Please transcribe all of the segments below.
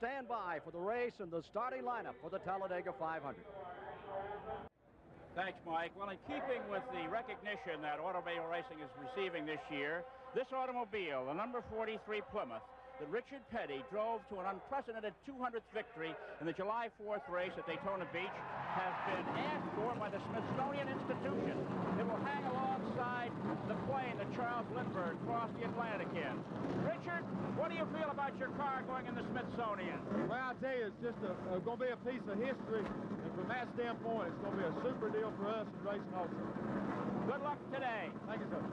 stand by for the race and the starting lineup for the Talladega 500. Thanks, Mike. Well, in keeping with the recognition that automobile racing is receiving this year, this automobile, the number 43 Plymouth, that Richard Petty drove to an unprecedented 200th victory in the July 4th race at Daytona Beach, has been asked for by the Smithsonian Institution. It will hang alongside the plane that Charles Lindbergh crossed the Atlantic in. Richard, what do you feel about your car going in the Smithsonian? Well, I'll tell you, it's just going to be a piece of history, and from that standpoint, it's going to be a super deal for us in racing also. Good luck today. Thank you, sir.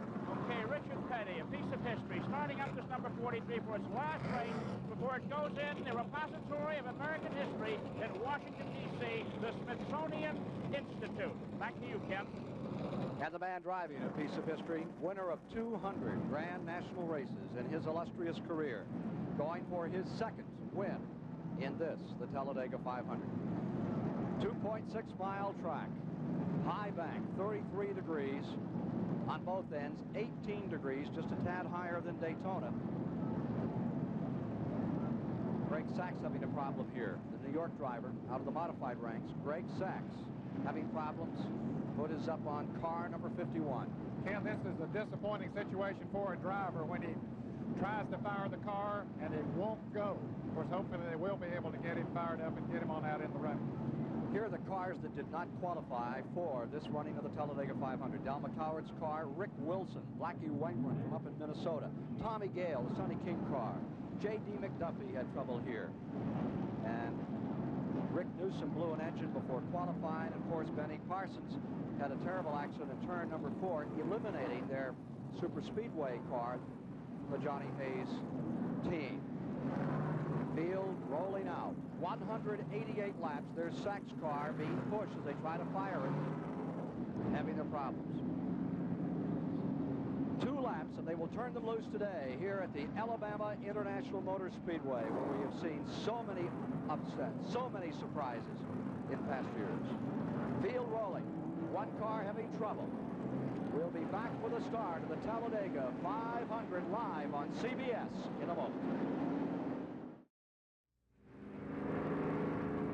Okay, Richard Petty, a piece of history, starting up this number 43 for its last race before it goes in the repository of American history in Washington, D.C., the Smithsonian Institute. Back to you, Ken. And the man driving a piece of history, winner of 200 Grand National races in his illustrious career, going for his second win in this, the Talladega 500. 2.6-mile track, high bank, 33 degrees. On both ends, 18 degrees, just a tad higher than Daytona. Greg Sachs having a problem here. The New York driver out of the modified ranks, Greg Sachs, having problems. Foot is up on car number 51. Ken, this is a disappointing situation for a driver when he tries to fire the car and it won't go. Of course, hopefully they will be able to get him fired up and get him on out in the running. Here are the cars that did not qualify for this running of the Talladega 500. Del McCoward's car, Rick Wilson, Blackie Wengren from up in Minnesota, Tommy Gale, the Sonny King car, J.D. McDuffie had trouble here, and Rick Newsom blew an engine before qualifying. Of course, Benny Parsons had a terrible accident in turn number 4, eliminating their super speedway car, the Johnny Hayes team. Field rolling out. 188 laps. There's Sachs' car being pushed as they try to fire it, having their problems. 2 laps, and they will turn them loose today here at the Alabama International Motor Speedway, where we have seen so many upsets, so many surprises in past years. Field rolling. 1 car having trouble. We'll be back with the start of the Talladega 500 live on CBS in a moment.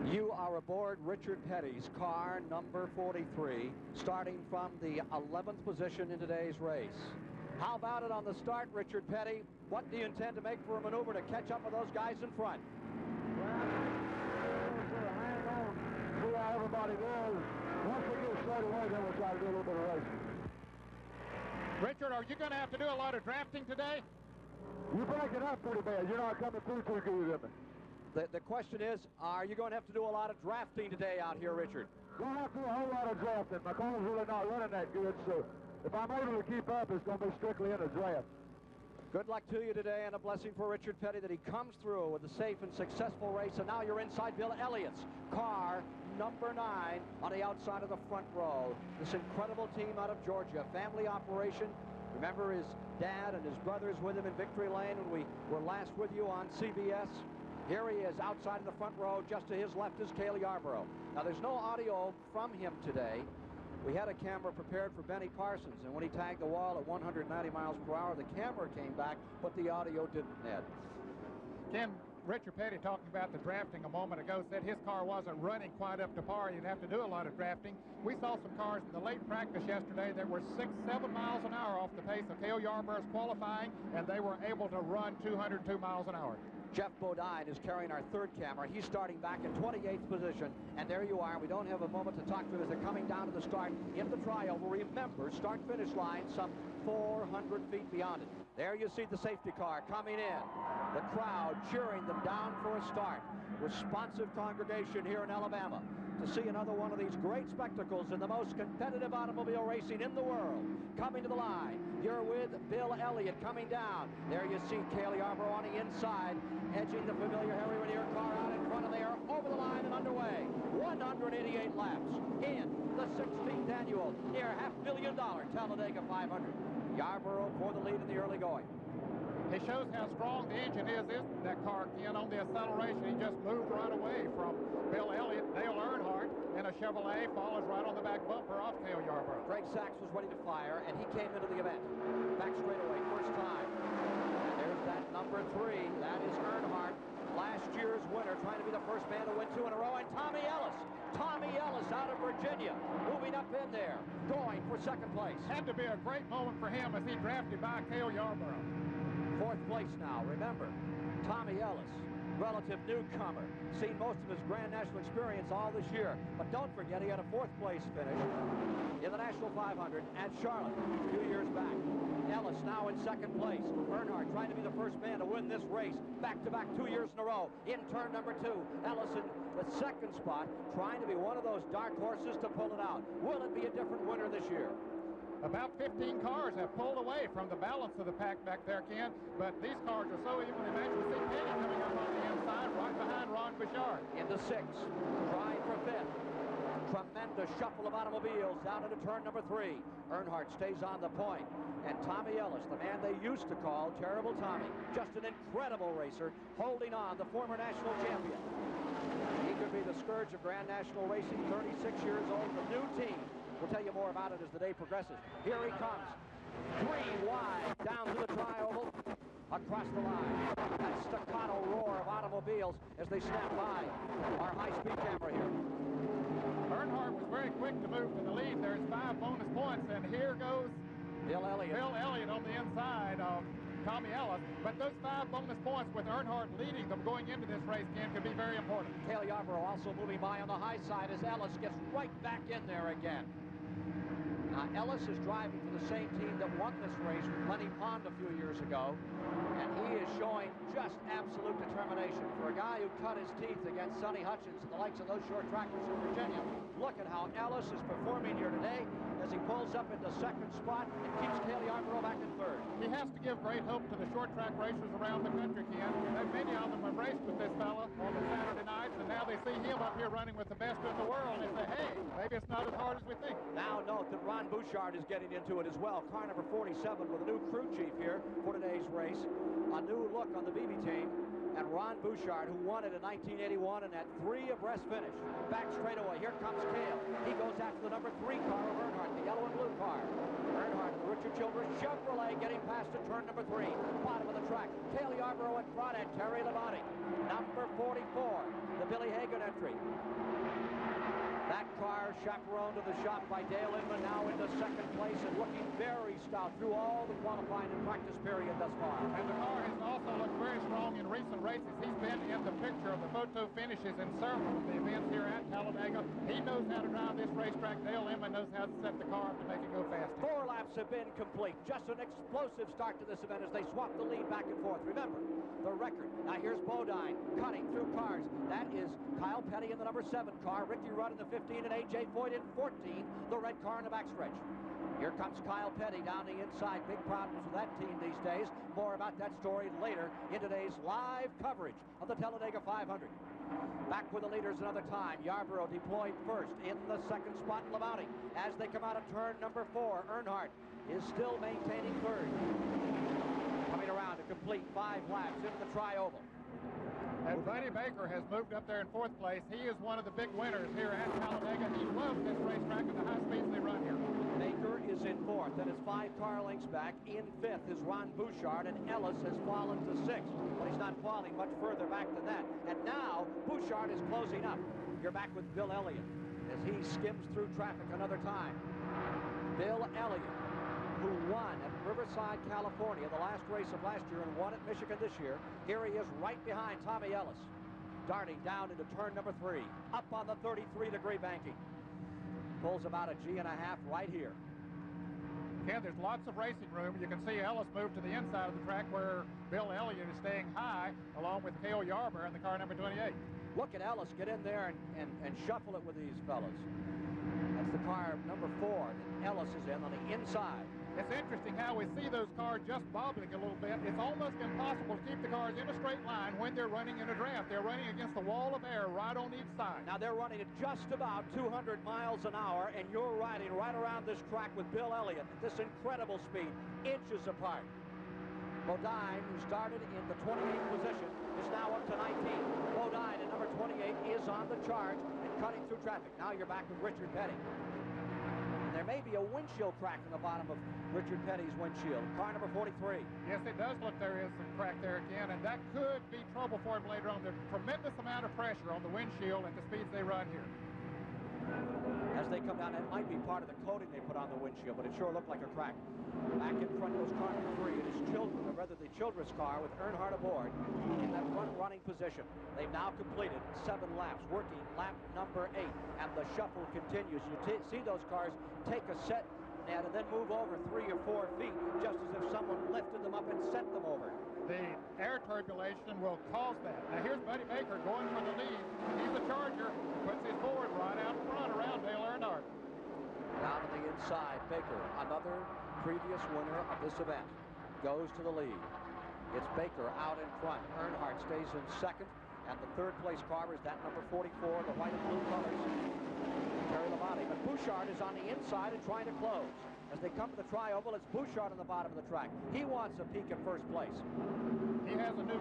You are aboard Richard Petty's car number 43, starting from the 11th position in today's race. How about it on the start, Richard Petty? What do you intend to make for a maneuver to catch up with those guys in front? Well, hang on, see how everybody goes. Once we get straight away, then we'll try to do a little bit of racing. Richard, are you going to have to do a lot of drafting today? You break it up pretty bad. You're not coming through too good with me. The question is, are you going to have to do a lot of drafting today out here, Richard? Don't have to do a whole lot of drafting. My car's really not running that good, so if I'm able to keep up, it's going to be strictly in a draft. Good luck to you today, and a blessing for Richard Petty that he comes through with a safe and successful race. And now you're inside Bill Elliott's car, number 9, on the outside of the front row. This incredible team out of Georgia, family operation. Remember, his dad and his brothers with him in Victory Lane when we were last with you on CBS. Here he is outside in the front row. Just to his left is Cale Yarborough. Now, there's no audio from him today. We had a camera prepared for Benny Parsons, and when he tagged the wall at 190 miles per hour, the camera came back, but the audio didn't, Ned. Ken, Richard Petty, talking about the drafting a moment ago, said his car wasn't running quite up to par. You'd have to do a lot of drafting. We saw some cars in the late practice yesterday that were 6-7 miles an hour off the pace of Cale Yarborough's qualifying, and they were able to run 202 miles an hour. Jeff Bodine is carrying our third camera. He's starting back in 28th position. And there you are. We don't have a moment to talk to them as they're coming down to the start in the trioval. Remember, start-finish line some 400 feet beyond it. There you see the safety car coming in. The crowd cheering them down for a start. Responsive congregation here in Alabama to see another one of these great spectacles in the most competitive automobile racing in the world. Coming to the line, you're with Bill Elliott coming down. There you see Cale Yarborough on the inside, edging the familiar Harry Ranier car out in front, and they are over the line and underway. 188 laps in the 16th annual, near $500,000 Talladega 500. Yarborough for the lead in the early going. It shows how strong the engine is that car, Ken. On the acceleration, he just moved right away from Bill Elliott. Dale Earnhardt in a Chevrolet follows right on the back bumper off Cale Yarborough. Greg Sachs was ready to fire, and he came into the event. Back straightaway, first time. And there's that number 3. That is Earnhardt, last year's winner. winner, trying to be the first man to win 2 in a row, and Tommy Ellis out of Virginia, moving up in there, going for second place. Had to be a great moment for him as he drafted by Cale Yarborough. Fourth place now. Remember, Tommy Ellis, relative newcomer, seen most of his Grand National experience all this year. But don't forget, he had a fourth place finish in the National 500 at Charlotte a few years back. Ellis now in second place. Earnhardt trying to be the first man to win this race back-to-back 2 years in a row in turn number 2. Ellis in the second spot, trying to be one of those dark horses to pull it out. Will it be a different winner this year? About 15 cars have pulled away from the balance of the pack back there, Ken, but these cars are so evenly matched. We see Petty coming up on the inside right behind Ron Bouchard. Into 6, trying for 5th. Tremendous shuffle of automobiles down into turn number 3. Earnhardt stays on the point. And Tommy Ellis, the man they used to call Terrible Tommy, just an incredible racer, holding on, the former national champion. He could be the scourge of Grand National racing, 36 years old, the new team. We'll tell you more about it as the day progresses. Here he comes. 3 wide, down to the tri-oval, across the line. That staccato roar of automobiles as they snap by our high-speed camera here. Earnhardt was very quick to move to the lead. There's 5 bonus points, and here goes Bill Elliott on the inside of Tommy Ellis. But those 5 bonus points with Earnhardt leading them going into this race, Ken, could be very important. Cale Yarborough also moving by on the high side as Ellis gets right back in there again. Now, Ellis is driving for the same team that won this race with Lenny Pond a few years ago, and he is showing just absolute determination. For a guy who cut his teeth against Sonny Hutchins and the likes of those short trackers from Virginia, look at how Ellis is performing here today as he pulls up into second spot and keeps Cale Yarborough back in third. He has to give great hope to the short track racers around the country, Ken. Many of them have raced with this fella on the Saturday nights, and now they see him up here running with the best in the world, and they say, hey, maybe it's not as hard as we think. Now note that Ron Bouchard is getting into it as well. Car number 47 with a new crew chief here for today's race. A new look on the BB team. And Ron Bouchard, who won it in 1981 in that 3 abreast finish. Back straightaway. Here comes Cale. He goes after the number 3 car of Earnhardt, the yellow and blue car. Earnhardt and the Richard Childress Chevrolet getting past at turn number 3. Bottom of the track. Cale Yarborough in front and Terry Labonte. Number 44, the Billy Hagan entry. That car chaperoned to the shop by Dale Inman, now into second place and looking very stout through all the qualifying and practice period thus far. And the car has also looked very strong in recent races. He's been in the picture of the photo finishes in several of the events here at Talladega. He knows how to drive this racetrack. Dale Inman knows how to set the car up to make it go faster. 4 laps have been complete. Just an explosive start to this event as they swap the lead back and forth. Remember, the record. Now here's Bodine cutting through cars. That is Kyle Petty in the number 7 car, Ricky Rudd in the 15, and A.J. Foyt in 14, the red car in the backstretch. Here comes Kyle Petty down the inside. Big problems with that team these days. More about that story later in today's live coverage of the Talladega 500. Back with the leaders another time. Yarborough deployed first in the second spot. Labonte, as they come out of turn number 4, Earnhardt is still maintaining third. Coming around to complete 5 laps into the tri-oval. And Buddy Baker has moved up there in 4th place. He is one of the big winners here at Talladega. He loves this racetrack and the high speeds they run here. Baker is in 4th. That is 5 car lengths back. In 5th is Ron Bouchard, and Ellis has fallen to 6th. But he's not falling much further back than that. And now Bouchard is closing up. You're back with Bill Elliott as he skims through traffic another time. Bill Elliott, who won at Riverside, California, the last race of last year, and won at Michigan this year. Here he is right behind Tommy Ellis, darting down into turn number 3, up on the 33-degree banking. Pulls about a G and a half right here. Ken, there's lots of racing room. You can see Ellis move to the inside of the track where Bill Elliott is staying high, along with Cale Yarborough in the car number 28. Look at Ellis get in there and shuffle it with these fellas. That's the car number 4 that Ellis is in on the inside. It's interesting how we see those cars just bobbling a little bit. It's almost impossible to keep the cars in a straight line when they're running in a draft. They're running against the wall of air right on each side. Now they're running at just about 200 miles an hour, and you're riding right around this track with Bill Elliott at this incredible speed, inches apart. Bodine, who started in the 28th position, is now up to 19. Bodine at number 28 is on the charge and cutting through traffic. Now you're back with Richard Petty. They're may be a windshield crack in the bottom of Richard Petty's windshield. Car number 43. Yes, it does look there is a crack there again, and that could be trouble for him later on. There's a tremendous amount of pressure on the windshield at the speeds they run here. As they come down, that might be part of the coating they put on the windshield, but it sure looked like a crack. Back in front goes car number 3. It is children, or rather the Childress car with Earnhardt aboard in that front running position. They've now completed 7 laps, working lap number 8, and the shuffle continues. You see those cars take a set and then move over 3 or 4 feet, just as if someone lifted them up and sent them over. The air turbulation will cause that. Now here's Buddy Baker going for the lead. He's a Charger. Puts his board right out front around Dale Earnhardt. Down on the inside, Baker, another previous winner of this event, goes to the lead. It's Baker out in front. Earnhardt stays in second, and the third place car is that number 44, the white and blue colors, Terry Labonte. But Bouchard is on the inside and trying to close. As they come to the tri-oval, it's Bouchard on the bottom of the track. He wants a peek at first place. He has a new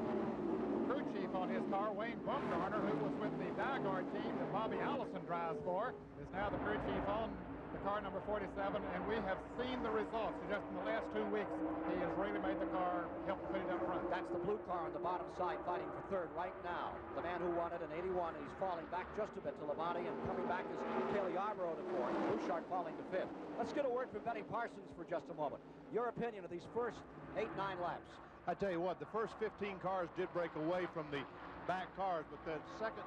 crew chief on his car. Wayne Bumgarner, who was with the Nygaard team that Bobby Allison drives for, is now the crew chief on the car number 47, and we have seen the results. Just in the last 2 weeks, he has really made the car help put it up front. That's the blue car on the bottom side fighting for third right now. The man who won it in 81, and he's falling back just a bit to Labonte, and coming back is Cale Yarborough to fourth. Bouchard falling to fifth. Let's get a word from Benny Parsons for just a moment. Your opinion of these first 8-9 laps. I tell you what, the first 15 cars did break away from the back cars, but the second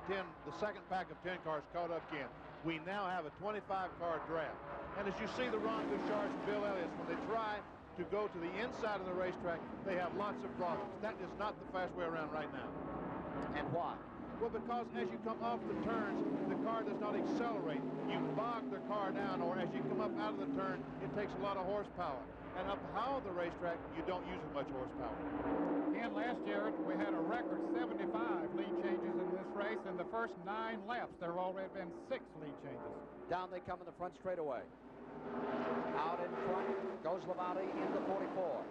pack of 10 cars caught up again. We now have a 25-car draft. And as you see the Ron Bouchards and Bill Elliott's, when they try to go to the inside of the racetrack, they have lots of problems. That is not the fast way around right now. And why? Well, because as you come off the turns, the car does not accelerate. You bog the car down, or as you come up out of the turn, it takes a lot of horsepower. And up high on the racetrack, you don't use as much horsepower. Again, last year, we had a record 75 lead changes in this race. In the first 9 laps, there have already been 6 lead changes. Down they come in the front straightaway. Out in front goes Labonte in the 44.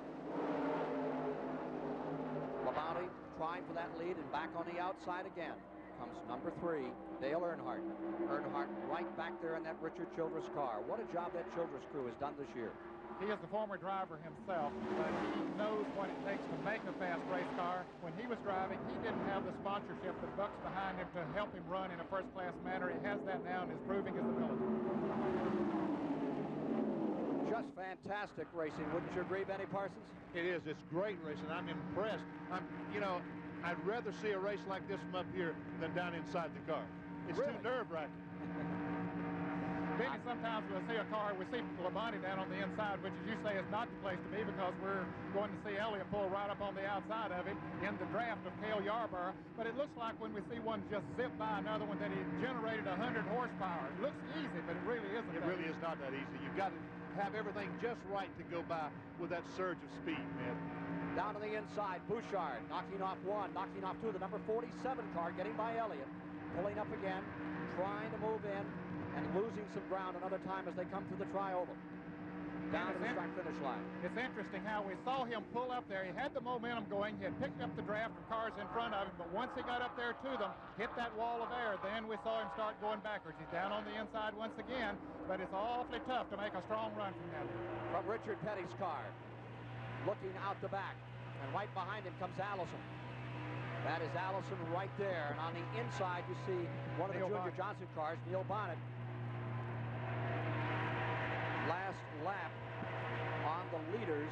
Labonte trying for that lead, and back on the outside again comes number 3, Dale Earnhardt. Earnhardt right back there in that Richard Childress car. What a job that Childress crew has done this year. He is the former driver himself, but he knows what it takes to make a fast race car. When he was driving, he didn't have the sponsorship that Buck's behind him to help him run in a first-class manner. He has that now and is proving his ability. Just fantastic racing, wouldn't you agree, Benny Parsons? It is. It's great racing. I'm impressed. I'd rather see a race like this from up here than down inside the car. It's really too nerve-wracking. Benny, sometimes we'll see a car, we see Labonte down on the inside, which, as you say, is not the place to be, because we're going to see Elliott pull right up on the outside of it in the draft of Cale Yarborough. But it looks like when we see one just zip by another one that he generated 100 horsepower. It looks easy, but it really isn't. It really is not that easy. You've got to have everything just right to go by with that surge of speed, man. Down to the inside, Bouchard knocking off 1, knocking off 2. The number 47 car getting by Elliott, pulling up again, trying to move in, and losing some ground another time as they come to the tri-oval. Down to the start-finish line. It's interesting how we saw him pull up there. He had the momentum going. He had picked up the draft of cars in front of him, but once he got up there to them, hit that wall of air, then we saw him start going backwards. He's down on the inside once again, but it's awfully tough to make a strong run from him. From Richard Petty's car, looking out the back, and right behind him comes Allison. That is Allison right there, and on the inside you see one of the Junior Johnson cars, Neil Bonnet. Last lap on the leaders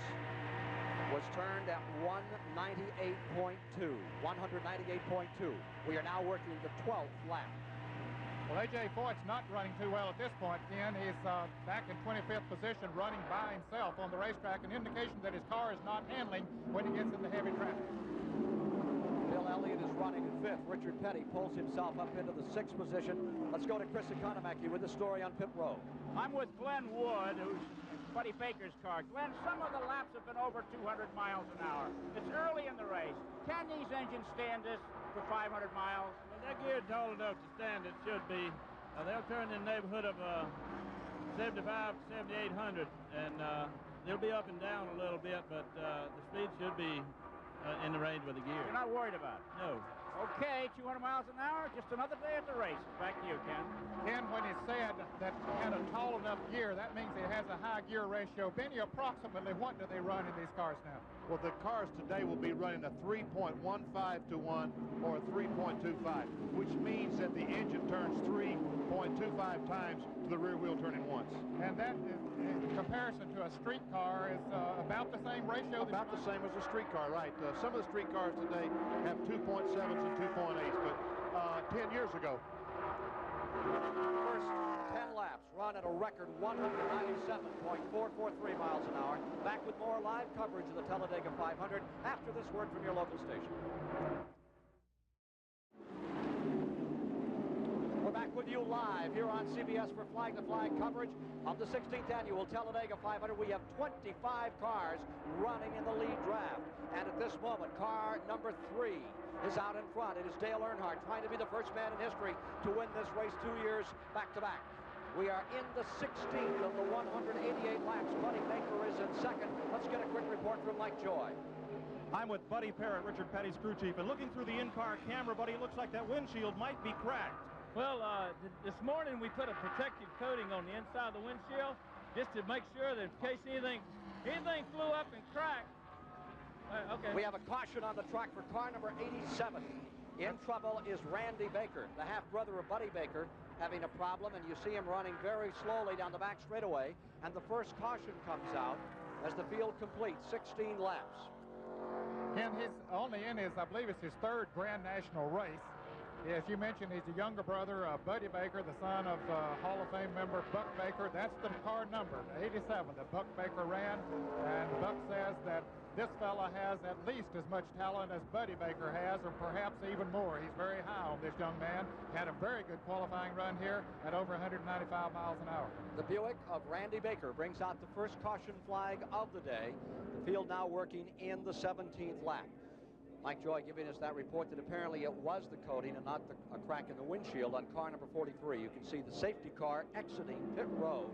was turned at 198.2. 198.2. We are now working the 12th lap. Well, A.J. Foyt's not running too well at this point. Again, he's back in 25th position, running by himself on the racetrack, an indication that his car is not handling when he gets into heavy traffic. Bill Elliott is running in 5th. Richard Petty pulls himself up into the 6th position. Let's go to Chris Economaki with the story on pit road. I'm with Glenn Wood, who's Buddy Baker's car. Glenn, some of the laps have been over 200 miles an hour. It's early in the race. Can these engines stand this for 500 miles? Well, they're geared tall enough to stand it, should be. They'll turn in the neighborhood of 75 to 7,800, and they'll be up and down a little bit, but the speed should be in the range with the gear. You're not worried about it? No. Okay, 200 miles an hour, just another day at the races. Back to you, Ken. Ken, when he said that he had a tall enough gear, that means he has a high gear ratio. Benny, approximately what do they run in these cars now? Well, the cars today will be running a 3.15 to 1 or a 3.25, which means that the engine turns 3.25 times to the rear wheel turning once. And that, in comparison to a street car, is about the same ratio? About the same as a street car, right. Some of the street cars today have 2.7s and 2.8s, but 10 years ago. First 10 laps run at a record 197.443 miles an hour. Back with more live coverage of the Talladega 500 after this word from your local station. We're back with you live here on CBS for Flag to Flag coverage of the 16th annual Talladega 500. We have 25 cars running in the lead draft. And at this moment, car number 3 is out in front. It is Dale Earnhardt trying to be the first man in history to win this race 2 years back-to-back. We are in the 16th of the 188 laps. Buddy Baker is in second. Let's get a quick report from Mike Joy. I'm with Buddy Parrott, Richard Petty's crew chief, and looking through the in-car camera, Buddy, it looks like that windshield might be cracked. Well, this morning we put a protective coating on the inside of the windshield just to make sure that in case anything flew up and cracked. Okay. We have a caution on the track for car number 87. In trouble is Randy Baker, the half-brother of Buddy Baker, having a problem, and you see him running very slowly down the back straightaway, and the first caution comes out as the field completes 16 laps. And he's only in his, I believe it's his 3rd Grand National race. As you mentioned, he's the younger brother of Buddy Baker, the son of Hall of Fame member Buck Baker. That's the car number, 87, that Buck Baker ran. And Buck says that this fella has at least as much talent as Buddy Baker has, or perhaps even more. He's very high on this young man. Had a very good qualifying run here at over 195 miles an hour. The Buick of Randy Baker brings out the first caution flag of the day. The field now working in the 17th lap. Mike Joy giving us that report that apparently it was the coating and not a crack in the windshield on car number 43. You can see the safety car exiting pit road.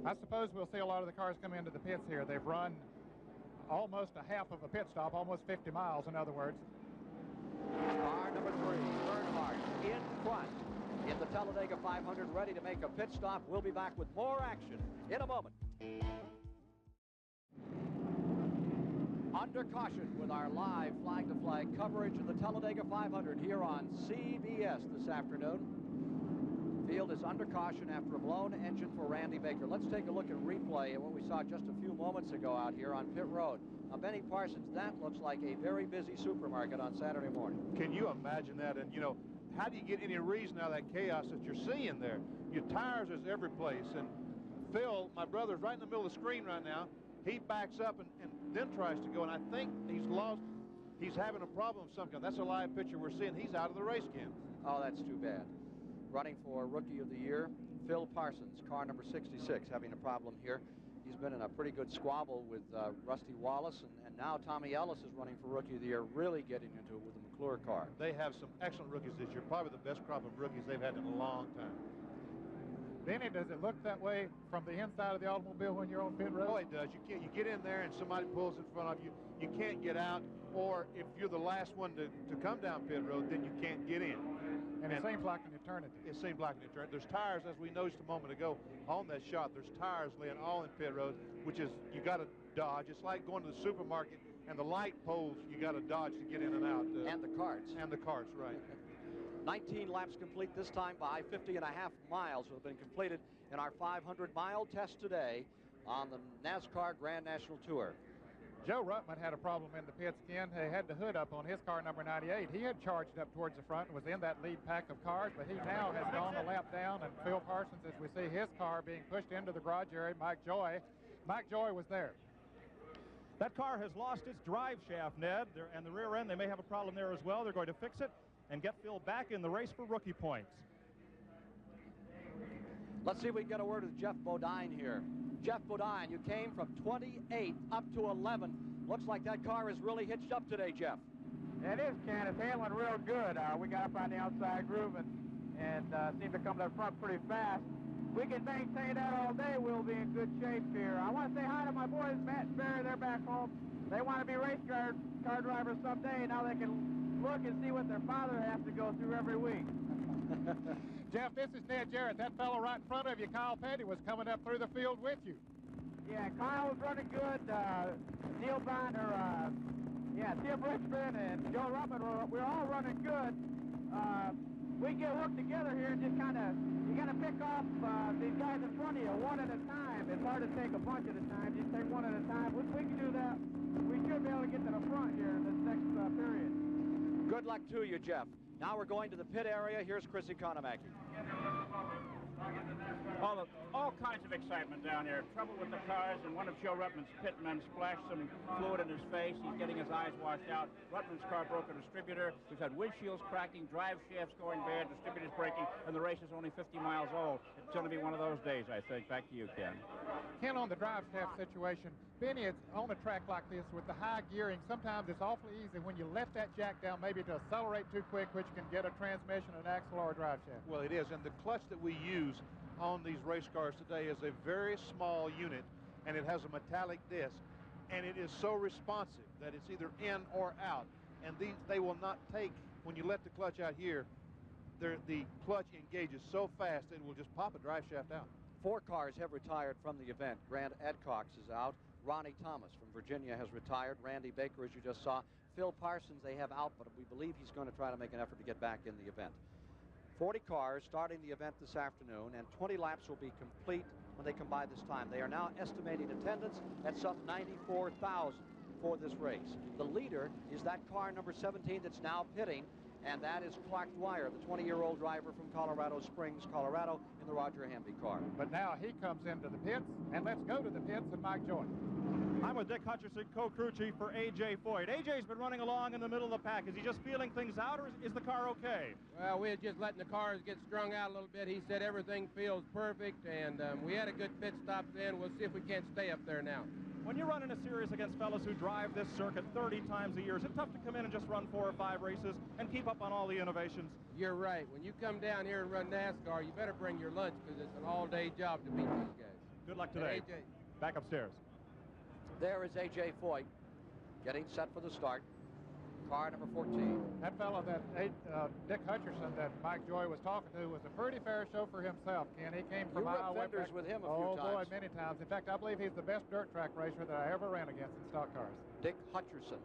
I suppose we'll see a lot of the cars come into the pits here. They've run almost a half of a pit stop, almost 50 miles, in other words. Car number 3, Earnhardt, in front in the Talladega 500, ready to make a pit stop. We'll be back with more action in a moment. Under caution with our live flag-to-flag coverage of the Talladega 500 here on CBS this afternoon. Field is under caution after a blown engine for Randy Baker. Let's take a look at replay at what we saw just a few moments ago out here on pit road. Now, Benny Parsons, that looks like a very busy supermarket on Saturday morning. Can you imagine that? And, you know, how do you get any reason out of that chaos that you're seeing there? Your tires is every place. And Phil, my brother's right in the middle of the screen right now. He backs up and then tries to go, and I think he's having a problem of some kind. That's a live picture we're seeing. He's out of the race again. Oh, that's too bad. Running for Rookie of the Year, Phil Parsons, car number 66, having a problem here. He's been in a pretty good squabble with Rusty Wallace, and now Tommy Ellis is running for Rookie of the Year, really getting into it with the McClure car. They have some excellent rookies this year, probably the best crop of rookies they've had in a long time. Benny, does it look that way from the inside of the automobile when you're on pit road? Oh, it does. You get in there and somebody pulls in front of you. You can't get out, or if you're the last one to come down pit road, then you can't get in. And it seems like an eternity. It seems like an eternity. There's tires, as we noticed a moment ago on that shot, there's tires laying all in pit road, which is, you got to dodge. It's like going to the supermarket and the light poles, you got to dodge to get in and out. And the carts. And the carts, right. 19 laps complete this time by 50.5 miles have been completed in our 500-mile test today on the NASCAR Grand National Tour. Joe Ruttman had a problem in the pits again. He had the hood up on his car number 98. He had charged up towards the front and was in that lead pack of cars, but he now has gone a lap down, and Phil Parsons, as we see his car being pushed into the garage area, Mike Joy was there. That car has lost its drive shaft, Ned, and the rear end, they may have a problem there as well. They're going to fix it and get Phil back in the race for rookie points. Let's see if we can get a word with Jeff Bodine here. Jeff Bodine, you came from 28 up to 11. Looks like that car is really hitched up today, Jeff. It is, Ken. It's handling real good. We got up on the outside groove and seemed to come to the front pretty fast. We can maintain that all day. We'll be in good shape here. I want to say hi to my boys, Matt and Barry. They're back home. They want to be race car drivers someday. Now they can look and see what their father has to go through every week. Jeff, this is Ned Jarrett. That fellow right in front of you, Kyle Petty, was coming up through the field with you. Yeah, Kyle was running good. Neil Bonner, Tim Richmond and Joe Ruppin, we're all running good. We get work together here and just kind of, you got to pick off these guys in front of you one at a time. It's hard to take a bunch at a time. Just take one at a time. If we can do that, we should be able to get to the front here in this next period. Good luck to you, Jeff. Now we're going to the pit area. Here's Chris Economaki. All kinds of excitement down here. Trouble with the cars, and one of Joe Ruttman's pitmen splashed some fluid in his face. He's getting his eyes washed out. Ruttman's car broke a distributor. We've had windshields cracking, drive shafts going bad, distributors breaking, and the race is only 50 miles old. It's going to be one of those days, I think. Back to you, Ken. Ken, on the drive shaft situation, Benny, it's on a track like this with the high gearing. Sometimes it's awfully easy when you let that jack down, maybe to accelerate too quick, which can get a transmission, an axle, or a drive shaft. Well, it is, and the clutch that we use on these race cars today is a very small unit, and it has a metallic disc, and it is so responsive that it's either in or out, and they will not take, when you let the clutch out here, the clutch engages so fast it will just pop a drive shaft out. 4 cars have retired from the event. Grant Adcox is out. Ronnie Thomas from Virginia has retired. Randy Baker, as you just saw. Phil Parsons they have out, but we believe he's going to try to make an effort to get back in the event. 40 cars starting the event this afternoon, and 20 laps will be complete when they come by this time. They are now estimating attendance at some 94,000 for this race. The leader is that car number 17 that's now pitting, and that is Clark Dwyer, the 20-year-old driver from Colorado Springs, Colorado, in the Roger Hamby car. But now he comes into the pits, and let's go to the pits with Mike Joy. I'm with Dick Hutcherson, co-crew chief for A.J. Foyt. A.J.'s been running along in the middle of the pack. Is he just feeling things out, or is the car okay? Well, we're just letting the cars get strung out a little bit. He said everything feels perfect, and we had a good pit stop then. We'll see if we can't stay up there now. When you're running a series against fellows who drive this circuit 30 times a year, is it tough to come in and just run 4 or 5 races and keep up on all the innovations? You're right. When you come down here and run NASCAR, you better bring your lunch because it's an all-day job to beat these guys. Good luck today. AJ. Back upstairs. There is A.J. Foyt getting set for the start. Car number 14. That fellow that Dick Hutcherson that Mike Joy was talking to was a pretty fair show for himself, Ken. He came from Iowa. You fenders with him a few times. Oh, boy, many times. In fact, I believe he's the best dirt track racer that I ever ran against in stock cars. Dick Hutcherson.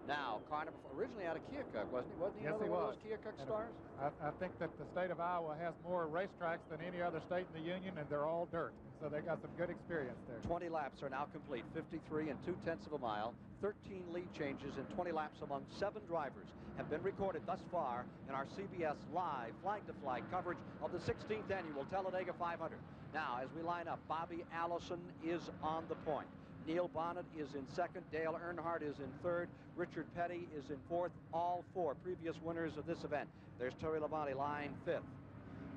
Now, car number 4, originally out of Keokuk, wasn't he? Wasn't he Yes, another he one was. of those Keokuk stars? I think that the state of Iowa has more racetracks than any other state in the union, and they're all dirt. So they got some good experience there. 20 laps are now complete, 53 2/10 of a mile. 13 lead changes in 20 laps among 7 drivers have been recorded thus far in our CBS live flag-to-flag coverage of the 16th annual Talladega 500. Now, as we line up, Bobby Allison is on the point. Neil Bonnet is in second. Dale Earnhardt is in third. Richard Petty is in fourth. All 4 previous winners of this event. There's Terry Labonte lying 5th.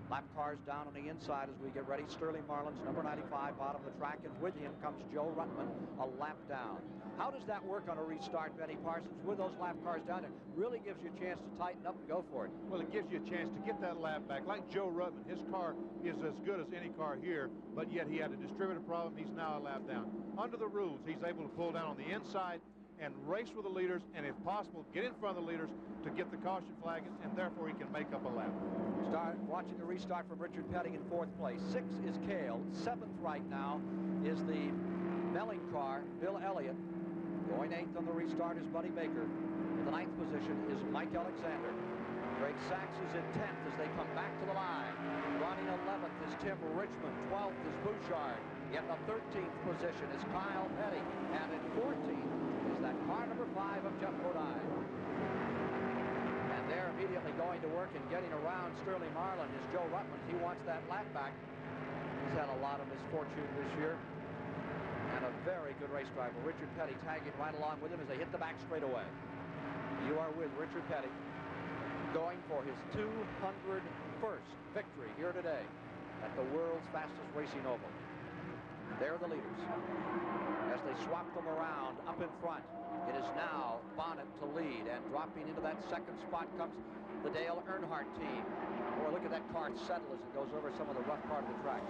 Lap cars down on the inside as we get ready. Sterling Marlin's number 95, bottom of the track, and with him comes Joe Ruttman, a lap down. How does that work on a restart, Benny Parsons? With those lap cars down, it really gives you a chance to tighten up and go for it. Well, it gives you a chance to get that lap back. Like Joe Ruttman, his car is as good as any car here, but yet he had a distributor problem. He's now a lap down. Under the rules, he's able to pull down on the inside and race with the leaders, and if possible, get in front of the leaders to get the caution flag, and therefore he can make up a lap. Watching the restart from Richard Petty in 4th place. 6 is Cale. 7th right now is the Melling car, Bill Elliott. Going 8th on the restart is Buddy Baker. In the 9th position is Mike Alexander. Greg Sachs is in 10th as they come back to the line. Running 11th is Tim Richmond. 12th is Bouchard. In the 13th position is Kyle Petty. And in 14th is that car number 5 of Jeff Bodine. And they're immediately going to work and getting around Sterling Marlin is Joe Ruttman. He wants that lap back. He's had a lot of misfortune this year. And a very good race driver. Richard Petty tagging right along with him as they hit the back straightaway. You are with Richard Petty going for his 201st victory here today at the world's fastest racing oval. They're the leaders. As they swap them around up in front, it is now Bonnet to lead, and dropping into that second spot comes the Dale Earnhardt team. Boy, look at that car settle as it goes over some of the rough part of the track.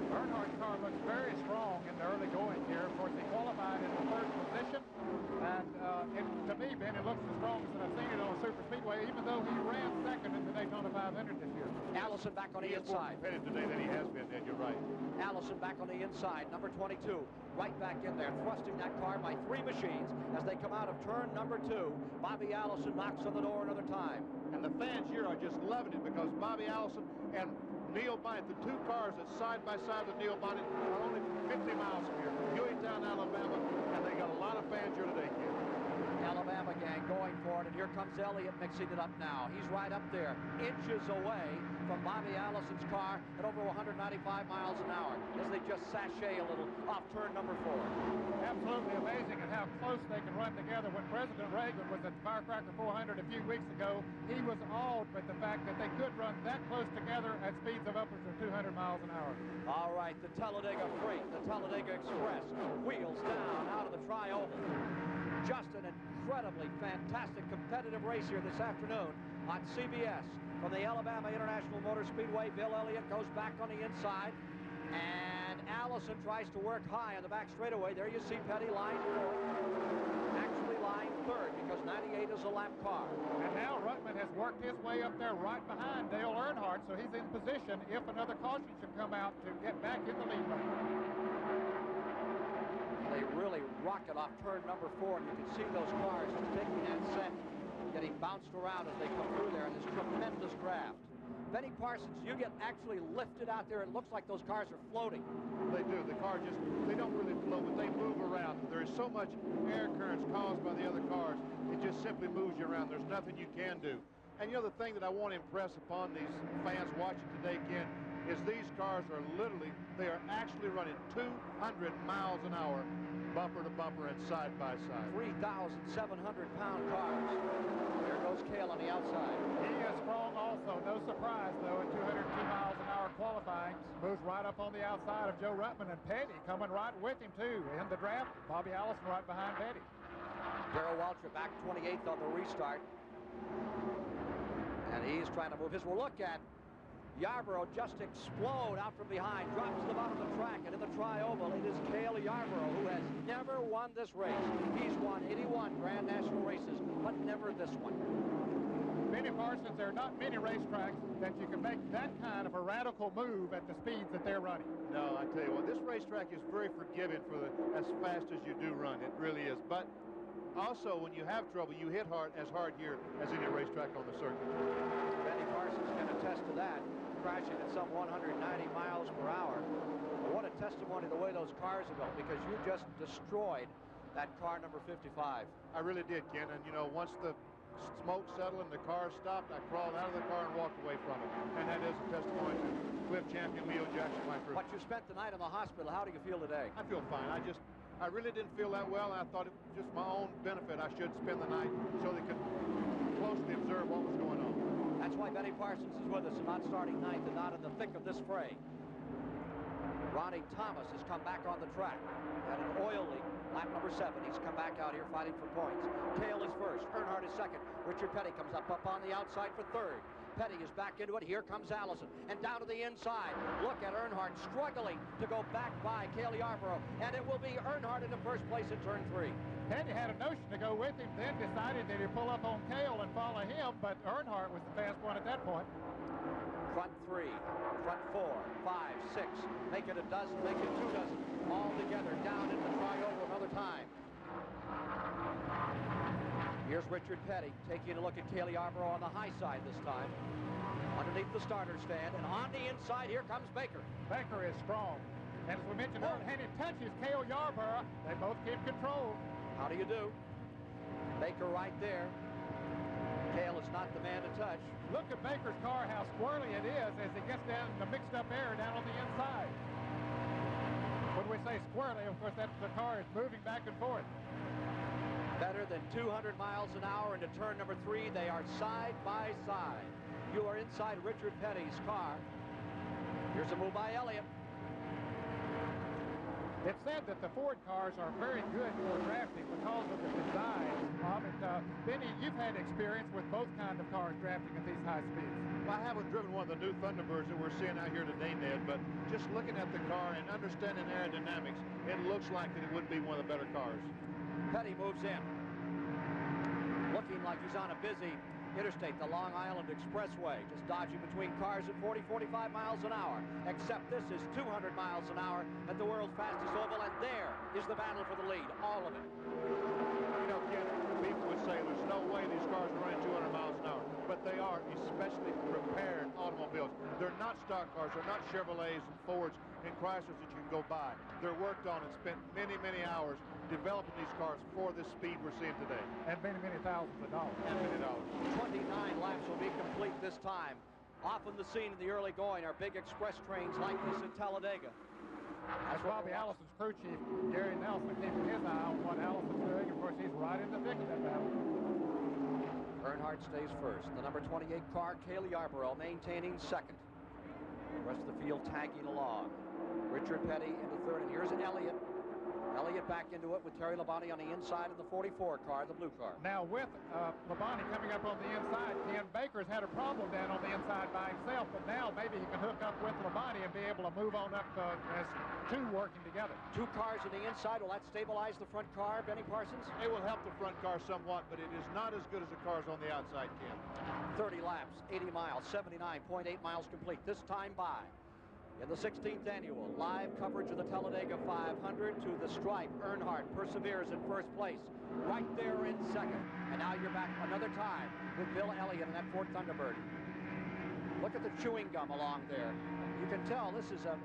Earnhardt's car looks very strong in the early going here. Of course, he qualified in the third position, and to me, Ben, it looks the strongest that I've seen it on a super speedway, even though he ran second in the Daytona 500 this year. Allison back on the inside. He is more competitive today than he has been, Ed, you're right. Allison back on the inside, number 22, right back in there, thrusting that car by 3 machines as they come out of turn number 2. Bobby Allison knocks on the door another time. And the fans here are just loving it because Bobby Allison and Neil Bonnet, the 2 cars that's side by side with Neil Bonnet, are only 50 miles from here, Hueytown, Alabama, and they got a lot of fans here today, kid. Alabama gang going for it, and here comes Elliott mixing it up now. He's right up there, inches away from Bobby Allison's car at over 195 miles an hour as they just sashay a little off turn number 4. Absolutely amazing at how close they can run together. When President Reagan was at Firecracker 400 a few weeks ago, he was awed by the fact that they could run that close together at speeds of upwards of 200 miles an hour. All right, the Talladega Freak, the Talladega Express, wheels down out of the tri-oval. Just an incredibly fantastic competitive race here this afternoon on CBS. From the Alabama International Motor Speedway, Bill Elliott goes back on the inside, and Allison tries to work high on the back straightaway. There you see Petty lying fourth, actually lying third because 98 is a lap car. And now Ruttman has worked his way up there right behind Dale Earnhardt, so he's in position if another caution should come out to get back in the lead lane. They really rocket off turn number 4, and you can see those cars just taking that set, getting bounced around as they come through there in this tremendous draft. Benny Parsons, you get actually lifted out there. It looks like those cars are floating. They do. The car just, they don't really float, but they move around. There is so much air currents caused by the other cars, it just simply moves you around. There's nothing you can do. And you know, the thing that I want to impress upon these fans watching today, Ken, is these cars are literally, they are actually running 200 miles an hour, bumper to bumper and side by side. 3,700-pound cars. There goes Cale on the outside. He is strong also. No surprise, though, at 202 miles an hour qualifying. Moves right up on the outside of Joe Ruttman, and Petty coming right with him, too. In the draft, Bobby Allison right behind Petty. Darrell Waltrip back 28th on the restart. And he's trying to move his. We'll look at Yarborough just explode out from behind, drops to the bottom of the track, and in the tri-oval, it is Cale Yarborough, who has never won this race. He's won 81 Grand National races, but never this one. Benny Parsons, there are not many racetracks that you can make that kind of a radical move at the speeds that they're running. No, I tell you what, this racetrack is very forgiving for as fast as you do run. It really is. But also, when you have trouble, you hit as hard here as any racetrack on the circuit. Benny Parsons can attest to that, crashing at some 190 miles per hour. But what a testimony the way those cars are going, because you just destroyed that car number 55. I really did, Ken. And, you know, once the smoke settled and the car stopped, I crawled out of the car and walked away from it. And that is a testimony to Cliff champion Leo Jackson, my crew. But you spent the night in the hospital. How do you feel today? I feel fine. I really didn't feel that well, and I thought it was just my own benefit. I should spend the night so they could closely observe what was going on. That's why Benny Parsons is with us and not starting ninth and not in the thick of this fray. Ronnie Thomas has come back on the track. Had an oil leak, lap number 7. He's come back out here fighting for points. Cale is first. Earnhardt is second. Richard Petty comes up on the outside for third. Petty is back into it. Here comes Allison. And down to the inside. Look at Earnhardt struggling to go back by Cale Yarborough. And it will be Earnhardt in the first place in turn 3. Petty had a notion to go with him, then decided that he'd pull up on Cale and follow him, but Earnhardt was the fast one at that point. Front 3, front 4, 5, 6. Make it a dozen, make it 2 dozen. All together, down into the tri-oval another time. Here's Richard Petty taking a look at Cale Yarborough on the high side this time. Underneath the starter stand, and on the inside, here comes Baker. Baker is strong. And as we mentioned earlier, and he touches Cale Yarborough. They both keep control. How do you do? Baker right there. Cale is not the man to touch. Look at Baker's car, how squirrely it is as he gets down the mixed up air down on the inside. When we say squirrely, of course, that's the car is moving back and forth. Better than 200 miles an hour into turn number 3. They are side by side. You are inside Richard Petty's car. Here's a move by Elliott. It's said that the Ford cars are very good for drafting because of the design of it. Benny, you've had experience with both kinds of cars drafting at these high speeds. I haven't driven one of the new Thunderbirds that we're seeing out here today, Ned, but just looking at the car and understanding aerodynamics, it looks like that it would be one of the better cars. Petty moves in, looking like he's on a busy interstate, the Long Island Expressway, just dodging between cars at 40, 45 miles an hour, except this is 200 miles an hour at the world's fastest oval, and there is the battle for the lead, all of it. You know, Ken, people would say there's no way these cars are running 200 miles an hour, but they are, especially prepared automobiles. They're not stock cars, they're not Chevrolets and Fords and Chryslers that you can go buy. They're worked on and spent many, many hours developing these cars for this speed we're seeing today. And many, many thousands of dollars. And many dollars. 29 laps will be complete this time. Often the scene in the early going are big express trains like this at Talladega. That's Bobby Allison's crew chief, Gary Nelson, keeping his eye on what Allison's doing. Of course, he's right in the thick of that battle. Earnhardt stays first. The number 28 car, Cale Yarborough, maintaining second. The rest of the field tagging along. Richard Petty into third, and here's Elliott. Elliott back into it with Terry Labonte on the inside of the 44 car, the blue car. Now with Labonte coming up on the inside, Ken Baker's had a problem down on the inside by himself, but now maybe he can hook up with Labonte and be able to move on up as two working together. Two cars on the inside, will that stabilize the front car, Benny Parsons? It will help the front car somewhat, but it is not as good as the cars on the outside, Ken. 30 laps, 80 miles, 79.8 miles complete, this time by. In the 16th annual live coverage of the Talladega 500 to the stripe, Earnhardt perseveres in first place, right there in second. And now you're back another time with Bill Elliott in that Ford Thunderbird. Look at the chewing gum along there. You can tell this is a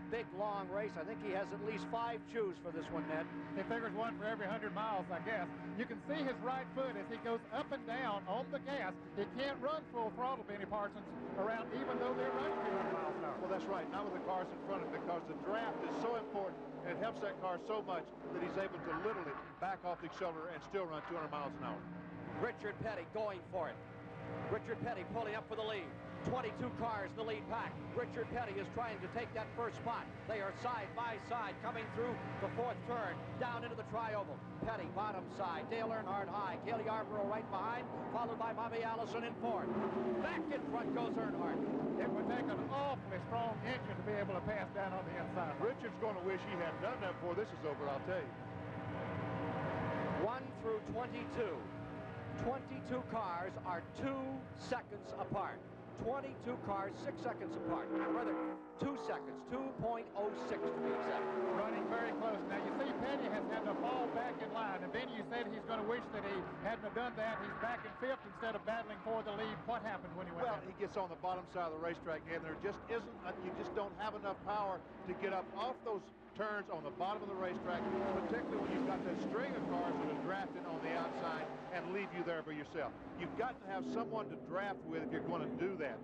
big, long race. I think he has at least 5 chews for this one, Ned. He figures one for every 100 miles, I guess. You can see his right foot as he goes up and down on the gas. He can't run full throttle, Benny Parsons, around even though they're running 200 miles an hour. Well, that's right. Not with the cars in front of him, because the draft is so important, and it helps that car so much that he's able to literally back off the accelerator and still run 200 miles an hour. Richard Petty going for it. Richard Petty pulling up for the lead. 22 cars in the lead pack. Richard Petty is trying to take that first spot. They are side by side coming through the fourth turn, down into the tri-oval. Petty bottom side, Dale Earnhardt high, Cale Yarborough right behind, followed by Bobby Allison in fourth. Back in front goes Earnhardt. It would take an awfully strong engine to be able to pass down on the inside. Richard's going to wish he hadn't done that before this is over, I'll tell you. 1 through 22. 22 cars are 2 seconds apart. 22 cars, 6 seconds apart. Or rather, 2 seconds, 2.06 to be exact. Running very close. Now, you see, Petty has had to fall back in line. And then you said he's going to wish that he hadn't have done that. He's back in fifth instead of battling for the lead. What happened when he went Well, he gets on the bottom side of the racetrack, and there just isn't, you just don't have enough power to get up off those turns on the bottom of the racetrack, particularly when you've got that string of cars that are drafted on the outside and leave you there by yourself. You've got to have someone to draft with if you're going to do that.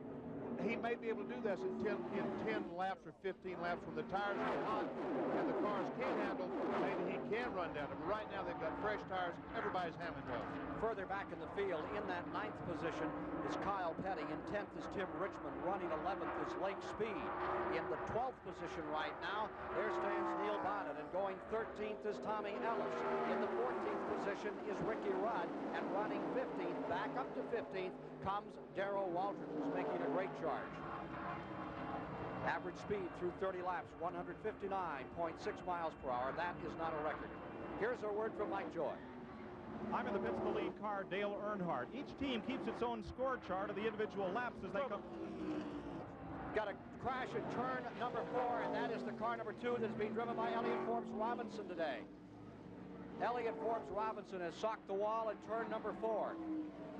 He may be able to do this in 10 laps or 15 laps when the tires are hot and the cars can't handle. Maybe he can run down it. But right now they've got fresh tires. Everybody's handling well. Further back in the field, in that 9th position is Kyle Petty. In 10th is Tim Richmond. Running 11th is Lake Speed. In the 12th position right now, there stands Neil Bonnet. And going 13th is Tommy Ellis. In the 14th position is Ricky Rudd. And running 15th, back up to 15th, comes Darrell Waltrip, who's making a great charge. Average speed through 30 laps, 159.6 miles per hour. That is not a record. Here's a word from Mike Joy. I'm in the pits of the lead car, Dale Earnhardt. Each team keeps its own score chart of the individual laps as they come. Got a crash at turn number 4, and that is the car number 2 that's being driven by Elliott Forbes Robinson today. Elliott Forbes Robinson has socked the wall at turn number 4.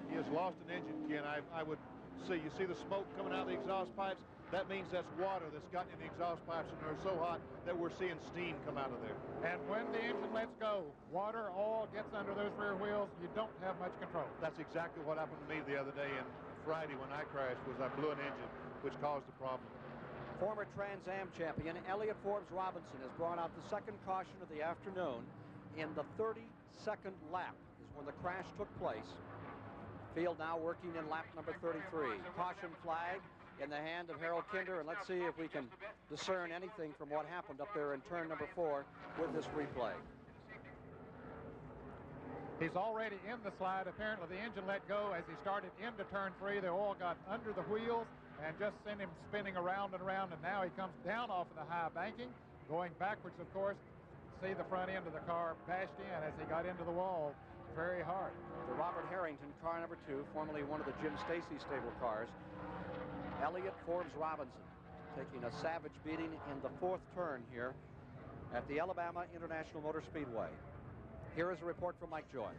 He has lost an engine, Ken. I would say, you see the smoke coming out of the exhaust pipes? That means that's water that's gotten in the exhaust pipes, and they're so hot that we're seeing steam come out of there. And when the engine lets go, water, oil gets under those rear wheels, you don't have much control. That's exactly what happened to me the other day, and Friday when I crashed was I blew an engine, which caused the problem. Former Trans Am champion Elliott Forbes Robinson has brought out the second caution of the afternoon. In the 32nd lap is when the crash took place. Field now working in lap number 33. Caution flag in the hand of Harold Kinder, and let's see if we can discern anything from what happened up there in turn number 4 with this replay. He's already in the slide. Apparently the engine let go as he started into turn 3. The oil got under the wheels and just sent him spinning around and around, and now he comes down off of the high banking, going backwards, of course. See the front end of the car bashed in as he got into the wall very hard. The Robert Harrington, car number 2, formerly one of the Jim Stacy stable cars. Elliott Forbes Robinson taking a savage beating in the 4th turn here at the Alabama International Motor Speedway. Here is a report from Mike Joy.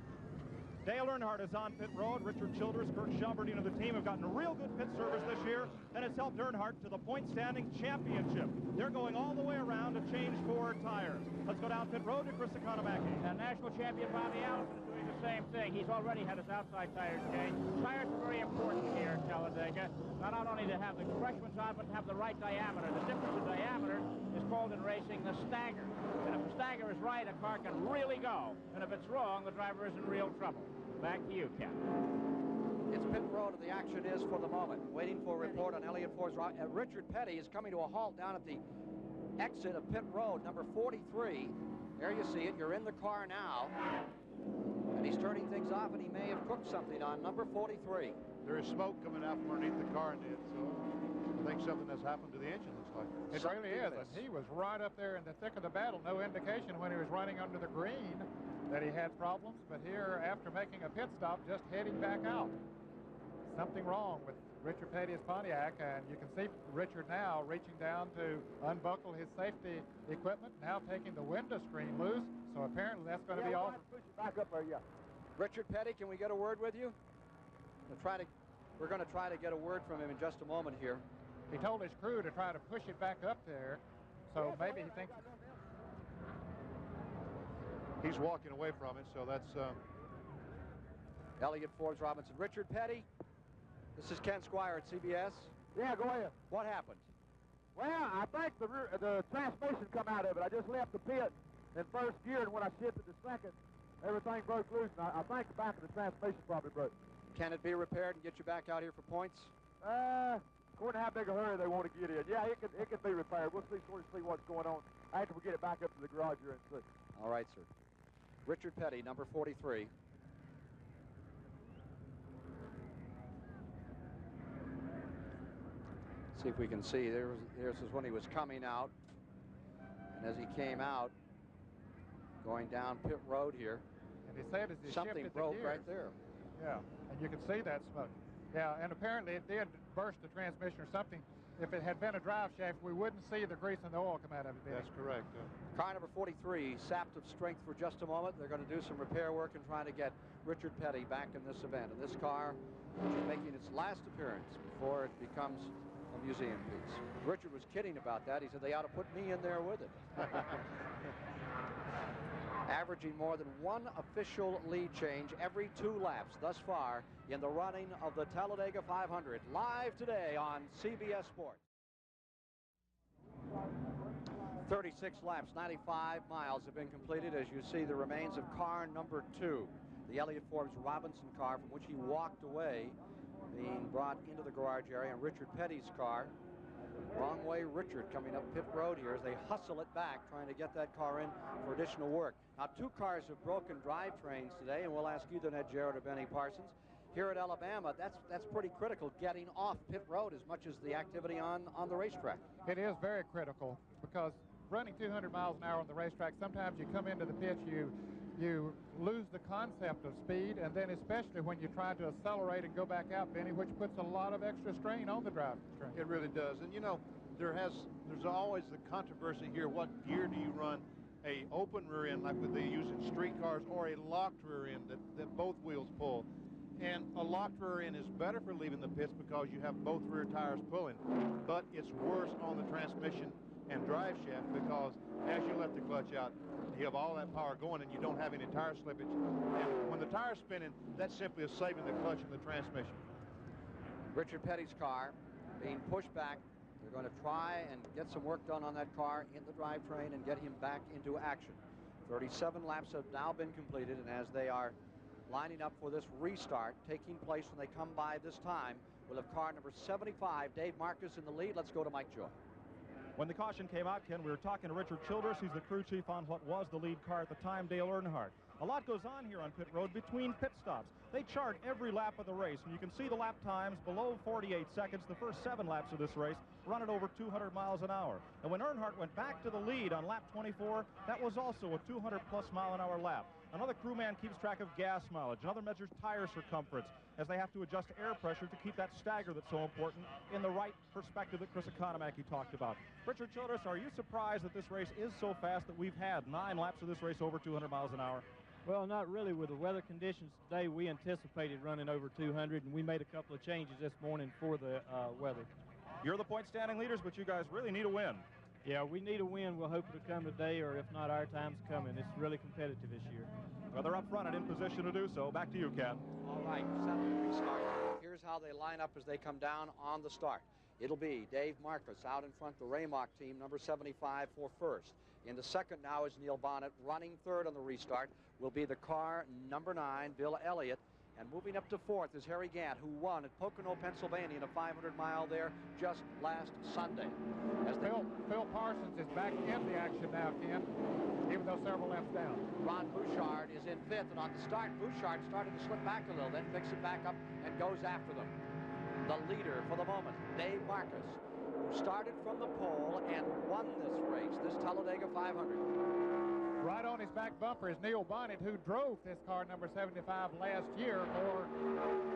Dale Earnhardt is on pit road. Richard Childress, Kurt Shelberdine of the team have gotten a real good pit service this year, and it's helped Earnhardt to the point standing championship. They're going all the way around to change 4 tires. Let's go down pit road to Chris Economaki. And national champion Bobby Allison is doing the same thing. He's already had his outside tires changed. Tires are very important here at Talladega. Not only to have the fresh ones on, but to have the right diameter. The difference in diameter is called in racing the stagger. And if the stagger is right, a car can really go. And if it's wrong, the driver is in real trouble. Back to you, Ken. It's pit road, and the action is for the moment. Waiting for a report on Elliott Forbes. Richard Petty is coming to a halt down at the exit of pit road, number 43. There you see it. You're in the car now. And he's turning things off, and he may have cooked something on number 43. There is smoke coming out from underneath the car, Ned, so I think something has happened to the engine, looks like. It really is, and he was right up there in the thick of the battle. No indication when he was running under the green that he had problems, but here, after making a pit stop, just heading back out. Something wrong with Richard Petty's Pontiac, and you can see Richard now reaching down to unbuckle his safety equipment, now taking the window screen loose, so apparently that's going to be all. Push it back up there, yeah. Richard Petty, can we get a word with you? We're going to try to get a word from him in just a moment here. He told his crew to try to push it back up there, so maybe he thinks He's walking away from it, so that's... Elliott Forbes Robinson. Richard Petty, this is Ken Squire at CBS. Yeah, go ahead. What happened? Well, I think the transmission come out of it. I just left the pit in first gear, and when I shifted to second, everything broke loose, and I think the back of the transmission probably broke. Can it be repaired and get you back out here for points? According to how big a hurry they want to get in. Yeah, it can be repaired. We'll see what's going on after we get it back up to the garage here and see. All right, sir. Richard Petty, number 43. See if we can see. This is when he was coming out. And as he came out, going down pit road here, and he said as he something shifted broke the gears, right there. Yeah, and you can see that smoke. Yeah, and apparently it did burst the transmission or something. If it had been a drive shaft, we wouldn't see the grease and the oil come out of it. That's correct. Car number 43, sapped of strength for just a moment. They're going to do some repair work and try to get Richard Petty back in this event. And this car, which is making its last appearance before it becomes a museum piece. Richard was kidding about that. He said they ought to put me in there with it. Averaging more than one official lead change every 2 laps thus far in the running of the Talladega 500. Live today on CBS Sports. 36 laps, 95 miles have been completed as you see the remains of car number 2, the Elliott Forbes Robinson car from which he walked away, being brought into the garage area, and Richard Petty's car. Wrong way Richard coming up pit road here as they hustle it back, trying to get that car in for additional work. Now 2 cars have broken drivetrains today, and we'll ask you then, Ed Jarrett or Benny Parsons. Here at Alabama, that's pretty critical, getting off pit road as much as the activity on the racetrack. It is very critical because running 200 miles an hour on the racetrack, sometimes you come into the pits, you lose the concept of speed, and then especially when you try to accelerate and go back out, Benny, which puts a lot of extra strain on the drivetrain. It really does. And you know, there's always the controversy here. What gear do you run? A open rear end like they use in street cars, or a locked rear end that both wheels pull? And a locked rear end is better for leaving the pits because you have both rear tires pulling, but it's worse on the transmission and drive shaft because as you let the clutch out, you have all that power going and you don't have any tire slippage. And when the tire's spinning, that simply is saving the clutch and the transmission. Richard Petty's car being pushed back. They're going to try and get some work done on that car in the drivetrain and get him back into action. 37 laps have now been completed, and as they are lining up for this restart taking place when they come by this time, We'll have car number 75, Dave Marcus, in the lead. Let's go to Mike Joy. When the caution came out, Ken, we were talking to Richard Childress. He's the crew chief on what was the lead car at the time, Dale Earnhardt. A lot goes on here on pit road between pit stops. They chart every lap of the race, and you can see the lap times below 48 seconds. The first 7 laps of this race run at over 200 miles an hour. And when Earnhardt went back to the lead on lap 24, that was also a 200-plus mile-an-hour lap. Another crewman keeps track of gas mileage. Another measures tire circumference as they have to adjust air pressure to keep that stagger that's so important in the right perspective that Chris Economaki talked about. Richard Childress, are you surprised that this race is so fast that we've had 9 laps of this race over 200 miles an hour? Well, not really. With the weather conditions today, we anticipated running over 200, and we made a couple of changes this morning for the weather. You're the point standing leaders, but you guys really need a win. Yeah, we need a win. We'll hope it'll come today, or if not, our time's coming. It's really competitive this year. Well, they're up front and in position to do so. Back to you, Ken. All right, 7 restart. Here's how they line up as they come down on the start. It'll be Dave Marcus out in front, the Raymock team, number 75 for first. In the second now is Neil Bonnet. Running third on the restart will be the car number 9, Bill Elliott. And moving up to fourth is Harry Gant, who won at Pocono, Pennsylvania in a 500-mile there just last Sunday. As Phil Parsons is back in the action now, Ken, even though several laps down. Ron Bouchard is in fifth, and on the start, Bouchard started to slip back a little, then picks it back up and goes after them. The leader for the moment, Dave Marcus, who started from the pole and won this race, this Talladega 500. Right on his back bumper is Neil Bonnet, who drove this car number 75 last year for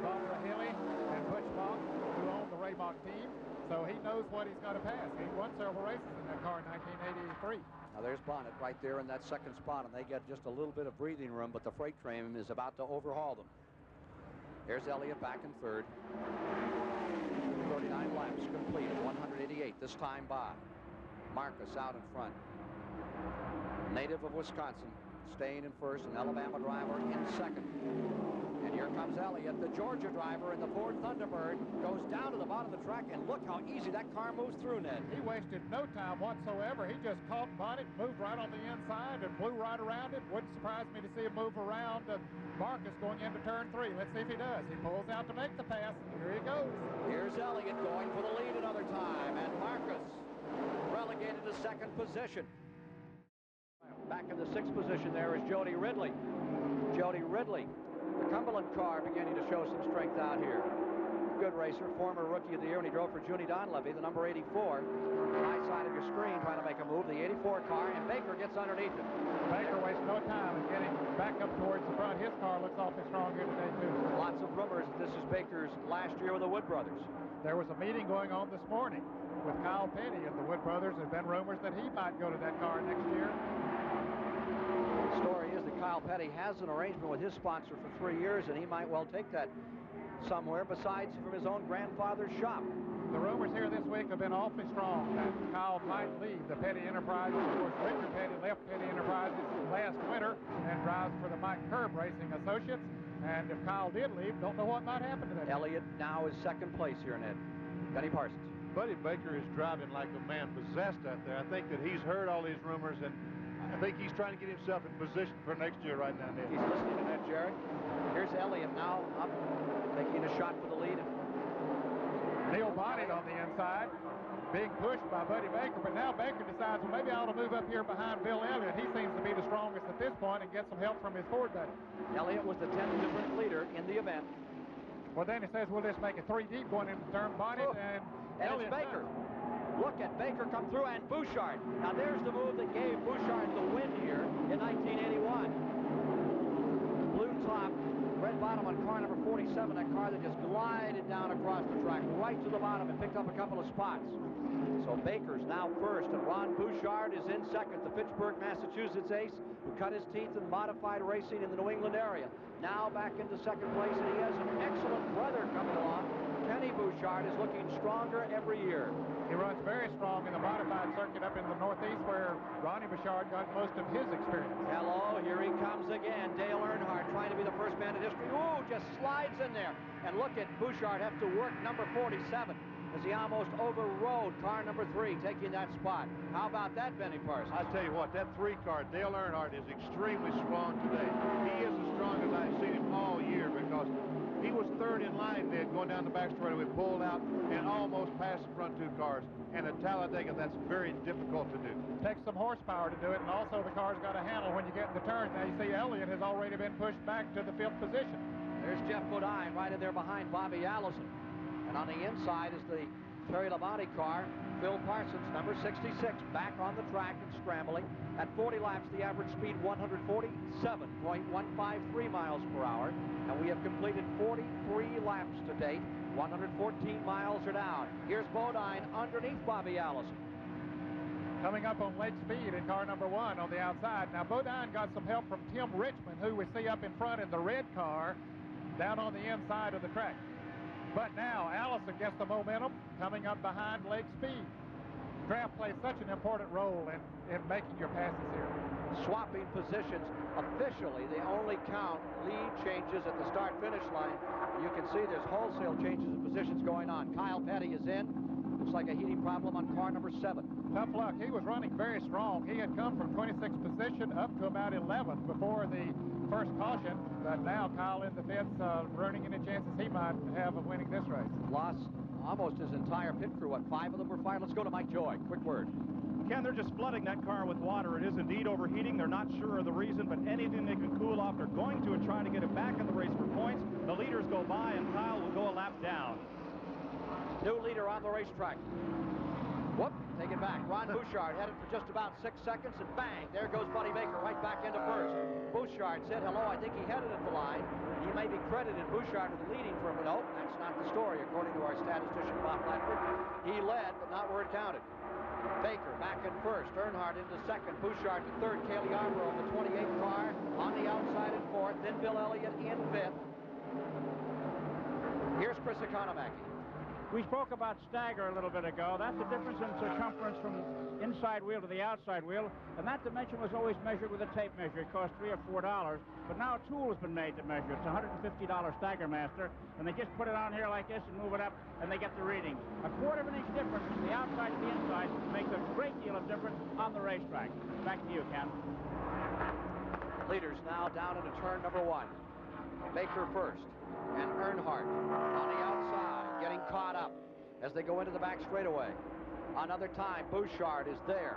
Bob Rahilly and Butch Mock, who owned the Raymock team. So he knows what he's got to pass. He won several races in that car in 1983. Now there's Bonnet right there in that second spot, and they get just a little bit of breathing room, but the freight train is about to overhaul them. There's Elliott back in third. 39 laps completed, 188 this time by. Marcus out in front. Native of Wisconsin, staying in first, an Alabama driver in second. And here comes Elliott, the Georgia driver in the Ford Thunderbird, goes down to the bottom of the track, and look how easy that car moves through, Ned. He wasted no time whatsoever. He just caught Bonnet, moved right on the inside, and blew right around it. Wouldn't surprise me to see him move around Marcus going into turn 3. Let's see if he does. He pulls out to make the pass. Here he goes. Here's Elliott going for the lead another time, and Marcus relegated to second position. Back in the 6th position there is Jody Ridley. Jody Ridley, the Cumberland car, beginning to show some strength out here. Good racer, former Rookie of the Year when he drove for Junie Donlevy, the number 84. High side of your screen trying to make a move, the 84 car, and Baker gets underneath him. Baker wastes no time in getting back up towards the front. His car looks awfully strong here today, too. Lots of rumors that this is Baker's last year with the Wood brothers. There was a meeting going on this morning with Kyle Petty and the Wood brothers. There have been rumors that he might go to that car next year. The story is that Kyle Petty has an arrangement with his sponsor for 3 years, and he might well take that somewhere besides from his own grandfather's shop. The rumors here this week have been awfully strong that Kyle might leave the Petty Enterprises. Of course, Richard Petty left Petty Enterprises last winter and drives for the Mike Curb Racing Associates. And if Kyle did leave, don't know what might happen to that. Elliott now is second place here, Ned. Benny Parsons. Buddy Baker is driving like a man possessed out there. I think that he's heard all these rumors, and I think he's trying to get himself in position for next year right now, Ned. He's listening to that, Jared. Here's Elliott now up, taking a shot for the lead. Neil Bonnet on the inside, being pushed by Buddy Baker, but now Baker decides, well, maybe I ought to move up here behind Bill Elliott. He seems to be the strongest at this point and get some help from his Ford buddy. Elliott was the 10th difference leader in the event. Well, then he says, we'll just make it 3 deep going into turn. Bonnet and Elliott. It's Baker. Look at Baker come through, and Bouchard. Now there's the move that gave Bouchard the win here in 1981. Blue top, red bottom on car number 47, that car that just glided down across the track right to the bottom and picked up a couple of spots. So Baker's now first, and Ron Bouchard is in second, the Fitchburg, Massachusetts ace, who cut his teeth in modified racing in the New England area. Now back into second place, and he has an excellent brother coming along. Kenny Bouchard is looking stronger every year. He runs very strong in the modified circuit up in the Northeast, where Ronnie Bouchard got most of his experience. Hello, here he comes again. Dale Earnhardt trying to be the first man in history. Ooh, just slides in there. And look at Bouchard have to work number 47 as he almost overrode car number 3, taking that spot. How about that, Benny Parsons? I tell you what, that 3 car, Dale Earnhardt, is extremely strong today. He is as strong as I've seen him all year, because He was third in line then going down the back straightaway, pulled out and almost passed the front 2 cars. And at Talladega, that's very difficult to do. Takes some horsepower to do it, and also the car's got a handle when you get in the turns. Now you see Elliott has already been pushed back to the 5th position. There's Jeff Bodine right in there behind Bobby Allison. And on the inside is the Terry Labonte car. Phil Parsons, number 66, back on the track and scrambling. At 40 laps, the average speed 147.153 miles per hour. And we have completed 43 laps to date. 114 miles are down. Here's Bodine underneath Bobby Allison. Coming up on late speed in car number 1 on the outside. Now Bodine got some help from Tim Richmond, who we see up in front in the red car down on the inside of the track. But now Allison gets the momentum coming up behind leg speed. Draft plays such an important role in making your passes here. Swapping positions. Officially, they only count lead changes at the start-finish line. You can see there's wholesale changes of positions going on. Kyle Petty is in. Looks like a heating problem on car number 7. Tough luck. He was running very strong. He had come from 26th position up to about 11th before the first caution. But now Kyle in the fence, running any chances he might have of winning this race. Lost almost his entire pit crew. What, 5 of them were fired? Let's go to Mike Joy. Quick word. Ken, they're just flooding that car with water. It is indeed overheating. They're not sure of the reason, but anything they can cool off, they're going to and try to get it back in the race for points. The leaders go by, and Kyle will go a lap down. New leader on the racetrack. Whoop, take it back. Ron Bouchard headed for just about 6 seconds, and bang, there goes Buddy Baker right back into first. Bouchard said hello. I think he headed at the line. He may be credited, Bouchard, with leading for him, but no, that's not the story, according to our statistician, Bob Bradford. He led, but not where it counted. Baker back in first, Earnhardt into second, Bouchard to third, Cale Yarborough, the 28th car on the outside in fourth, then Bill Elliott in fifth. Here's Chris Economaki. We spoke about stagger a little bit ago. That's the difference in circumference from the inside wheel to the outside wheel, and that dimension was always measured with a tape measure. It cost $3 or $4, but now a tool has been made to measure. It's a $150 Stagger Master, and they just put it on here like this and move it up, and they get the reading. A quarter of an inch difference from the outside to the inside makes a great deal of difference on the racetrack. Back to you, Ken. Leaders now down into turn number 1. Baker first, and Earnhardt on the outside, getting caught up as they go into the back straightaway. Another time, Bouchard is there.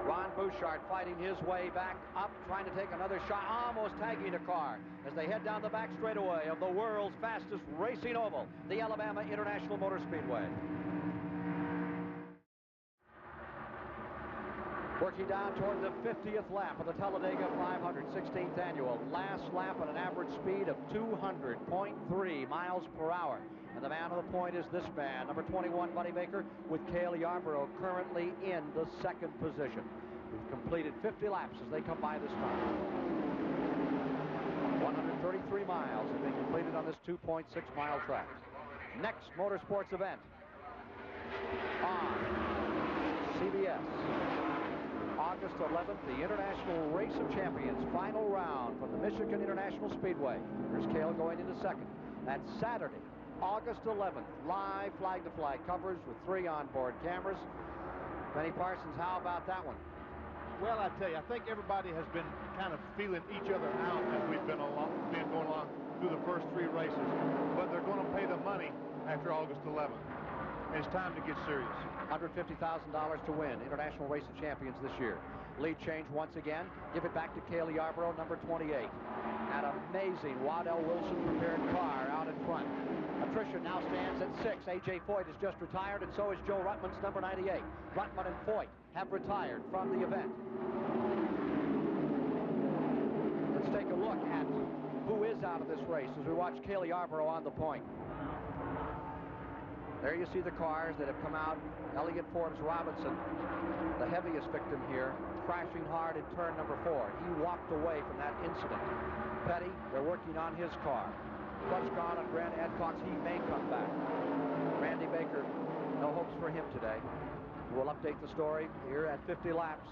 Ron Bouchard fighting his way back up, trying to take another shot, almost tagging a car as they head down the back straightaway of the world's fastest racing oval, the Alabama International Motor Speedway. Working down toward the 50th lap of the Talladega 500, 16th annual. Last lap at an average speed of 200.3 miles per hour. And the man on the point is this man, number 21, Buddy Baker, with Cale Yarborough currently in the second position. We've completed 50 laps as they come by this time. 133 miles have been completed on this 2.6-mile track. Next motorsports event on CBS. August 11th, the International Race of Champions final round from the Michigan International Speedway. Here's Cale going into second. That's Saturday, August 11th, live flag-to-flag coverage with 3 onboard cameras. Benny Parsons, how about that one? Well, I tell you, I think everybody has been kind of feeling each other out as we've been going along through the first 3 races. But they're going to pay the money after August 11th. It's time to get serious. $150,000 to win. International Race of Champions this year. Lead change once again. Give it back to Cale Yarborough, number 28. An amazing Waddell Wilson prepared car out in front. Attrition now stands at 6. A.J. Foyt has just retired, and so is Joe Ruttman's number 98. Ruttman and Foyt have retired from the event. Let's take a look at who is out of this race as we watch Cale Yarborough on the point. There you see the cars that have come out. Elliott Forbes Robinson, the heaviest victim here, crashing hard in turn number 4. He walked away from that incident. Petty, they're working on his car. Clutch gone on Grant Adcox. He may come back. Randy Baker, no hopes for him today. We'll update the story here at 50 laps.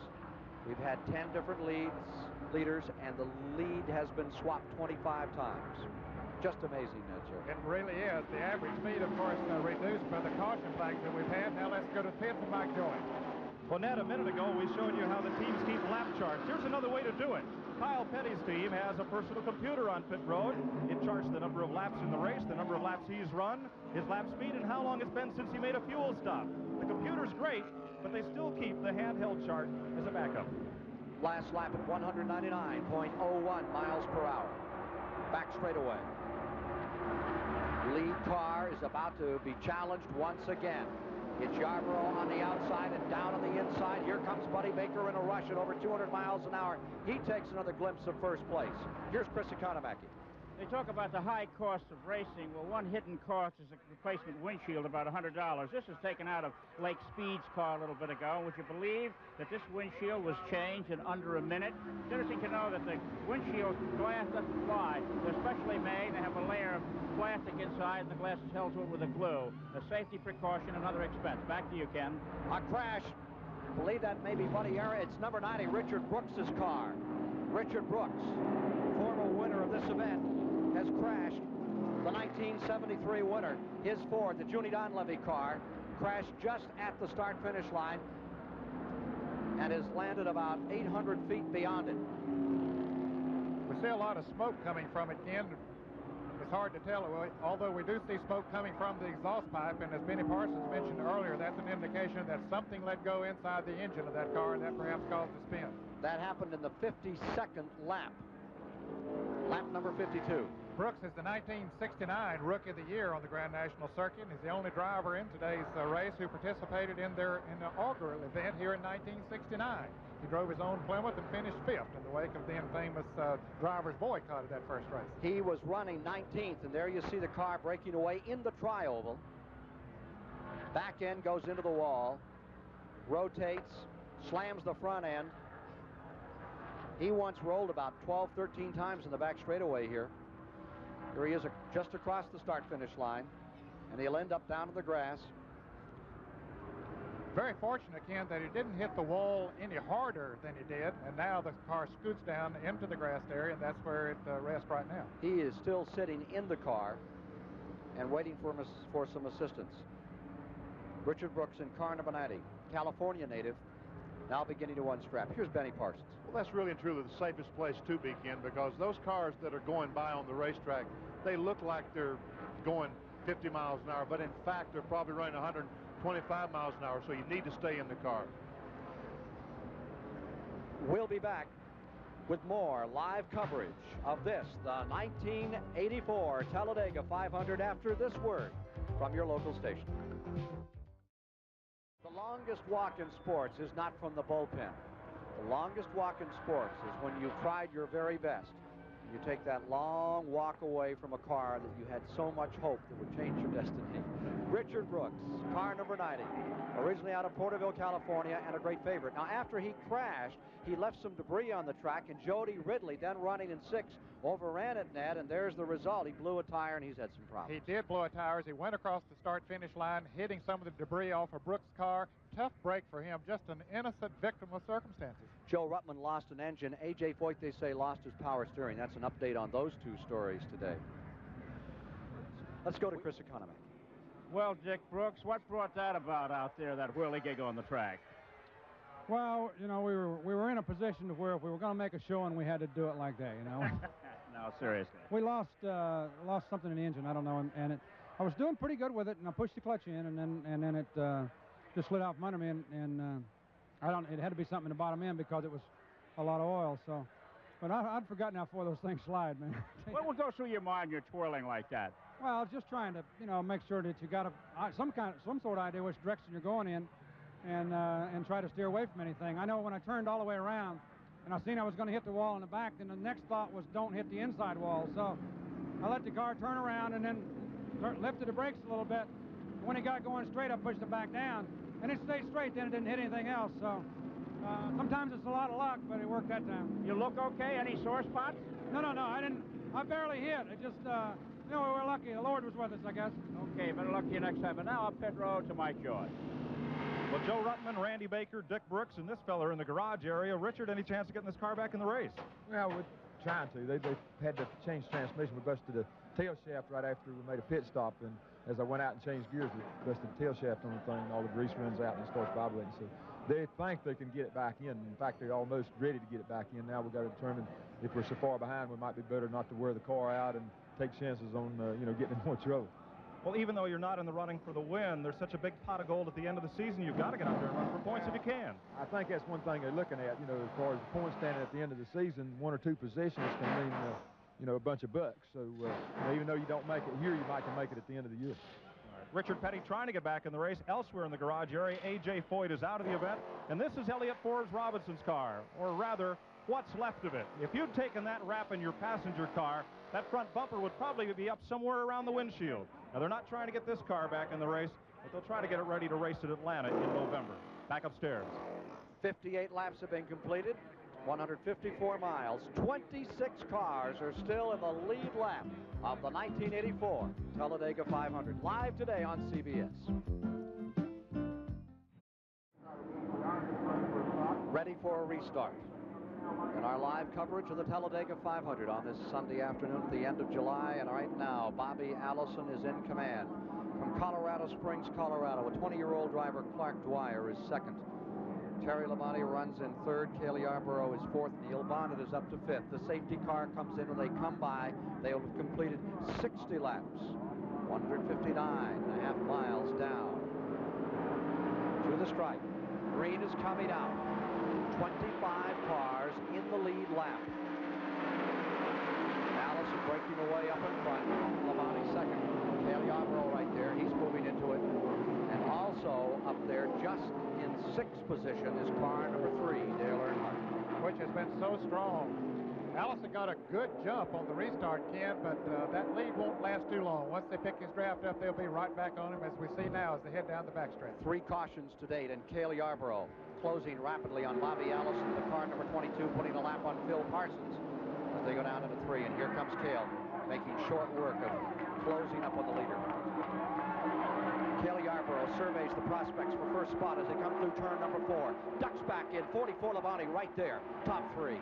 We've had 10 different leaders, and the lead has been swapped 25 times. Just amazing, Joe. It really is. The average speed, of course, reduced by the caution flags that we've had. Now let's go to pits and Mike Joy. Well, Ned, a minute ago, we showed you how the teams keep lap charts. Here's another way to do it. Kyle Petty's team has a personal computer on pit road. It charts the number of laps in the race, the number of laps he's run, his lap speed, and how long it's been since he made a fuel stop. The computer's great, but they still keep the handheld chart as a backup. Last lap at 199.01 miles per hour. Back straightaway. Lead car is about to be challenged once again. It's Yarborough on the outside and down on the inside. Here comes Buddy Baker in a rush at over 200 miles an hour. He takes another glimpse of first place. Here's Chris Economaki. They talk about the high cost of racing. Well, one hidden cost is a replacement windshield, about $100. This was taken out of Lake Speed's car a little bit ago. Would you believe that this windshield was changed in under a minute? It's interesting to know that the windshield glass doesn't fly. They're specially made. They have a layer of plastic inside, and the glass is held to it with a glue. A safety precaution, another expense. Back to you, Ken. A crash. I believe that may be Buddy Era. It's number 90, Richard Brooks's car. Richard Brooks, former winner of this event, has crashed. The 1973 winner, his Ford, the Junie Donlevy car, crashed just at the start-finish line and has landed about 800 feet beyond it. We see a lot of smoke coming from it, Ken. It's hard to tell, although we do see smoke coming from the exhaust pipe, and as Benny Parsons mentioned earlier, that's an indication that something let go inside the engine of that car, and that perhaps caused the spin. That happened in the 52nd lap. Lap number 52. Brooks is the 1969 Rookie of the Year on the Grand National Circuit. He's the only driver in today's race who participated in the inaugural event here in 1969. He drove his own Plymouth and finished 5th in the wake of the infamous driver's boycott of that first race. He was running 19th, and there you see the car breaking away in the tri-oval. Back end goes into the wall, rotates, slams the front end. He once rolled about 12, 13 times in the back straightaway here. Here he is just across the start-finish line, and he'll end up down to the grass. Very fortunate, Ken, that he didn't hit the wall any harder than he did, and now the car scoots down into the grass area, and that's where it rests right now. He is still sitting in the car and waiting for some assistance. Richard Brooks in car number 90, California native, now beginning to unstrap. Here's Benny Parsons. Well, that's really and truly the safest place to be, Ken, because those cars that are going by on the racetrack, they look like they're going 50 miles an hour, but in fact, they're probably running 125 miles an hour, so you need to stay in the car. We'll be back with more live coverage of this, the 1984 Talladega 500, after this word from your local station. The longest walk in sports is not from the bullpen. The longest walk in sports is when you've tried your very best. You take that long walk away from a car that you had so much hope that would change your destiny. Richard Brooks, car number 90, originally out of Porterville, California, and a great favorite. Now, after he crashed, he left some debris on the track, and Jody Ridley, then running in 6th, overran it, Ned, and there's the result. He blew a tire, and he's had some problems. He did blow a tire as he went across the start-finish line, hitting some of the debris off of Brooks' car. Tough break for him, just an innocent victim of circumstances. Joe Ruttman lost an engine. A.J. Foyt, they say, lost his power steering. That's an update on those two stories today. Let's go to Chris Economy. Well, Dick Brooks, what brought that about out there, that whirligig on the track? Well, you know, we were in a position to where if we were going to make a showing, we had to do it like that, you know. No, seriously. We lost something in the engine, I don't know, and I was doing pretty good with it, and I pushed the clutch in, and then it just slid out from under me, and it had to be something in the bottom end because it was a lot of oil, so. But I'd forgotten how far those things slide, man. What would go through your mind, you're twirling like that? Well, just trying to, you know, make sure that you got some sort of idea which direction you're going in, and try to steer away from anything. I know when I turned all the way around, and I seen I was going to hit the wall in the back, then the next thought was don't hit the inside wall. So I let the car turn around and then lifted the brakes a little bit. When it got going straight, I pushed it back down, and it stayed straight. Then it didn't hit anything else. So sometimes it's a lot of luck, but it worked that time. You look okay? Any sore spots? No, I didn't. I barely hit. It just, you know, we were lucky. The Lord was with us, I guess. Okay, better luck to you next time. But now up pit road to Mike Joy. Well, Joe Ruttman, Randy Baker, Dick Brooks, and this fella are in the garage area. Richard, any chance of getting this car back in the race? Well, we're trying to. They had to change transmission. We busted a tail shaft right after we made a pit stop, and as I went out and changed gears, the rest of the tail shaft on the thing, all the grease runs out and it starts vibrating. So they think they can get it back in. In fact, they're almost ready to get it back in. Now we've got to determine if we're so far behind, we might be better not to wear the car out and take chances on, getting in more trouble. Well, even though you're not in the running for the win, there's such a big pot of gold at the end of the season, you've got to get out there and run for points if you can. I think that's one thing they're looking at, as far as the point standing at the end of the season, 1 or 2 positions can mean, a bunch of bucks. So, even though you don't make it here, you might can make it at the end of the year. Richard Petty trying to get back in the race. Elsewhere in the garage area, A.J. Foyt is out of the event, and this is Elliott Forbes Robinson's car, or rather, what's left of it. If you'd taken that wrap in your passenger car, that front bumper would probably be up somewhere around the windshield. Now, they're not trying to get this car back in the race, but they'll try to get it ready to race at Atlanta in November. Back upstairs. 58 laps have been completed, 154 miles. 26 cars are still in the lead lap of the 1984 Talladega 500. Live today on CBS. Ready for a restart. In our live coverage of the Talladega 500 on this Sunday afternoon at the end of July, and right now Bobby Allison is in command. From Colorado Springs, Colorado, a 20-year-old driver, Clark Dwyer, is second. Terry Labonte runs in third. Cale Yarborough is fourth. Neil Bonnet is up to fifth. The safety car comes in. When they come by, they will have completed 60 laps. 159.5 miles down to the stripe. Green is coming out. 25 cars in the lead lap. Allison breaking away up in front. Labonte second. Cale Yarborough right there. He's moving into it. And also up there, just in sixth position, is car number 3, Dale Earnhardt. Which has been so strong. Allison got a good jump on the restart, Ken, but that lead won't last too long. Once they pick his draft up, they'll be right back on him, as we see now as they head down the backstretch. 3 cautions to date, and Cale Yarborough closing rapidly on Bobby Allison, the car number 22, putting a lap on Phil Parsons as they go down into 3. And here comes Cale, making short work of closing up on the leader. Cale Yarborough surveys the prospects for first spot as they come through turn number 4. Ducks back in, 44 Labonte right there, top 3.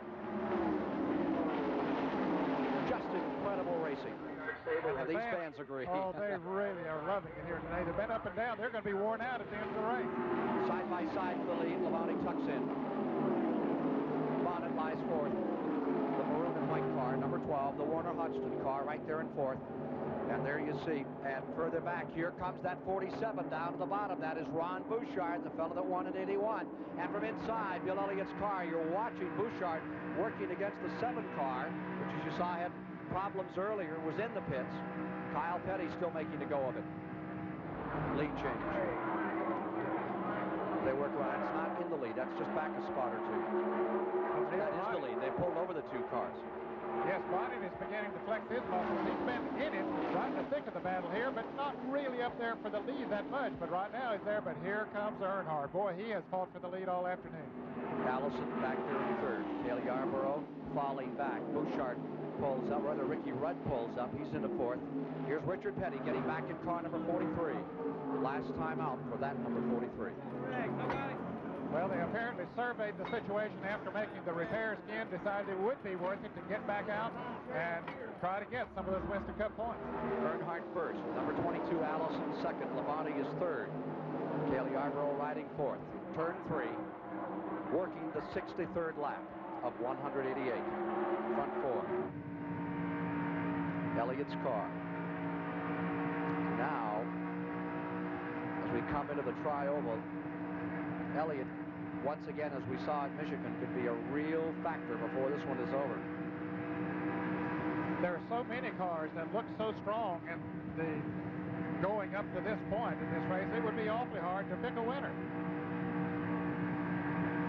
Just incredible racing. And these fans agree. Oh, they really are loving it here today. They've been up and down. They're going to be worn out at the end of the race. Side by side for the lead, Labonte tucks in. Bonnet lies fourth. The maroon and white car, number 12, the Warner Hodgson car right there in fourth. And there you see, and further back, here comes that 47 down to the bottom. That is Ron Bouchard, the fellow that won in '81. And from inside, Bill Elliott's car, you're watching Bouchard working against the 7 car, which, as you saw, had problems earlier, was in the pits. Kyle Petty still making a go of it. Lead change. They work around. It's not in the lead. That's just back a spot or 2. That is the lead. They pulled over the 2 cars. Yes, Bonnet is beginning to flex his muscles. He's been in it, right in the thick of the battle here, but not really up there for the lead that much. But right now he's there, but here comes Earnhardt. Boy, he has fought for the lead all afternoon. Allison back there in third. Cale Yarborough falling back. Bouchard pulls up, rather Ricky Rudd pulls up. He's into fourth. Here's Richard Petty getting back in car number 43. Last time out for that number 43. Well, they apparently surveyed the situation after making the repairs, Ken, decided it would be worth it to get back out and try to get some of those Winston Cup points. Earnhardt first. Number 22, Allison second. Labonte is third. Cale Yarborough riding fourth. Turn 3. Working the 63rd lap of 188. Front 4. Elliott's car. Now, as we come into the tri-oval, Elliott, once again, as we saw at Michigan, could be a real factor before this one is over. There are so many cars that look so strong, and going up to this point in this race, it would be awfully hard to pick a winner.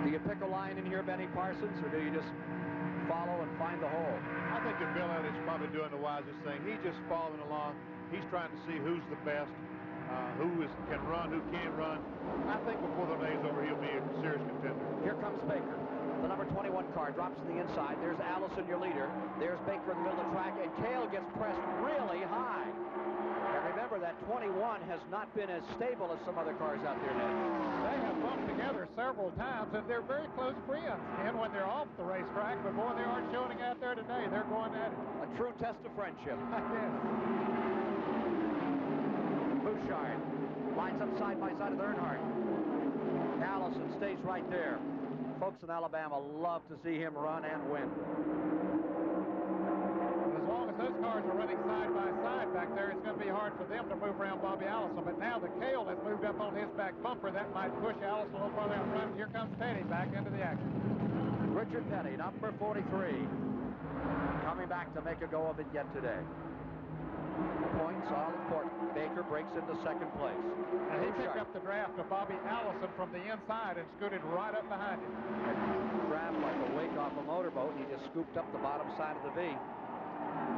Do you pick a line in here, Benny Parsons, or do you just follow and find the hole? I think that Bill Elliott's probably doing the wisest thing. He's just following along. He's trying to see who's the best. Who can run, who can't run. I think before the day's over, he'll be a serious contender. Here comes Baker. The number 21 car drops to the inside. There's Allison, your leader. There's Baker in the middle of the track, and Cale gets pressed really high. And remember that 21 has not been as stable as some other cars out there, Ned. They have bumped together several times, and they're very close friends. And when they're off the racetrack, but boy, they aren't showing out there today. They're going at it. A true test of friendship. Yes. Bouchard lines up side by side with Earnhardt. Allison stays right there. Folks in Alabama love to see him run and win. As long as those cars are running side by side back there, it's going to be hard for them to move around Bobby Allison. But now the Kale has moved up on his back bumper. That might push Allison a little farther out front. Here comes Petty back into the action. Richard Petty, number 43, coming back to make a go of it yet today. Points all important. Baker breaks into second place. And he picked up the draft of Bobby Allison from the inside and scooted right up behind him. Grabbed like a wake off a motorboat, and he just scooped up the bottom side of the V.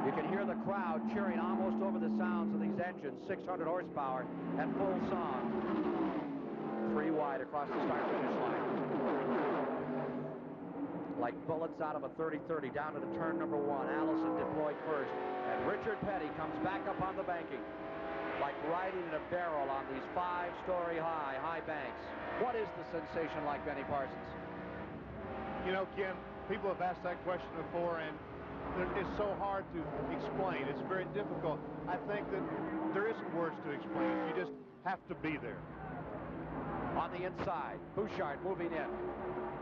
You can hear the crowd cheering almost over the sounds of these engines, 600 horsepower at full song. 3 wide across the start-finish line. Like bullets out of a 30-30 down to the turn number 1. Allison deployed first, and Richard Petty comes back up on the banking. Like riding in a barrel on these 5-story high banks. What is the sensation like, Benny Parsons? You know, Ken, people have asked that question before, and it's so hard to explain. It's very difficult. I think that there isn't words to explain it. You just have to be there. On the inside, Bouchard moving in.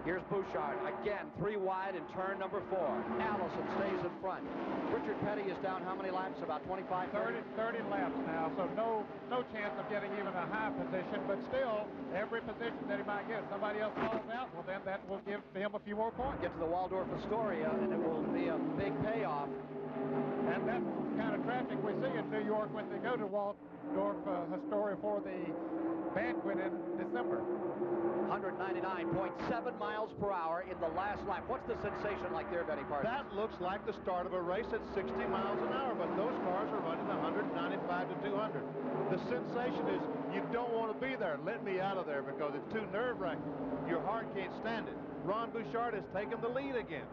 Here's Bouchard again, 3 wide in turn number 4. Allison stays in front. Richard Petty is down how many laps? About 25? 30 laps now, so no chance of getting even a high position, but still, every position that he might get, somebody else falls out, well then that will give him a few more points. Get to the Waldorf Astoria, and it will be a big payoff. And that's the kind of traffic we see in New York when they go to Waldorf Astoria for the banquet in December. 199.7 miles per hour in the last lap. What's the sensation like there, Benny Parsons? That looks like the start of a race at 60 miles an hour, but those cars are running 195 to 200. The sensation is you don't want to be there. Let me out of there because it's too nerve-wracking. Your heart can't stand it. Ron Bouchard has taken the lead again.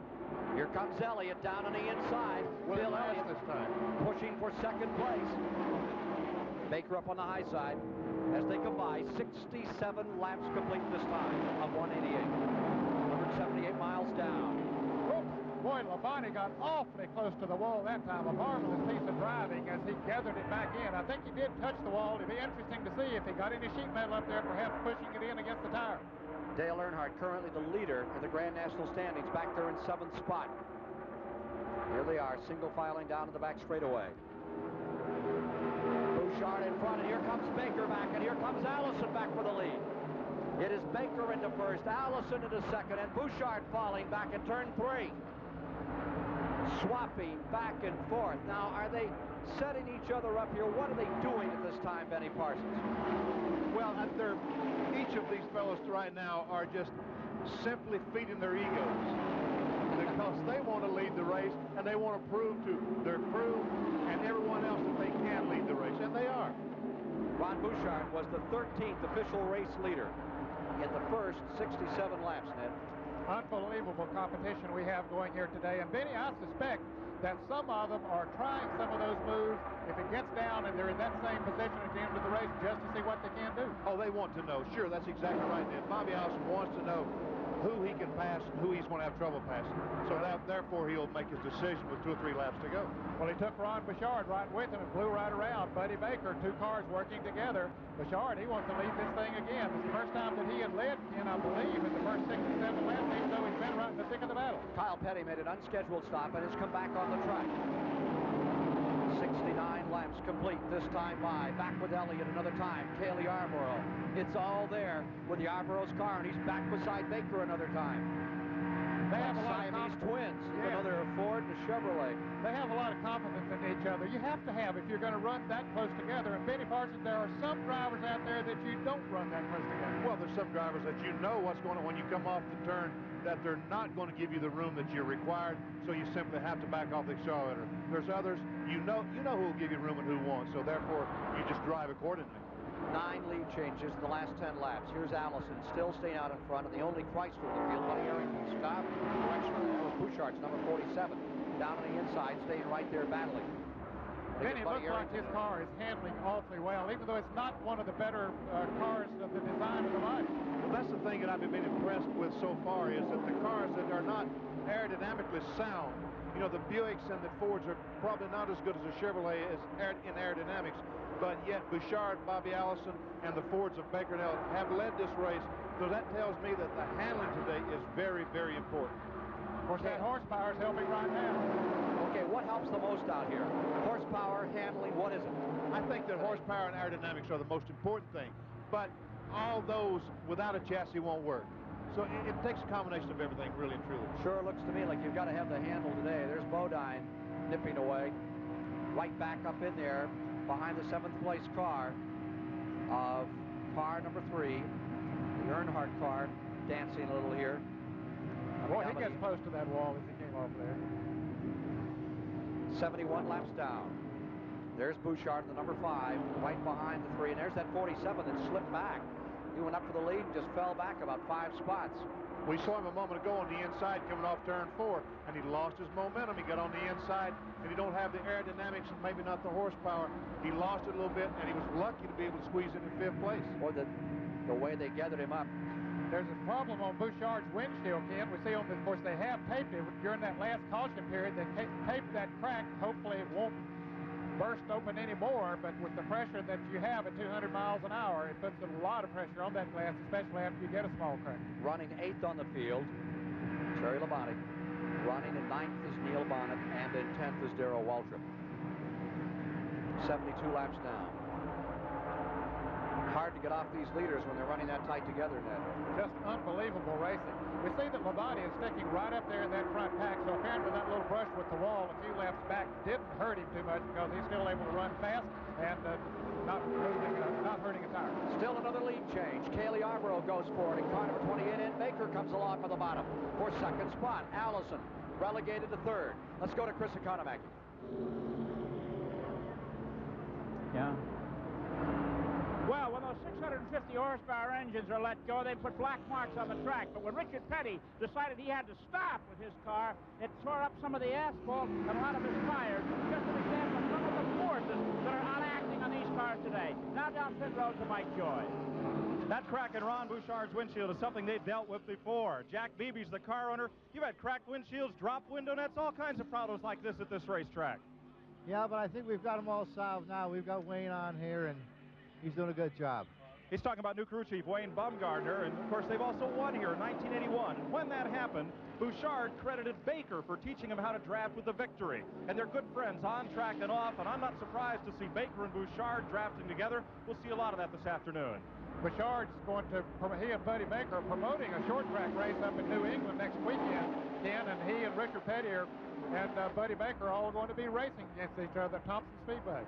Here comes Elliott down on the inside. Will Bill it last Elliott this time? pushing for second place. Baker up on the high side as they come by. 67 laps complete this time of 188. 178 miles down. Boy, Labonte got awfully close to the wall that time. A marvelous piece of driving as he gathered it back in. I think he did touch the wall. It'd be interesting to see if he got any sheet metal up there, perhaps pushing it in against the tire. Dale Earnhardt, currently the leader in the Grand National standings, back there in 7th spot. Here they are, single filing down to the back straightaway. Bouchard in front, and here comes Baker back, and here comes Allison back for the lead. It is Baker into first, Allison into second, and Bouchard falling back in turn 3. Swapping back and forth. Now, are they setting each other up here? What are they doing at this time, Benny Parsons? Well, each of these fellows right now are just simply feeding their egos because they want to lead the race and they want to prove to their crew and everyone else that they can lead the race, and they are. Ron Bouchard was the 13th official race leader in the first 67 laps, Ned. Unbelievable competition we have going here today. And Benny, I suspect that some of them are trying some of those moves if it gets down and they're in that same position at the end of the race just to see what they can do. Oh, they want to know. Sure, that's exactly right, Ned. Bobby Allison wants to know who he can pass and who he's going to have trouble passing. So therefore, he'll make his decision with 2 or 3 laps to go. Well, he took Ron Bouchard right with him and blew right around. Buddy Baker, 2 cars working together. Bouchard, he wants to lead this thing again. It's the first time that he had led, and I believe, in the first 67 laps, even though he's been right in the thick of the battle. Kyle Petty made an unscheduled stop and has come back on the track. 69 laps complete this time by. Back with Elliott another time. Cale Yarborough. It's all there with Yarborough's car, and he's back beside Baker another time. They have a lot Siamese of twins. Yeah. Another Ford and a Chevrolet. They have a lot of confidence in each other. You have to have if you're going to run that close together. And Benny Parsons, there are some drivers out there that you don't run that close together. Well, there's some drivers that you know what's going on when you come off the turn, that they're not going to give you the room that you're required, so you simply have to back off the accelerator. There's others, you know who will give you room and who won't, so therefore you just drive accordingly. 9 lead changes in the last 10 laps. Here's Allison still staying out in front, and the only Chrysler in the field, Buddy Harrington. Scott, Bouchard's number 47, down on the inside, staying right there battling. Benny, it looks like his car is handling awfully well, even though it's not one of the better cars of the design of the body. Well, that's the thing that I've been impressed with so far, is that the cars that are not aerodynamically sound, you know, the Buicks and the Fords are probably not as good as the Chevrolet in aerodynamics, but yet Bouchard, Bobby Allison, and the Fords of Baker and Elliott have led this race, so that tells me that the handling today is very, very important. Of course, that horsepower is helping right now. Okay, what helps the most out here? Horsepower, handling, what is it? I think that horsepower and aerodynamics are the most important thing, but all those without a chassis won't work. So it takes a combination of everything, really and truly. Sure looks to me like you've got to have the handle today. There's Bodine nipping away. Right back up in there behind the 7th place car of car number 3. The Earnhardt car dancing a little here. Boy, he gets close to that wall as he came off there. 71 laps down. There's Bouchard, the number 5, right behind the 3. And there's that 47 that slipped back. He went up for the lead and just fell back about 5 spots. We saw him a moment ago on the inside coming off turn 4, and he lost his momentum. He got on the inside, and he don't have the aerodynamics and maybe not the horsepower. He lost it a little bit, and he was lucky to be able to squeeze it in 5th place. Or the way they gathered him up. There's a problem on Bouchard's windshield, Ken. We see on the, of course, they have taped it during that last caution period. They taped that crack. Hopefully it won't burst open anymore, but with the pressure that you have at 200 miles an hour, it puts a lot of pressure on that glass, especially after you get a small crack. Running 8th on the field, Terry Labonte. Running in 9th is Neil Bonnet, and in 10th is Darrell Waltrip. 72 laps down. Hard to get off these leaders when they're running that tight together, Ned. Just unbelievable racing. We see that Labonte is sticking right up there in that front pack, so apparently that little brush with the wall a few laps back didn't hurt him too much because he's still able to run fast and not hurting a tire. Still another lead change. Kaylee Arborough goes for it, and car number 28 in. Baker comes along from the bottom for 2nd spot. Allison relegated to 3rd. Let's go to Chris Economaki. Yeah. Well, when those 650 horsepower engines are let go, they put black marks on the track. But when Richard Petty decided he had to stop with his car, it tore up some of the asphalt and a lot of his tires. Just an example of some of the forces that are not acting on these cars today. Now down pit road to Mike Joy. That crack in Ron Bouchard's windshield is something they've dealt with before. Jack Beebe's the car owner. You've had cracked windshields, drop window nets, all kinds of problems like this at this racetrack. Yeah, but I think we've got them all solved now. We've got Wayne on here, and he's doing a good job. He's talking about new crew chief Wayne Bumgardner, and of course they've also won here in 1981. And when that happened, Bouchard credited Baker for teaching him how to draft with the victory. And they're good friends on track and off, and I'm not surprised to see Baker and Bouchard drafting together. We'll see a lot of that this afternoon. Bouchard's going to, he and Buddy Baker are promoting a short track race up in New England next weekend, Ken, and he and Richard Petty and Buddy Baker are all going to be racing against each other at Thompson Speedway.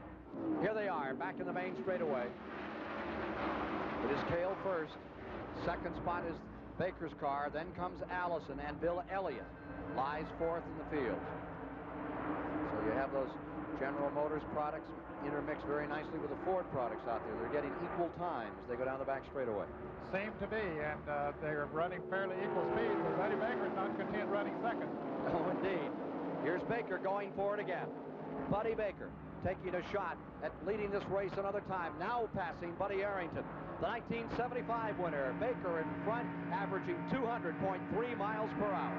Here they are, back in the main straightaway. It is Cale first. 2nd spot is Baker's car. Then comes Allison, and Bill Elliott lies 4th in the field. So you have those General Motors products intermixed very nicely with the Ford products out there. They're getting equal time as they go down the back straightaway. Seem to be, and they're running fairly equal speed, but Buddy Baker's not content running 2nd. Oh, indeed. Here's Baker going for it again. Buddy Baker taking a shot at leading this race another time, now passing Buddy Arrington, the 1975 winner. Baker in front, averaging 200.3 miles per hour.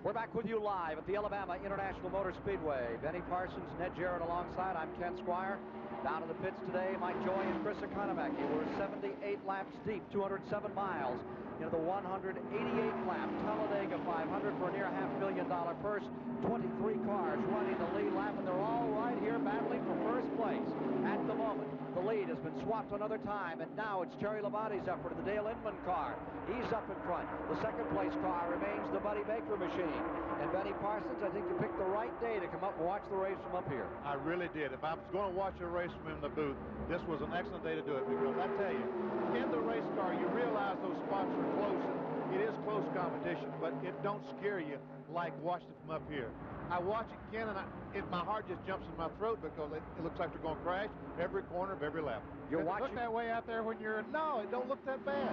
We're back with you live at the Alabama International Motor Speedway. Benny Parsons, Ned Jarrett alongside. I'm Ken Squire. Down to the pits today, Mike Joy and Chris Economaki. We're 78 laps deep, 207 miles. Into the 188th lap, Talladega 500 for a near $500,000 purse. 23 cars running the lead lap, and they're all right here battling for first place. At the moment, the lead has been swapped another time, and now it's Terry Labonte's effort in the Dale Inman car. He's up in front. The 2nd place car remains the Buddy Baker machine. And Benny Parsons, I think you picked the right day to come up and watch the race from up here. I really did. If I was going to watch a race from in the booth, this was an excellent day to do it, because I tell you, in the race car, you realize those spots are close, and it is close competition, but it don't scare you like watching it from up here. I watch it, Ken, and my heart just jumps in my throat because it looks like they're going to crash every corner of every lap. Does it look that way out there when you're... No, it don't look that bad.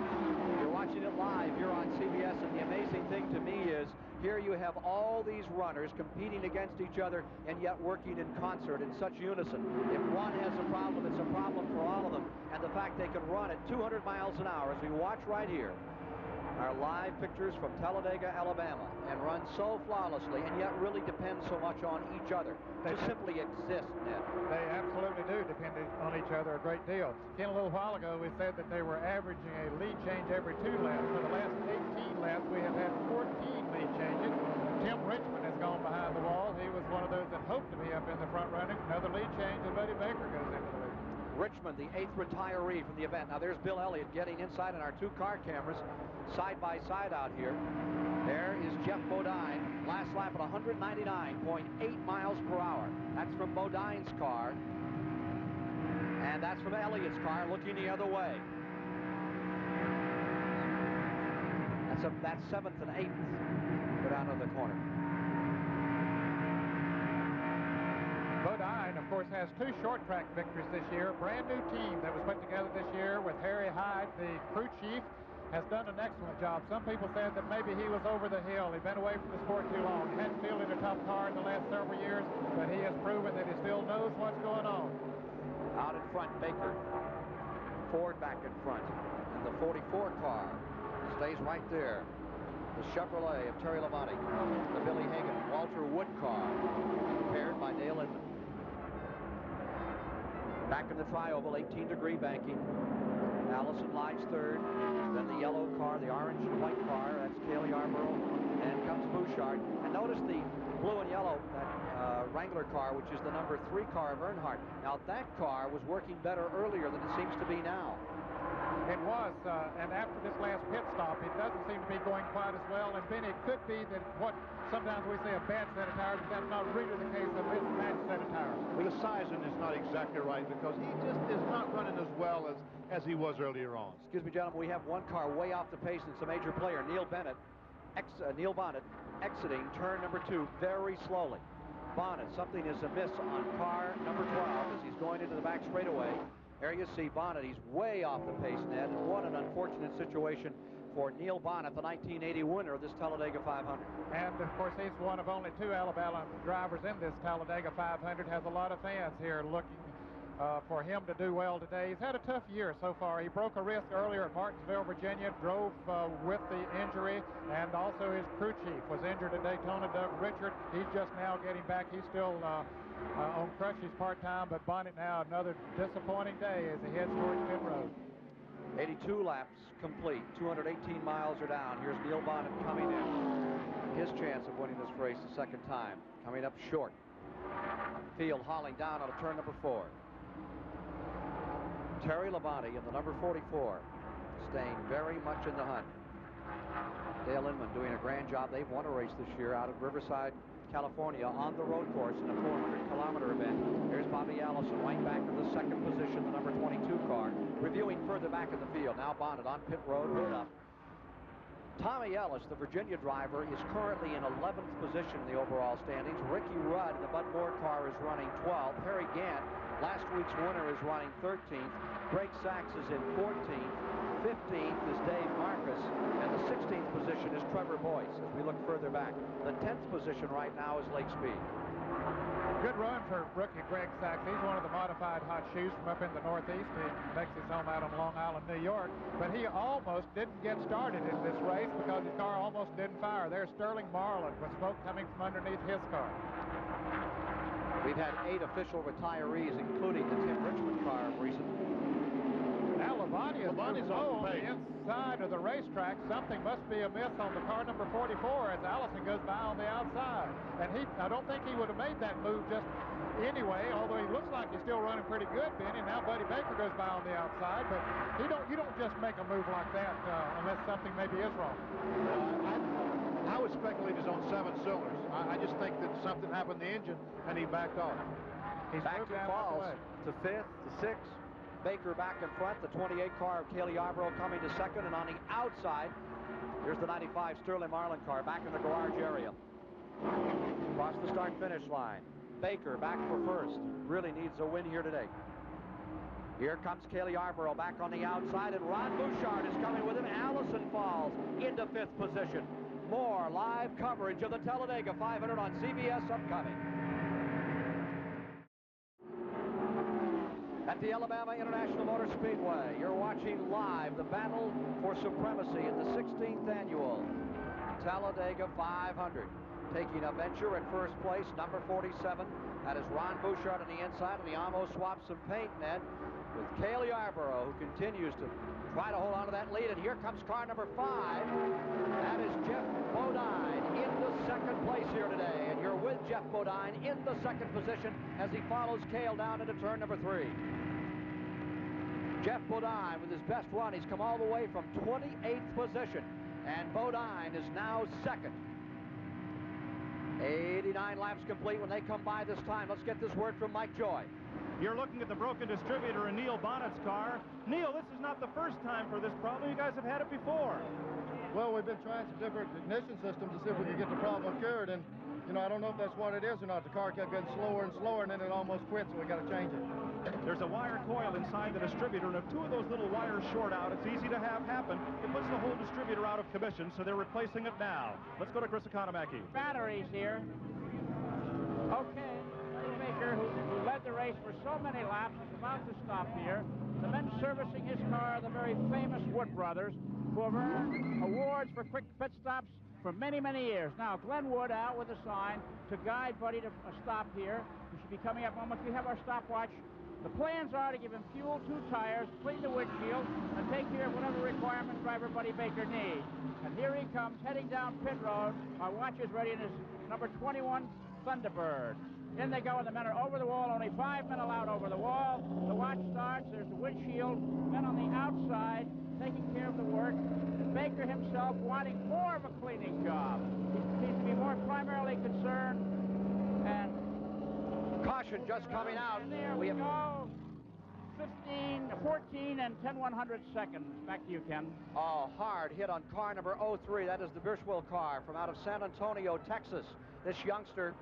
You're watching it live here on CBS, and the amazing thing to me is here you have all these runners competing against each other and yet working in concert in such unison. If one has a problem, it's a problem for all of them. And the fact they can run at 200 miles an hour, as we watch right here, Our live pictures from Talladega, Alabama, and run so flawlessly, and yet really depend so much on each other. They just simply exist, Ned. They absolutely do depend on each other a great deal. Ken, a little while ago, we said that they were averaging a lead change every 2 laps. For the last 18 laps, we have had 14 lead changes. Tim Richmond has gone behind the wall. He was one of those that hoped to be up in the front running. Another lead change, and Buddy Baker goes into the lead. Richmond, the 8th retiree from the event. Now there's Bill Elliott getting inside on our 2 car cameras, side by side out here. There is Jeff Bodine, last lap at 199.8 miles per hour. That's from Bodine's car. And that's from Elliott's car looking the other way. That's 7th and 8th. Go down to the corner. Bodine, of course, has 2 short track victories this year. A brand new team that was put together this year with Harry Hyde, the crew chief, has done an excellent job. Some people said that maybe he was over the hill. He'd been away from the sport too long. Hadn't fielded a tough car in the last several years, but he has proven that he still knows what's going on. Out in front, Baker. Ford back in front. And the 44 car stays right there. The Chevrolet of Terry Labonte. The Billy Hagan, Walter Wood car, paired by Dale Inman. Back in the tri-oval, 18-degree banking. Allison lies third. Then the yellow car, the orange and white car. That's Cale Yarborough. And comes Bouchard. And notice the blue and yellow, that Wrangler car, which is the number 3 car of Earnhardt. Now that car was working better earlier than it seems to be now. It was, and after this last pit stop, it doesn't seem to be going quite as well. And Ben, it could be that what sometimes we say a bad set of tires, but that's not really the case, a mismatched set of tires. Well, the sizing is not exactly right because he just is not running as well as he was earlier on. Excuse me, gentlemen, we have one car way off the pace. It's a major player, Neil Bonnet, exiting turn number 2 very slowly. Bonnet, something is amiss on car number 12 as he's going into the back straightaway. There you see Bonnet. He's way off the pace, Ned, and what an unfortunate situation for Neil Bonnet, the 1980 winner of this Talladega 500. And, of course, he's one of only 2 Alabama drivers in this Talladega 500. Has a lot of fans here looking for him to do well today. He's had a tough year so far. He broke a wrist earlier at Martinsville, Virginia, drove with the injury, and also his crew chief was injured at Daytona, Doug Richard. He's just now getting back. He's still on crutches part-time, but Bonnet now another disappointing day as he heads towards pit road. 82 laps complete. 218 miles are down. Here's Neil Bonnet coming in. His chance of winning this race the second time. Coming up short. Field hauling down on a turn number 4. Terry Labonte in the number 44, staying very much in the hunt. Dale Inman doing a grand job. They've won a race this year out at Riverside, California, on the road course in a 400-kilometer event. There's Bobby Allison right back in the second position, the number 22 car, reviewing further back in the field. Now Bonnet on pit road, hood up. Tommy Ellis, the Virginia driver, is currently in 11th position in the overall standings. Ricky Rudd in the Bud Moore car is running 12th. Harry Gant, last week's winner, is running 13th. Greg Sachs is in 14th. 15th is Dave Marcus, and the 16th position is Trevor Boyce as we look further back. The 10th position right now is Lake Speed. Good run for rookie Greg Sachs. He's one of the modified hot shoes from up in the Northeast. He makes his home out on Long Island, New York. But he almost didn't get started in this race because his car almost didn't fire. There's Sterling Marlin with smoke coming from underneath his car. We've had 8 official retirees, including the Tim Richmond car of recent. Now Labonte is on the inside of the racetrack. Something must be amiss on the car number 44 as Allison goes by on the outside. And I don't think he would have made that move just anyway, although he looks like he's still running pretty good, Benny. Now Buddy Baker goes by on the outside, but you don't just make a move like that unless something maybe is wrong. I would speculate he's on 7 cylinders. I just think that something happened to the engine and he backed off. He's back to falls to 5th, to 6th. Baker back in front. The 28 car of Cale Yarborough coming to 2nd, and on the outside, here's the 95 Sterling Marlin car back in the garage area. Across the start-finish line. Baker back for 1st. Really needs a win here today. Here comes Cale Yarborough back on the outside, and Ron Bouchard is coming with him. Allison falls into 5th position. More live coverage of the Talladega 500 on CBS upcoming. At the Alabama International Motor Speedway, you're watching live the battle for supremacy in the 16th annual Talladega 500. Taking a venture at first place, number 47. That is Ron Bouchard on the inside, and he almost swapped some paint, Ned, with Cale Yarborough, who continues to try to hold on to that lead. And here comes car number 5. That is Jeff Bodine into second place here today. And you're with Jeff Bodine in the second position as he follows Cale down into turn number 3. Jeff Bodine with his best run. He's come all the way from 28th position. And Bodine is now second. 89 laps complete when they come by this time. Let's get this word from Mike Joy. You're looking at the broken distributor in Neil Bonnett's car. Neil, this is not the first time for this problem. You guys have had it before. Well, we've been trying some different ignition systems to see if we can get the problem cured, and, you know, I don't know if that's what it is or not. The car kept getting slower and slower, and then it almost quit, so we got to change it. There's a wire coil inside the distributor, and if 2 of those little wires short out, it's easy to have happen. It puts the whole distributor out of commission, so they're replacing it now. Let's go to Chris Economaki. Batteries here. Okay, Baker, who led the race for so many laps, is about to stop here. The men servicing his car are the very famous Wood brothers, who have earned awards for quick pit stops for many, many years. Now, Glenn Wood out with a sign to guide Buddy to a stop here. We should be coming up moments. We have our stopwatch. The plans are to give him fuel, 2 tires, clean the windshield, and take care of whatever requirement driver Buddy Baker needs. And here he comes, heading down pit road. Our watch is ready in his number 21 Thunderbird. In they go, and the men are over the wall. Only 5 men allowed over the wall. The watch starts. There's the windshield. Men on the outside taking care of the work. And Baker himself wanting more of a cleaning job. He seems to be more primarily concerned. And caution just coming out. And there we go. 14 and 10/100 seconds. Back to you, Ken. Oh, hard hit on car number 03. That is the Birchwell car from out of San Antonio, Texas. This youngster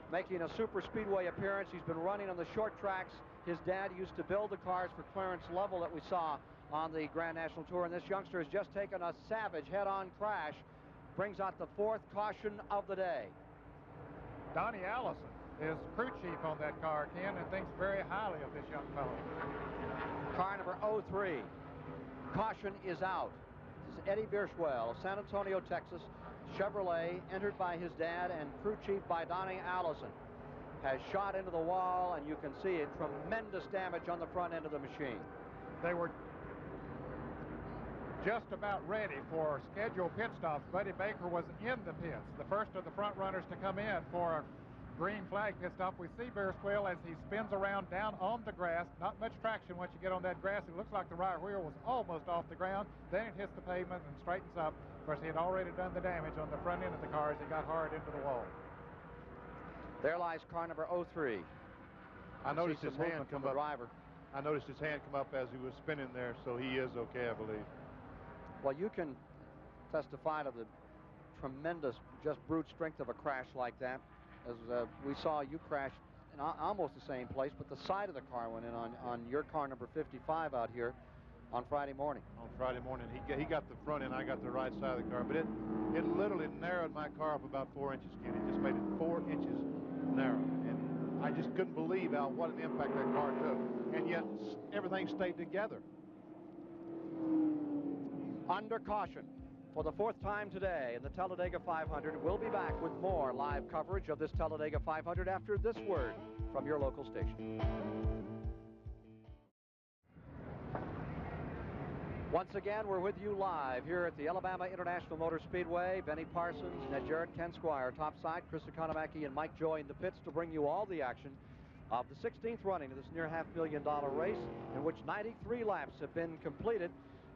making a super speedway appearance. He's been running on the short tracks. His dad used to build the cars for Clarence Level that we saw on the Grand National Tour, and this youngster has just taken a savage head-on crash. Brings out the 4th caution of the day. Donnie Allison is crew chief on that car, Ken, and thinks very highly of this young fellow. Car number 03. Caution is out. This is Eddie Birchwell of San Antonio, Texas. Chevrolet, entered by his dad and crew chief by Donnie Allison, has shot into the wall, and you can see it. Tremendous damage on the front end of the machine. They were just about ready for scheduled pit stops. Buddy Baker was in the pits, the first of the front runners to come in for a green flag pit stop. We see Bearswell as he spins around down on the grass. Not much traction once you get on that grass. It looks like the right wheel was almost off the ground. Then it hits the pavement and straightens up. Of course, he had already done the damage on the front end of the car as he got hard into the wall. There lies car number 03. I noticed his hand come up. Driver. I noticed his hand come up as he was spinning there, so he is okay, I believe. Well, you can testify to the tremendous, just brute strength of a crash like that. As we saw you crash in almost the same place, but the side of the car went in on your car number 55 out here on Friday morning. On Friday morning, he got the front end, I got the right side of the car, but it literally narrowed my car up about 4 inches, Ken. It just made it 4 inches narrow, and I just couldn't believe what an impact that car took, and yet everything stayed together. Under caution for the 4th time today in the Talladega 500. We'll be back with more live coverage of this Talladega 500 after this word from your local station. Once again, we're with you live here at the Alabama International Motor Speedway. Benny Parsons, Ned Jarrett, Ken Squire topside, Chris Economaki and Mike Joy in the pits to bring you all the action of the 16th running of this near $500,000 race, in which 93 laps have been completed.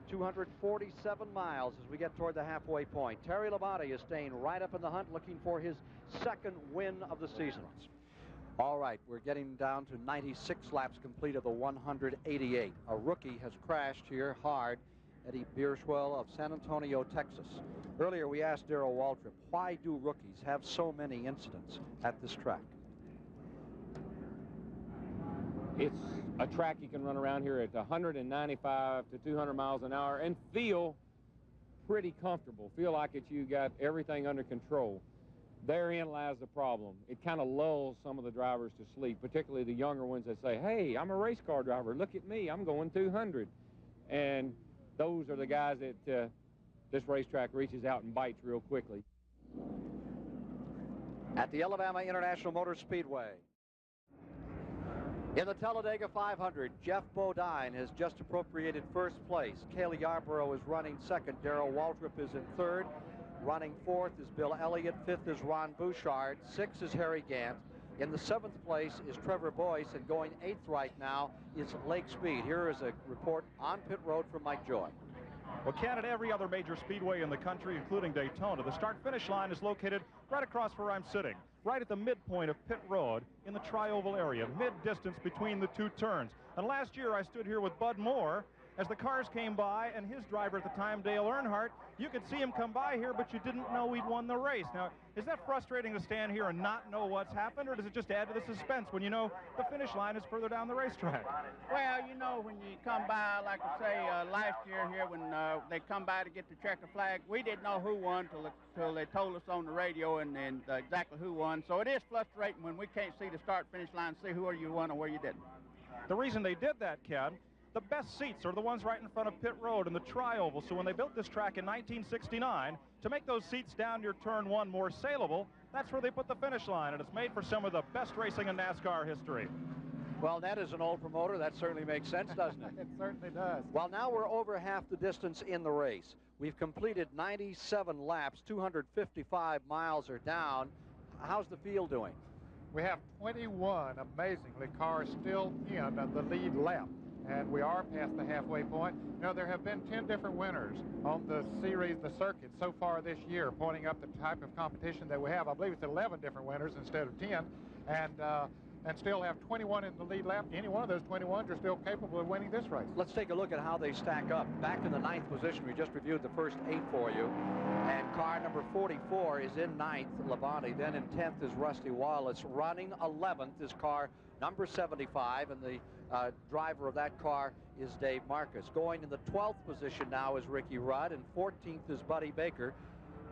247 miles as we get toward the halfway point. Terry Labonte is staying right up in the hunt, looking for his 2nd win of the season. All right, we're getting down to 96 laps complete of the 188. A rookie has crashed here hard. Eddie Birchwell of San Antonio, Texas. Earlier we asked Darrell Waltrip, why do rookies have so many incidents at this track? It's a track you can run around here at 195 to 200 miles an hour and feel pretty comfortable. Feel like you got everything under control. therein lies the problem. It kind of lulls some of the drivers to sleep, particularly the younger ones that say, hey, I'm a race car driver. Look at me. I'm going 200. And those are the guys that this racetrack reaches out and bites real quickly. At the Alabama International Motor Speedway. In the Talladega 500, Jeff Bodine has just appropriated first place. Cale Yarborough is running second. Darrell Waltrip is in third. Running fourth is Bill Elliott. Fifth is Ron Bouchard. Sixth is Harry Gant. In the seventh place is Trevor Boyce, and going eighth right now is Lake Speed. Here is a report on pit road from Mike Joy. Well, Ken, at every other major speedway in the country, including Daytona, the start-finish line is located right across where I'm sitting, right at the midpoint of pit road in the tri-oval area, mid-distance between the two turns. And last year I stood here with Bud Moore as the cars came by, and his driver at the time, Dale Earnhardt. You could see him come by here, but you didn't know he'd won the race. Now, is that frustrating to stand here and not know what's happened, or does it just add to the suspense when you know the finish line is further down the racetrack? Well, you know, when you come by, like I say, last year here when they come by to get the checker flag, we didn't know who won till they told us on the radio and exactly who won. So it is frustrating when we can't see the start-finish line, see who you won or where you didn't. The reason they did that, Ken, the best seats are the ones right in front of pit road in the tri-oval. So when they built this track in 1969, to make those seats down near turn one more saleable, that's where they put the finish line, and it's made for some of the best racing in NASCAR history. Well, that is an old promoter. That certainly makes sense, doesn't it? It certainly does. Well, now we're over half the distance in the race. We've completed 97 laps, 255 miles are down. How's the field doing? We have 21, amazingly, cars still in the lead lap. And we are past the halfway point. You know, there have been 10 different winners on the series, the circuit, so far this year, pointing up the type of competition that we have. I believe it's 11 different winners instead of 10, and still have 21 in the lead lap. Any one of those 21s are still capable of winning this race. Let's take a look at how they stack up. Back in the 9th position, we just reviewed the first 8 for you. And car number 44 is in 9th, Labonte. Then in 10th is Rusty Wallace. Running 11th is car number 75, and the driver of that car is Dave Marcus. Going in the 12th position now is Ricky Rudd, and 14th is Buddy Baker.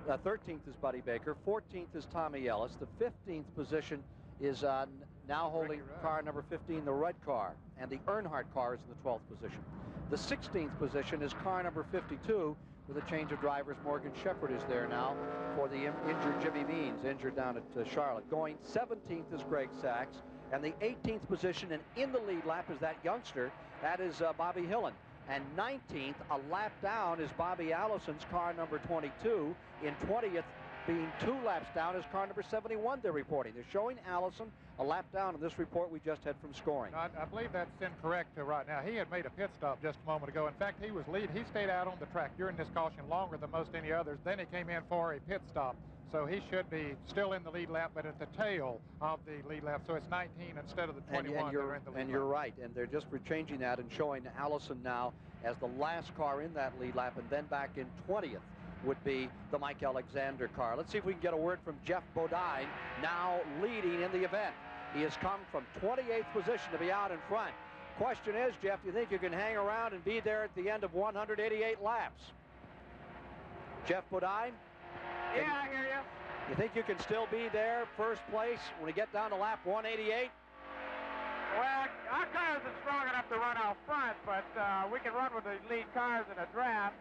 13th is Buddy Baker. 14th is Tommy Ellis. The 15th position is now holding car number 15, the Rudd car, and the Earnhardt car is in the 12th position. The 16th position is car number 52. With a change of drivers, Morgan Shepherd is there now for the injured Jimmy Means, injured down at Charlotte. Going 17th is Greg Sachs. And the 18th position, and in the lead lap is that youngster, that is Bobby Hillen. And 19th, a lap down, is Bobby Allison's car number 22. In 20th, being 2 laps down, is car number 71 they're reporting. They're showing Allison a lap down in this report we just had from scoring. I believe that's incorrect right now. He had made a pit stop just a moment ago. In fact, he was lead. He stayed out on the track during this caution longer than most any others. Then he came in for a pit stop. So he should be still in the lead lap, but at the tail of the lead lap. So it's 19 instead of the 21 that are in the lead lap. And you're right, and they're just changing that and showing Allison now as the last car in that lead lap, and then back in 20th would be the Mike Alexander car. Let's see if we can get a word from Jeff Bodine, now leading in the event. He has come from 28th position to be out in front. Question is, Jeff, do you think you can hang around and be there at the end of 188 laps? Jeff Bodine? Yeah, I hear you. You think you can still be there, first place, when we get down to lap 188? Well, our car isn't strong enough to run out front, but we can run with the lead cars in a draft.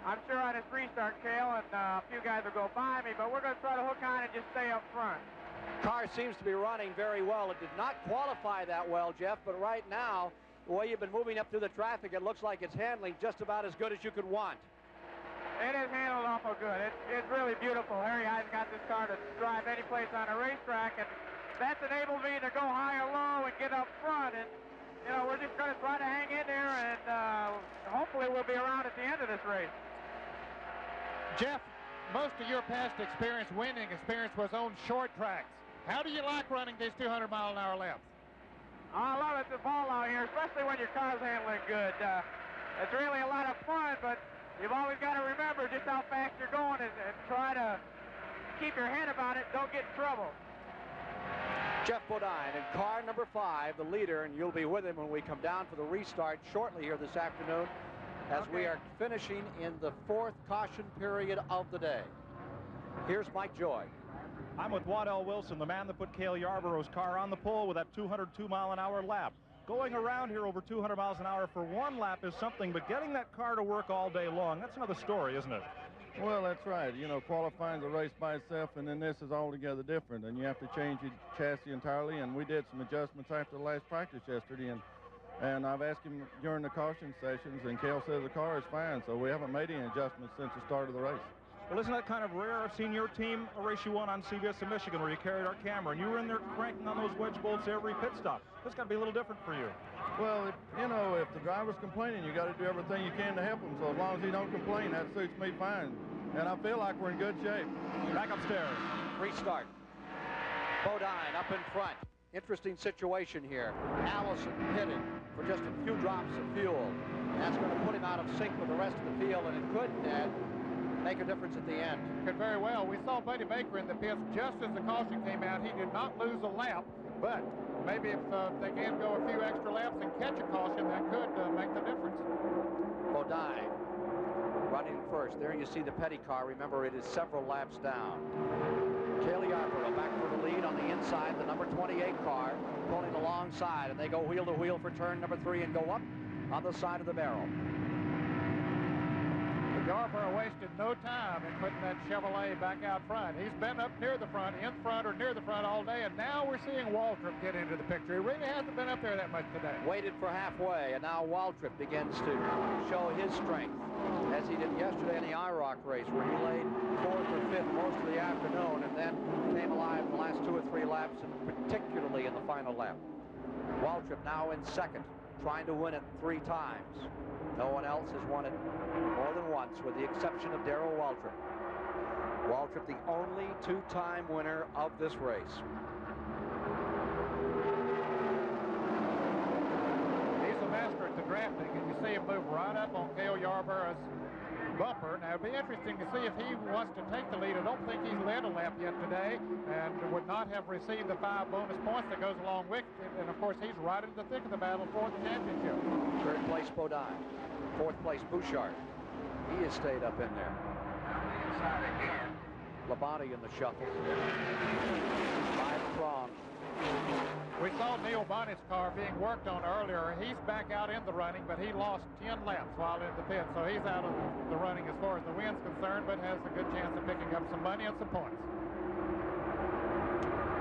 I'm sure on this restart, Cale, and a few guys will go by me, but we're going to try to hook on and just stay up front. Car seems to be running very well. It did not qualify that well, Jeff, but right now, the way you've been moving up through the traffic, it looks like it's handling just about as good as you could want. It is handled awful good. It's really beautiful. Harry hasn't got this car to drive any place on a racetrack, and that's enabled me to go high or low and get up front. And, you know, we're just going to try to hang in there, and hopefully we'll be around at the end of this race. Jeff, most of your past experience, winning experience, was on short tracks. How do you like running these 200-mile-an-hour laps? I love it, the ball out here, especially when your car's handling good. It's really a lot of fun, but you've always got to remember just how fast you're going and try to keep your head about it. Don't get in trouble. Jeff Bodine in car number 5, the leader, and you'll be with him when we come down for the restart shortly here this afternoon as we are finishing in the 4th caution period of the day. Here's Mike Joy. I'm with Waddell Wilson, the man that put Cale Yarborough's car on the pole with that 202-mile-an-hour lap. Going around here over 200 miles an hour for one lap is something, but getting that car to work all day long, that's another story, isn't it? Well, that's right. You know, qualifying's a race by itself, and then this is altogether different, and you have to change your chassis entirely, and we did some adjustments after the last practice yesterday, and I've asked him during the caution sessions, and Cale says the car is fine, so we haven't made any adjustments since the start of the race. Well, isn't that kind of rare? I've seen your team, a race you won on CBS in Michigan, where you carried our camera, and you were in there cranking on those wedge bolts every pit stop. This got to be a little different for you. Well, if the driver's complaining, you got to do everything you can to help him. So as long as he don't complain, that suits me fine. And I feel like we're in good shape. Back upstairs. Restart. Bodine up in front. Interesting situation here. Allison pitted for just a few drops of fuel. And that's going to put him out of sync with the rest of the field, and it could make a difference at the end. Could very well. We saw Buddy Baker in the pits just as the caution came out. He did not lose a lap, but maybe if they can go a few extra laps and catch a caution, that could make the difference. Bodine running first. There you see the Petty car. Remember, it is several laps down. Cale Yarborough back for the lead on the inside. The number 28 car pulling alongside, and they go wheel to wheel for turn number 3 and go up on the side of the barrel. Yarborough wasted no time in putting that Chevrolet back out front. He's been up near the front, in front, or near the front all day, and now we're seeing Waltrip get into the picture. He really hasn't been up there that much today. Waited for halfway, and now Waltrip begins to show his strength, as he did yesterday in the IROC race, where he laid 4th or 5th most of the afternoon, and then came alive in the last 2 or 3 laps, and particularly in the final lap. Waltrip now in second, trying to win it 3 times. No one else has won it more than once, with the exception of Darrell Waltrip. Waltrip, the only 2-time winner of this race. He's a master at the drafting, and you see him move right up on Cale Yarborough's bumper. Now, it'd be interesting to see if he wants to take the lead. I don't think he's led a lap yet today, and would not have received the 5 bonus points that goes along with it. And, of course, he's right in the thick of the battle for the championship. 3rd place, Bodine. 4th place, Bouchard. He has stayed up in there. Labonte in the shuffle. 5 strong. We saw Neil Bonnett's car being worked on earlier. He's back out in the running, but he lost 10 laps while in the pit, so he's out of the running as far as the win's concerned, but has a good chance of picking up some money and some points.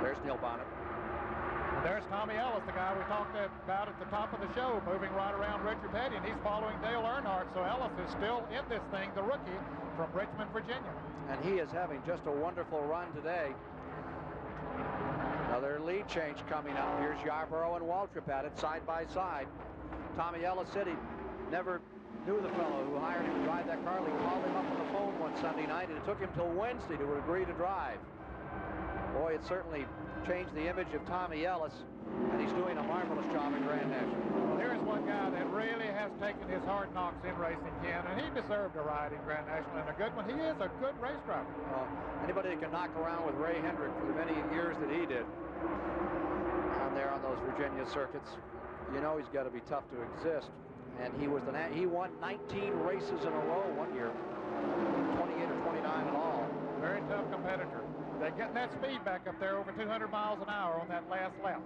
There's Neil Bonnet. There's Tommy Ellis, the guy we talked about at the top of the show, moving right around Richard Petty, and he's following Dale Earnhardt, so Ellis is still in this thing, the rookie from Richmond, Virginia. And he is having just a wonderful run today. Another lead change coming up. Here's Yarborough and Waltrip at it, side by side. Tommy Ellis said he never knew the fellow who hired him to drive that car. He called him up on the phone one Sunday night, and it took him till Wednesday to agree to drive. Boy, it certainly changed the image of Tommy Ellis, and he's doing a marvelous job at Grand National. Well, here's one guy that really has taken his hard knocks in racing, Ken, and he deserved a ride in Grand National, and a good one. He is a good race driver. Anybody that can knock around with Ray Hendrick for the many years that he did down there on those Virginia circuits, you know he's got to be tough to exist. And he won 19 races in a row one year, 28 or 29 in all. Very tough competitor. They're getting that speed back up there over 200 miles an hour on that last lap.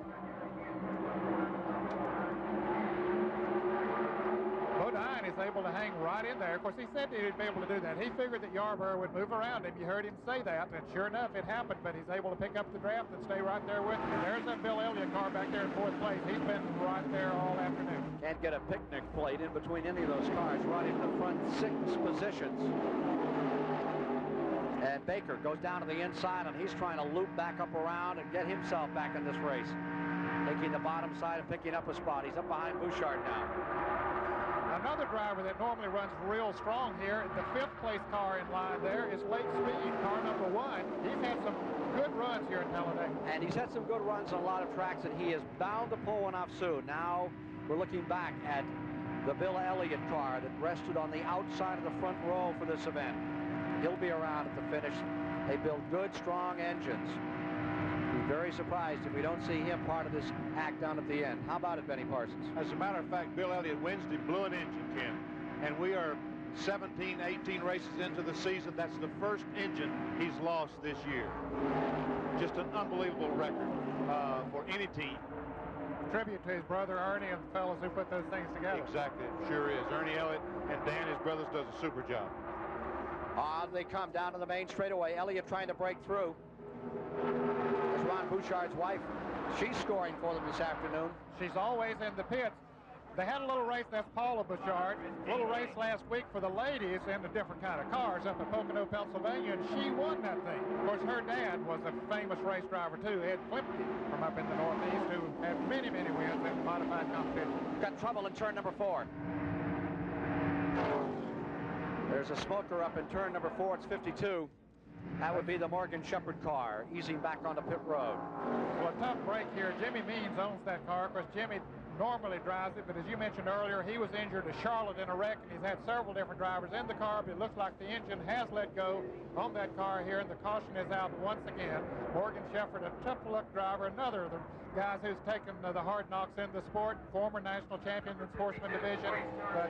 Bodine is able to hang right in there. Of course, he said he'd be able to do that. He figured that Yarborough would move around him. You heard him say that, and sure enough, it happened, but he's able to pick up the draft and stay right there with him. There's that Bill Elliott car back there in 4th place. He's been right there all afternoon. Can't get a picnic plate in between any of those cars, right in the front 6 positions. And Baker goes down to the inside, and he's trying to loop back up around and get himself back in this race. Taking the bottom side and picking up a spot. He's up behind Bouchard now. Another driver that normally runs real strong here, the 5th place car in line there is Lake Speed, car number 1. He's had some good runs here in Talladega. And he's had some good runs on a lot of tracks, and he is bound to pull one off soon. Now we're looking back at the Bill Elliott car that rested on the outside of the front row for this event. He'll be around at the finish. They build good, strong engines. Be very surprised if we don't see him part of this act down at the end. How about it, Benny Parsons? As a matter of fact, Bill Elliott Wednesday blew an engine, Ken, and we are 17, 18 races into the season. That's the first engine he's lost this year. Just an unbelievable record for any team. Tribute to his brother Ernie and the fellows who put those things together. Exactly, it sure is. Ernie Elliott and Dan, his brothers, does a super job. On they come down to the main straightaway. Elliott trying to break through. There's Ron Bouchard's wife. She's scoring for them this afternoon. She's always in the pits. They had a little race, that's Paula Bouchard, a little race last week for the ladies in a different kind of cars up in Pocono, Pennsylvania, and she won that thing. Of course, her dad was a famous race driver, too, Ed Klimke, from up in the Northeast, who had many, many wins in modified competition. Got trouble in turn number 4. There's a smoker up in turn number 4. It's 52. That would be the Morgan Shepherd car, easing back onto pit road. Well, a tough break here. Jimmy Means owns that car. Of course, Jimmy normally drives it, but as you mentioned earlier, he was injured at Charlotte in a wreck, and he's had several different drivers in the car, but it looks like the engine has let go on that car here, and the caution is out once again. Morgan Shepherd, a tough luck driver, another of the guys who's taken the hard knocks in the sport, former national champion in the sportsman division, but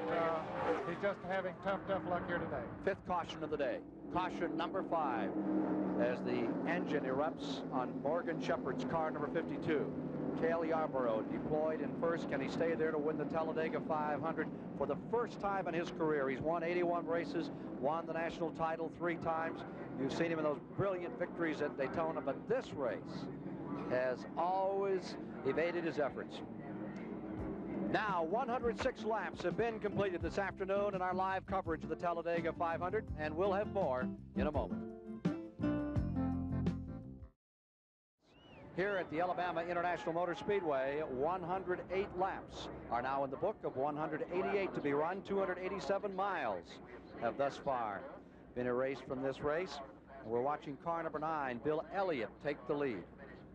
he's just having tough luck here today. 5th caution of the day. Caution number 5 as the engine erupts on Morgan Shepherd's car number 52. Cale Yarborough deployed in first. Can he stay there to win the Talladega 500 for the first time in his career? He's won 81 races, won the national title 3 times. You've seen him in those brilliant victories at Daytona, but this race has always evaded his efforts. Now, 106 laps have been completed this afternoon in our live coverage of the Talladega 500, and we'll have more in a moment. Here at the Alabama International Motor Speedway, 108 laps are now in the book of 188 to be run. 287 miles have thus far been erased from this race. And we're watching car number 9, Bill Elliott, take the lead.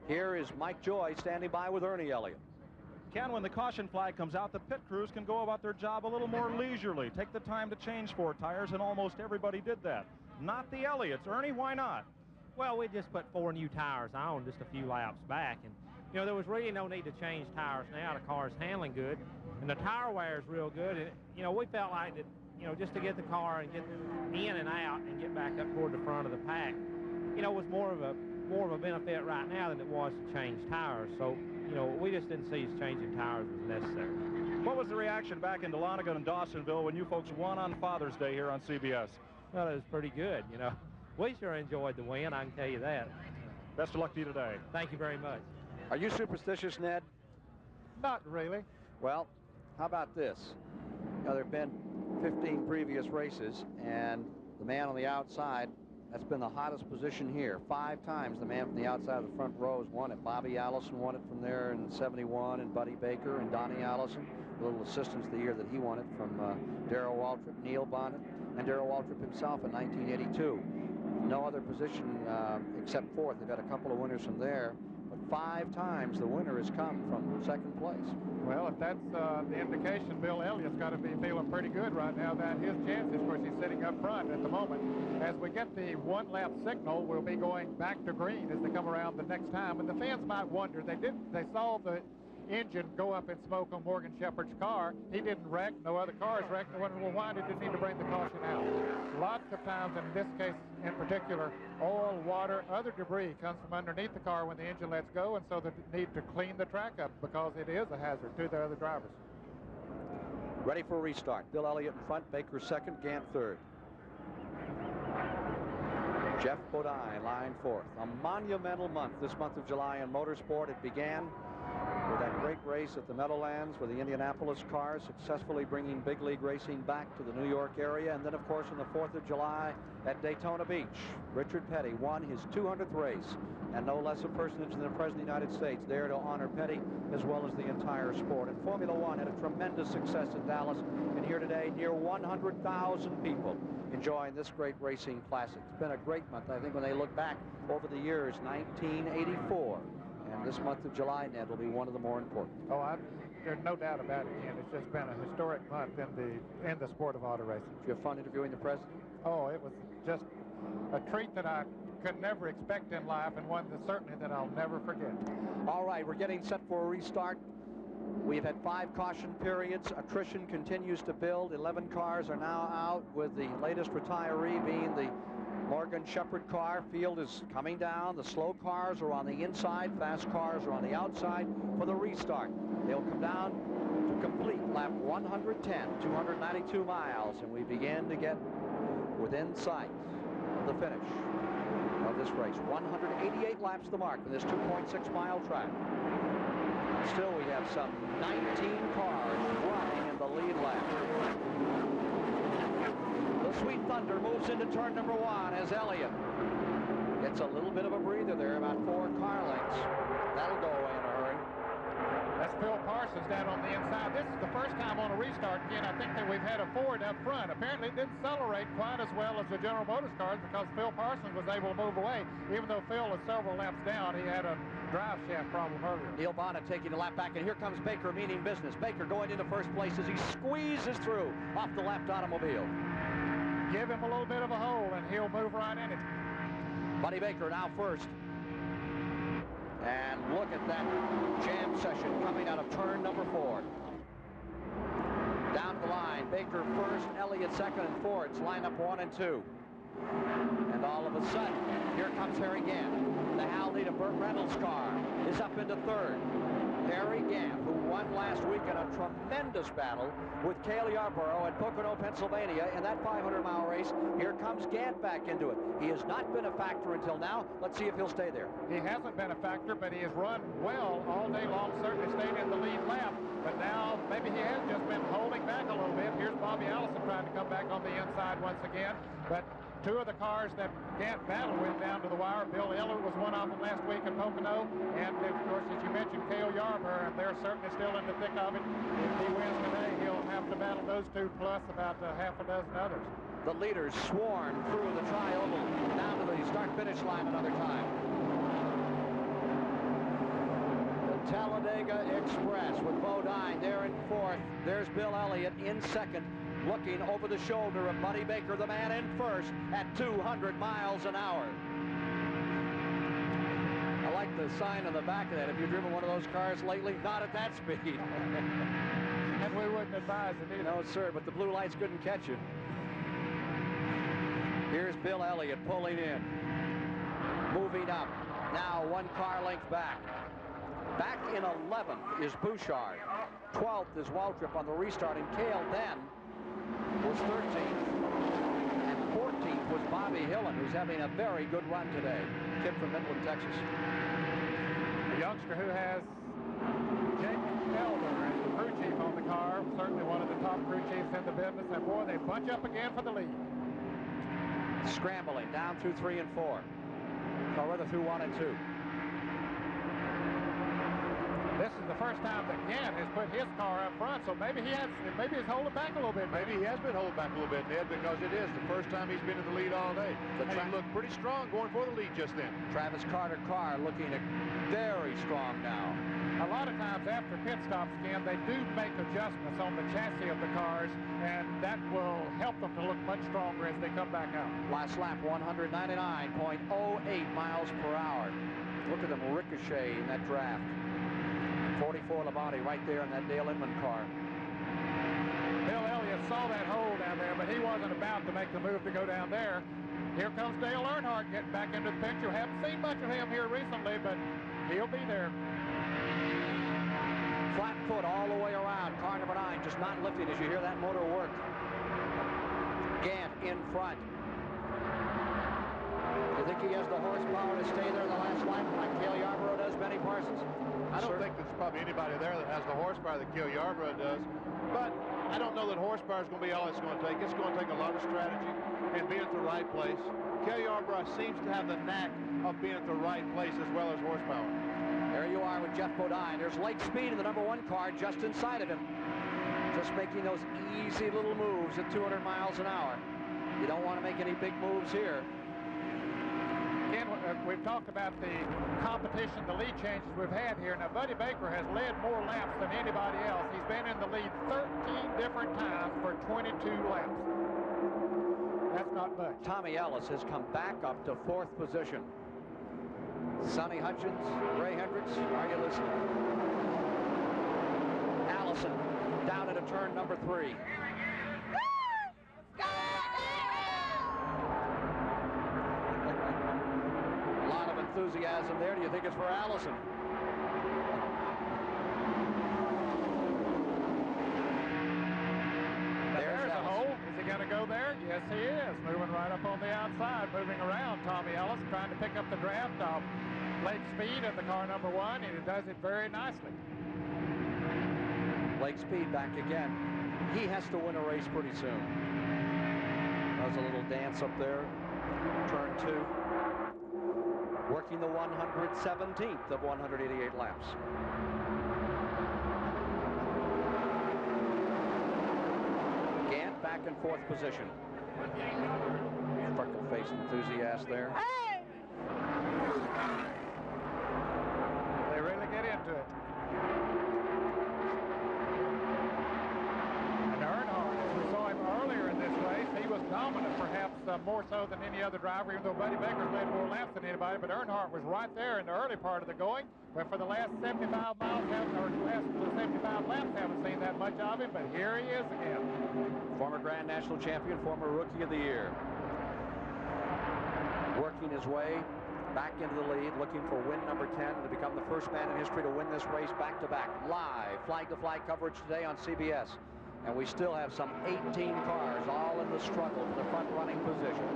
Here is Mike Joy standing by with Ernie Elliott. Ken, when the caution flag comes out, the pit crews can go about their job a little more leisurely, take the time to change 4 tires, and almost everybody did that. Not the Elliots. Ernie, why not? Well, we just put 4 new tires on just a few laps back, and you know there was really no need to change tires now. The car's handling good, and the tire wear is real good. And you know we felt like that, you know, just to get the car and get in and out and get back up toward the front of the pack, you know, was more of a benefit right now than it was to change tires. So you know we just didn't see as changing tires was necessary. What was the reaction back in Dahlonega and Dawsonville when you folks won on Father's Day here on CBS? Well, it was pretty good, you know. We sure enjoyed the win, I can tell you that. Best of luck to you today. Thank you very much. Are you superstitious, Ned? Not really. Well, how about this? You know, there have been 15 previous races, and the man on the outside, that's been the hottest position here. 5 times the man from the outside of the front row has won it. Bobby Allison won it from there in '71, and Buddy Baker and Donnie Allison. A little assistance the year that he won it from Darrell Waltrip, Neil Bonnet, and Darrell Waltrip himself in 1982. No other position except 4th. They've got a couple of winners from there, but 5 times the winner has come from 2nd place. Well, if that's the indication, Bill Elliott's got to be feeling pretty good right now about his chances. Of course, he's sitting up front at the moment. As we get the 1-lap signal, we'll be going back to green as they come around the next time. And the fans might wonder, they saw the engine go up in smoke on Morgan Shepherd's car. He didn't wreck, no other cars wrecked. They wondered, well, why did they need to bring the caution out? Lots of times, in this case in particular, oil, water, other debris comes from underneath the car when the engine lets go, and so they need to clean the track up because it is a hazard to the other drivers. Ready for a restart. Bill Elliott in front, Baker 2nd, Gant 3rd. Jeff Bodine, line 4th. A monumental month, this month of July in motorsport. It began with that great race at the Meadowlands with the Indianapolis cars successfully bringing big league racing back to the New York area. And then, of course, on the 4th of July at Daytona Beach, Richard Petty won his 200th race, and no less a personage than the President of the United States there to honor Petty as well as the entire sport. And Formula One had a tremendous success in Dallas, and here today near 100,000 people enjoying this great racing classic. It's been a great month. I think when they look back over the years, 1984, and this month of July, Ned, will be one of the more important. Oh, there's no doubt about it, Ken. It's just been a historic month in the sport of auto racing. Did you have fun interviewing the president? Oh, it was just a treat that I could never expect in life, and one that certainly that I'll never forget. All right, we're getting set for a restart. We've had 5 caution periods. Attrition continues to build. 11 cars are now out, with the latest retiree being the Morgan Shepherd car. Field is coming down. The slow cars are on the inside. Fast cars are on the outside for the restart. They'll come down to complete lap 110, 292 miles, and we begin to get within sight of the finish of this race. 188 laps the mark in this 2.6-mile track. Still, we have some 19 cars running in the lead lap. The Sweet Thunder moves into turn number 1 as Elliott gets a little bit of a breather there, about 4 car lengths. That'll go away in a hurry. That's Phil Parsons down on the inside. This is the first time on a restart, Ken, I think that we've had a Ford up front. Apparently it didn't accelerate quite as well as the General Motors cars because Phil Parsons was able to move away. Even though Phil was several laps down, he had a drive shaft problem earlier. Neil Bonnet taking a lap back, and here comes Baker meaning business. Baker going into first place as he squeezes through off the left automobile. Give him a little bit of a hole, and he'll move right in it. Buddy Baker now first. And look at that jam session coming out of turn number 4. Down the line, Baker first, Elliott second, and Ford's line up 1 and 2. And all of a sudden, here comes Harry Gant. The Haldane of Burt Reynolds' car is up into third. Harry Gant, who won last week in a tremendous battle with Cale Yarborough at Pocono, Pennsylvania in that 500-mile race. Here comes Gant back into it. He has not been a factor until now. Let's see if he'll stay there. He hasn't been a factor, but he has run well all day long, certainly stayed in the lead lap. But now maybe he has just been holding back a little bit. Here's Bobby Allison trying to come back on the inside once again. But 2 of the cars that Gant battled with down to the wire. Bill Eller was one of them last week in Pocono. And, of course, as you mentioned, Cale Yarborough, and they're certainly still in the thick of it. If he wins today, he'll have to battle those 2 plus about half a dozen others. The leaders swarm through the tri-oval down to the start-finish line another time. The Talladega Express with Bodine there in 4th. There's Bill Elliott in 2nd. Looking over the shoulder of Buddy Baker, the man in 1st at 200 miles an hour. I like the sign on the back of that. Have you driven one of those cars lately? Not at that speed. And we wouldn't advise it either. No, sir, but the blue lights couldn't catch you. Here's Bill Elliott pulling in. Moving up. Now 1 car length back. Back in 11th is Bouchard. 12th is Waltrip on the restart, and Cale then was 13th, and 14th was Bobby Hillen, who's having a very good run today. Kid from Midland, Texas. A youngster who has Jake Felder as the crew chief on the car, certainly one of the top crew chiefs in the business, and boy, they bunch up again for the lead. Scrambling down through 3 and 4, or rather through 1 and 2. This is the first time that Gant has put his car up front, so maybe he's holding back a little bit. Maybe he has been holding back a little bit, Ned, because it is the first time he's been in the lead all day. And he looked pretty strong going for the lead just then. Travis Carter car looking very strong now. A lot of times after pit stops, Ken, they do make adjustments on the chassis of the cars, and that will help them to look much stronger as they come back out. Last lap, 199.08 miles per hour. Look at them ricochet in that draft. 44 Labonte right there in that Dale Inman car. Bill Elliott saw that hole down there, but he wasn't about to make the move to go down there. Here comes Dale Earnhardt getting back into the picture. Haven't seen much of him here recently, but he'll be there. Flat foot all the way around. Car number 9 just not lifting as you hear that motor work. Gant in front. You think he has the horsepower to stay there in the last lap like Cale Yarborough does, Benny Parsons? I don't think there's probably anybody there that has the horsepower that Cale Yarborough does. But I don't know that horsepower is going to be all it's going to take. It's going to take a lot of strategy and being at the right place. Cale Yarborough seems to have the knack of being at the right place as well as horsepower. There you are with Jeff Bodine. There's Lake Speed in the number 1 car just inside of him. Just making those easy little moves at 200 miles an hour. You don't want to make any big moves here. Again, we've talked about the competition, the lead changes we've had here. Now, Buddy Baker has led more laps than anybody else. He's been in the lead 13 different times for 22 laps. That's not much. Tommy Ellis has come back up to 4th position. Sonny Hutchins, Ray Hendricks, are you listening? turn number 3. A lot of enthusiasm there. Do you think it's for Allison? There's a hole. Is he going to go there? Yes, he is. Moving right up on the outside, moving around. Tommy Ellis trying to pick up the draft off Blake Speed in the car number 1, and he does it very nicely. Blake Speed back again. He has to win a race pretty soon. Does a little dance up there. Turn 2. Working the 117th of 188 laps. Gant back in 4th position. Freckle-faced enthusiast there. They really get into it. And Earnhardt, as we saw him earlier in this race, he was dominant, perhaps more so than any other driver, even though Buddy Baker's led more laps than anybody. But Earnhardt was right there in the early part of the going. But for the last 75 miles, or last 75 laps, haven't seen that much of him. But here he is again. Former Grand National Champion, former Rookie of the Year. Working his way back into the lead, looking for win number 10 to become the first man in history to win this race back-to-back. Live flag-to-flag coverage today on CBS. And we still have some 18 cars all in the struggle for the front-running position.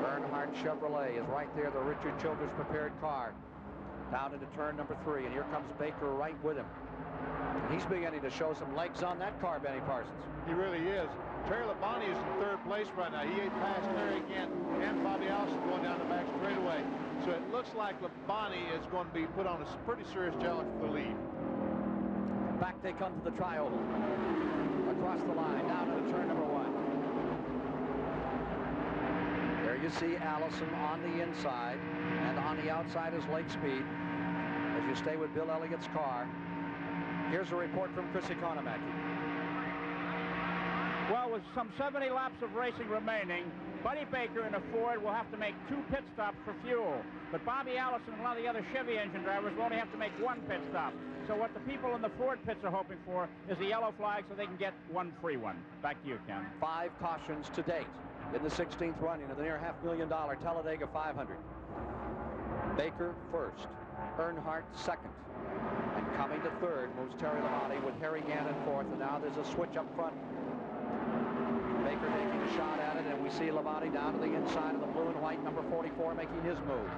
Earnhardt Chevrolet is right there, the Richard Childress prepared car. Down into turn number 3, and here comes Baker right with him. And he's beginning to show some legs on that car, Benny Parsons. He really is. Terry Labonte is in 3rd place right now. He passed Terry again, and Bobby Allison going down the back straightaway. So it looks like Labonte is going to be put on a pretty serious challenge for the lead. Back they come to the tri-oval. Across the line, down into turn number 1. There you see Allison on the inside, and on the outside is Lake Speed. As you stay with Bill Elliott's car, here's a report from Chris Economaki. Well, with some 70 laps of racing remaining, Buddy Baker in a Ford will have to make 2 pit stops for fuel. But Bobby Allison and a lot of the other Chevy engine drivers will only have to make 1 pit stop. So what the people in the Ford pits are hoping for is a yellow flag so they can get 1 free one. Back to you, Ken. 5 cautions to date in the 16th running of the near $500,000 Talladega 500. Baker first, Earnhardt second, and coming to 3rd moves Terry Labonte with Harry Gant in 4th, and now there's a switch up front. Baker taking a shot at it, and we see Labonte down to the inside of the blue and white number 44 making his move.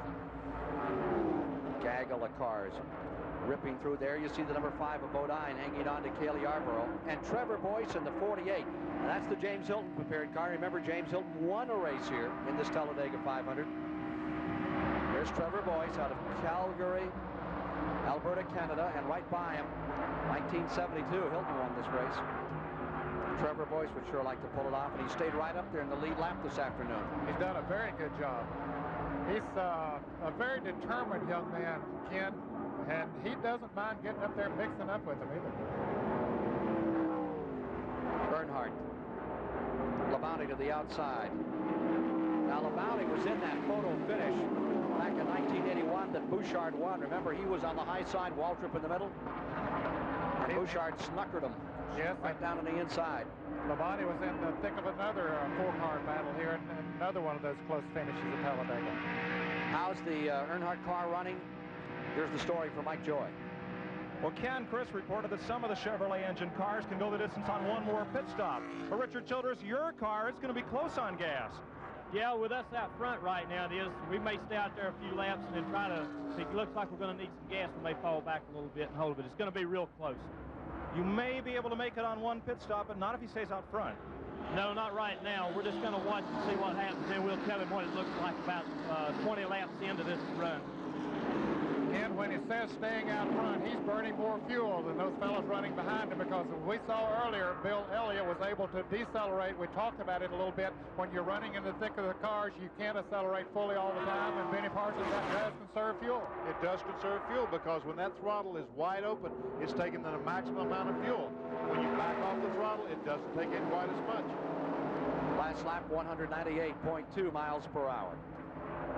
Gaggle of cars ripping through there. You see the number 5 of Bodine hanging on to Cale Yarborough, and Trevor Boyce in the 48. And that's the James Hilton prepared car. Remember, James Hilton won a race here in this Talladega 500. There's Trevor Boyce out of Calgary, Alberta, Canada, and right by him, 1972, Hilton won this race. Trevor Boyce would sure like to pull it off, and he stayed right up there in the lead lap this afternoon. He's done a very good job. He's a very determined young man, Ken, and he doesn't mind getting up there and mixing up with them either. Earnhardt. Labonte to the outside. Now Labonte was in that photo finish back in 1981 that Bouchard won. Remember, he was on the high side, Waltrip in the middle. And Bouchard snookered him. Yes, right down on the inside. Labonte was in the thick of another 4-car battle here, and another one of those close finishes at Talladega. How's the Earnhardt car running? Here's the story from Mike Joy. Well, Ken, Chris reported that some of the Chevrolet engine cars can go the distance on 1 more pit stop. But Richard Childress, your car is going to be close on gas. Yeah, with us out front right now, we may stay out there a few laps and then try to, if it looks like we're going to need some gas, we may fall back a little bit and hold it, but it's going to be real close. You may be able to make it on 1 pit stop, but not if he stays out front. No, not right now. We're just going to watch and see what happens, and we'll tell him what it looks like about 20 laps into this run. And when he says staying out front, he's burning more fuel than those fellas running behind him, because as we saw earlier, Bill Elliott was able to decelerate. We talked about it a little bit. When you're running in the thick of the cars, you can't accelerate fully all the time, and Benny Parsons, that does conserve fuel. It does conserve fuel, because when that throttle is wide open, it's taking the maximum amount of fuel. When you back off the throttle, it doesn't take in quite as much. Last lap, 198.2 miles per hour.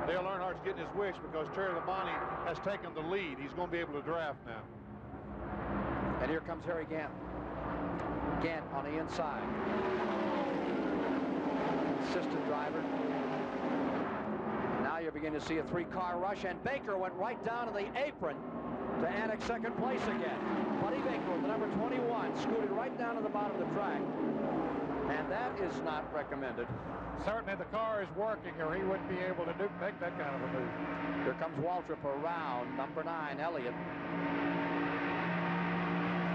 Dale Earnhardt's getting his wish because Terry Labonte has taken the lead. He's going to be able to draft now. And here comes Harry Gant. Gant on the inside. Assistant driver. Now you're beginning to see a three-car rush, and Baker went right down to the apron to annex second place again. Buddy Baker with the number 21 scooted right down to the bottom of the track, and that is not recommended. Certainly the car is working, or he wouldn't be able to make that kind of a move. Here comes Waltrip around number 9, Elliott.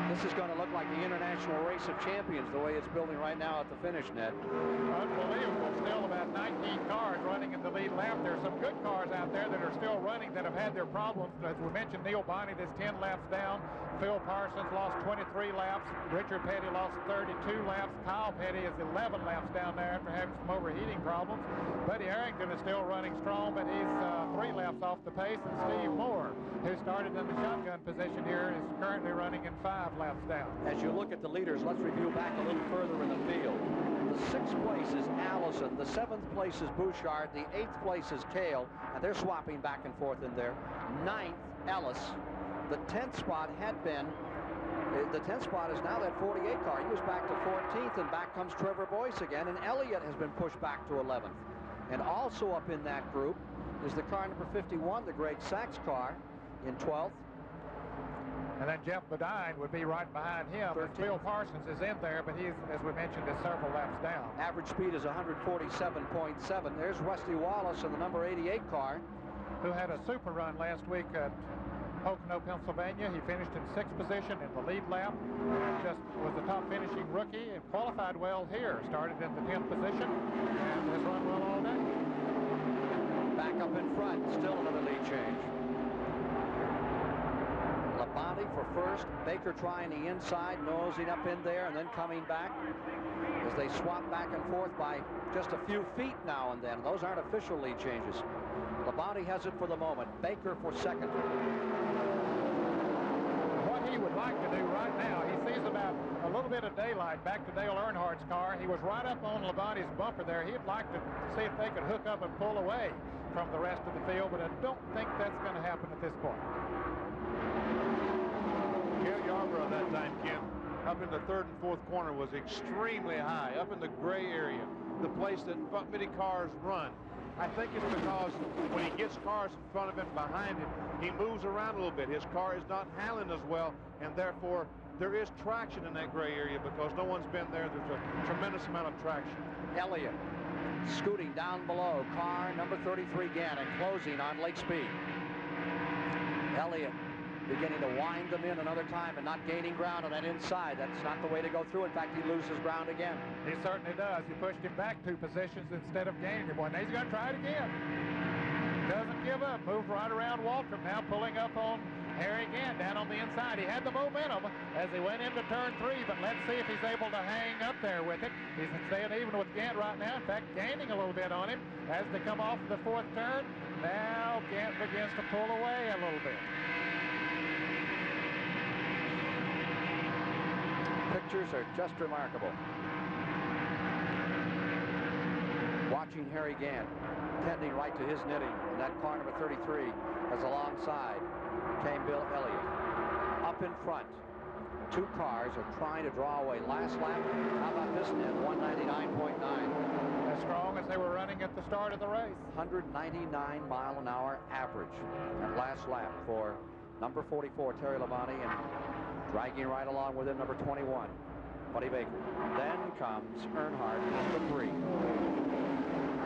This is going to look like the International Race of Champions, the way it's building right now at the finish net. Unbelievable. Still about 19 cars running in the lead lap. There's some good cars out there that are still running that have had their problems. As we mentioned, Neil Bonnet is 10 laps down. Phil Parsons lost 23 laps. Richard Petty lost 32 laps. Kyle Petty is 11 laps down there after having some overheating problems. Buddy Harrington is still running strong, but he's 3 laps off the pace. And Steve Moore, who started in the shotgun position here, is currently running in 5 laps down. As you look at the leaders, let's review back a little further in the field. The 6th place is Allison. The 7th place is Bouchard. The 8th place is Cale, and they're swapping back and forth in there. 9th, Ellis. The 10th spot had been, the 10th spot is now that 48 car. He was back to 14th, and back comes Trevor Boyce again, and Elliott has been pushed back to 11th. And also up in that group is the car number 51, the Greg Sachs car, in 12th. And then Jeff Bodine would be right behind him. Phil Parsons is in there, but he's, as we mentioned, is several laps down. Average speed is 147.7. There's Rusty Wallace in the number 88 car, who had a super run last week at Pocono, Pennsylvania. He finished in 6th position in the lead lap, and just was a top finishing rookie and qualified well here. Started in the 10th position and has run well all day. Back up in front, still another lead change. Labonte for first. Baker trying the inside, nosing up in there, and then coming back as they swap back and forth by just a few feet now and then. Those aren't official lead changes. Labonte has it for the moment. Baker for second. What he would like to do right now, he sees about a little bit of daylight back to Dale Earnhardt's car. He was right up on Labonte's bumper there. He'd like to see if they could hook up and pull away from the rest of the field, but I don't think that's going to happen at this point. Cale Yarborough that time, Ken, up in the 3rd and 4th corner was extremely high, up in the gray area, the place that many cars run. I think it's because when he gets cars in front of him, behind him, he moves around a little bit. His car is not handling as well, and therefore there is traction in that gray area because no one's been there. There's a tremendous amount of traction. Elliott scooting down below. Car number 33, Gannon, closing on Lake Speed. Elliott beginning to wind them in another time and not gaining ground on that inside. That's not the way to go through. In fact, he loses ground again. He certainly does. He pushed him back 2 positions instead of gaining him one. Now he's going to try it again. Doesn't give up. Moved right around Waltrip, now pulling up on Harry Gant down on the inside. He had the momentum as he went into turn 3, but let's see if he's able to hang up there with it. He's staying even with Gant right now. In fact, gaining a little bit on him as they come off the 4th turn. Now Gant begins to pull away a little bit. Pictures are just remarkable. Watching Harry Gant tending right to his knitting, and that car number 33 as alongside came Bill Elliott. Up in front, 2 cars are trying to draw away. Last lap, how about this net? 199.9. As strong as they were running at the start of the race. 199 mile an hour average at last lap for number 44, Terry Labonte, and dragging right along with him, number 21, Buddy Baker. Then comes Earnhardt, number 3.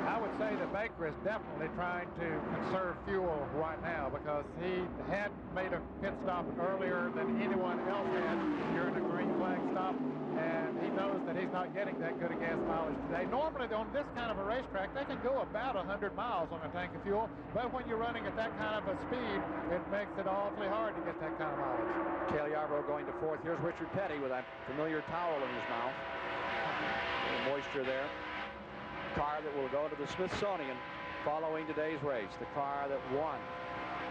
I would say that Baker is definitely trying to conserve fuel right now because he had made a pit stop earlier than anyone else had during the green flag stop, and he knows that he's not getting that good a gas mileage today. Normally on this kind of a racetrack, they can go about 100 miles on a tank of fuel, but when you're running at that kind of a speed, it makes it awfully hard to get that kind of mileage. Cale Yarborough going to 4th. Here's Richard Petty with that familiar towel in his mouth. A little moisture there. Car that will go to the Smithsonian following today's race. The car that won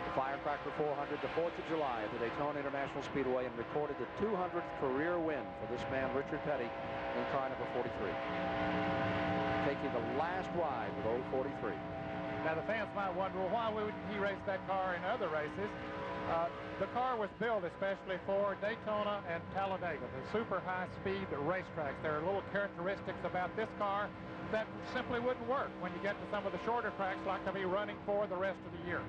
the Firecracker 400 the 4th of July at the Daytona International Speedway and recorded the 200th career win for this man, Richard Petty, in car number 43. Taking the last ride with old 43. Now the fans might wonder, well, why wouldn't he race that car in other races? The car was built especially for Daytona and Talladega, the super high-speed racetracks. There are little characteristics about this car that simply wouldn't work when you get to some of the shorter tracks like they'll be running for the rest of the year.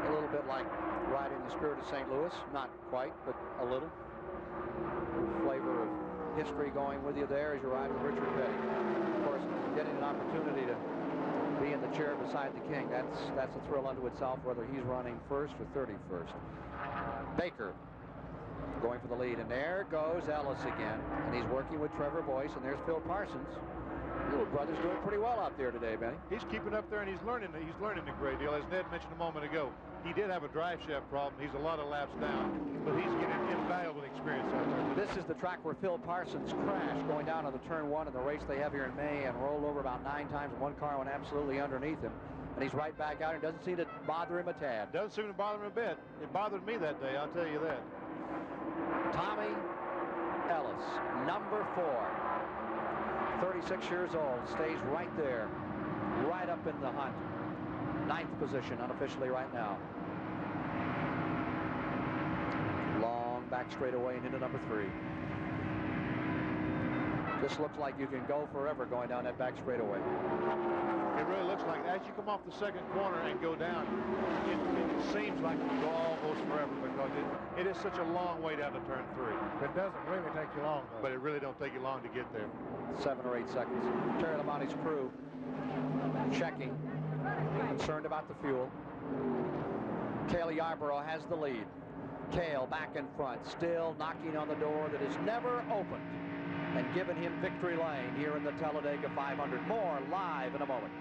A little bit like riding the Spirit of St. Louis. Not quite, but a little. Flavor of history going with you there as you ride with Richard Petty. Of course, getting an opportunity to be in the chair beside the king, that's a thrill unto itself, whether he's running first or 31st. Baker going for the lead, and there goes Ellis again, and he's working with Trevor Boyce, and there's Phil Parsons. Little brother's doing pretty well out there today, Benny. He's keeping up there, and he's learning a great deal. As Ned mentioned a moment ago, he did have a drive shaft problem. He's a lot of laps down, but he's getting invaluable experience out there. This is the track where Phil Parsons crashed going down on the turn 1 of the race they have here in May and rolled over about 9 times, and one car went absolutely underneath him. And he's right back out, and doesn't seem to bother him a tad. Doesn't seem to bother him a bit. It bothered me that day, I'll tell you that. Tommy Ellis, number 4. 36 years old, stays right there, right up in the hunt. 9th position unofficially right now. Long back straightaway and into number 3. This looks like you can go forever going down that back straightaway. It really looks like, as you come off the second corner and go down, it seems like you can go almost forever, because it is such a long way down to turn 3. It doesn't really take you long, though. But it really don't take you long to get there. 7 or 8 seconds. Terry Labonte's crew checking, concerned about the fuel. Cale Yarborough has the lead. Cale back in front, still knocking on the door that is never opened, and giving him victory lane here in the Talladega 500. More live in a moment.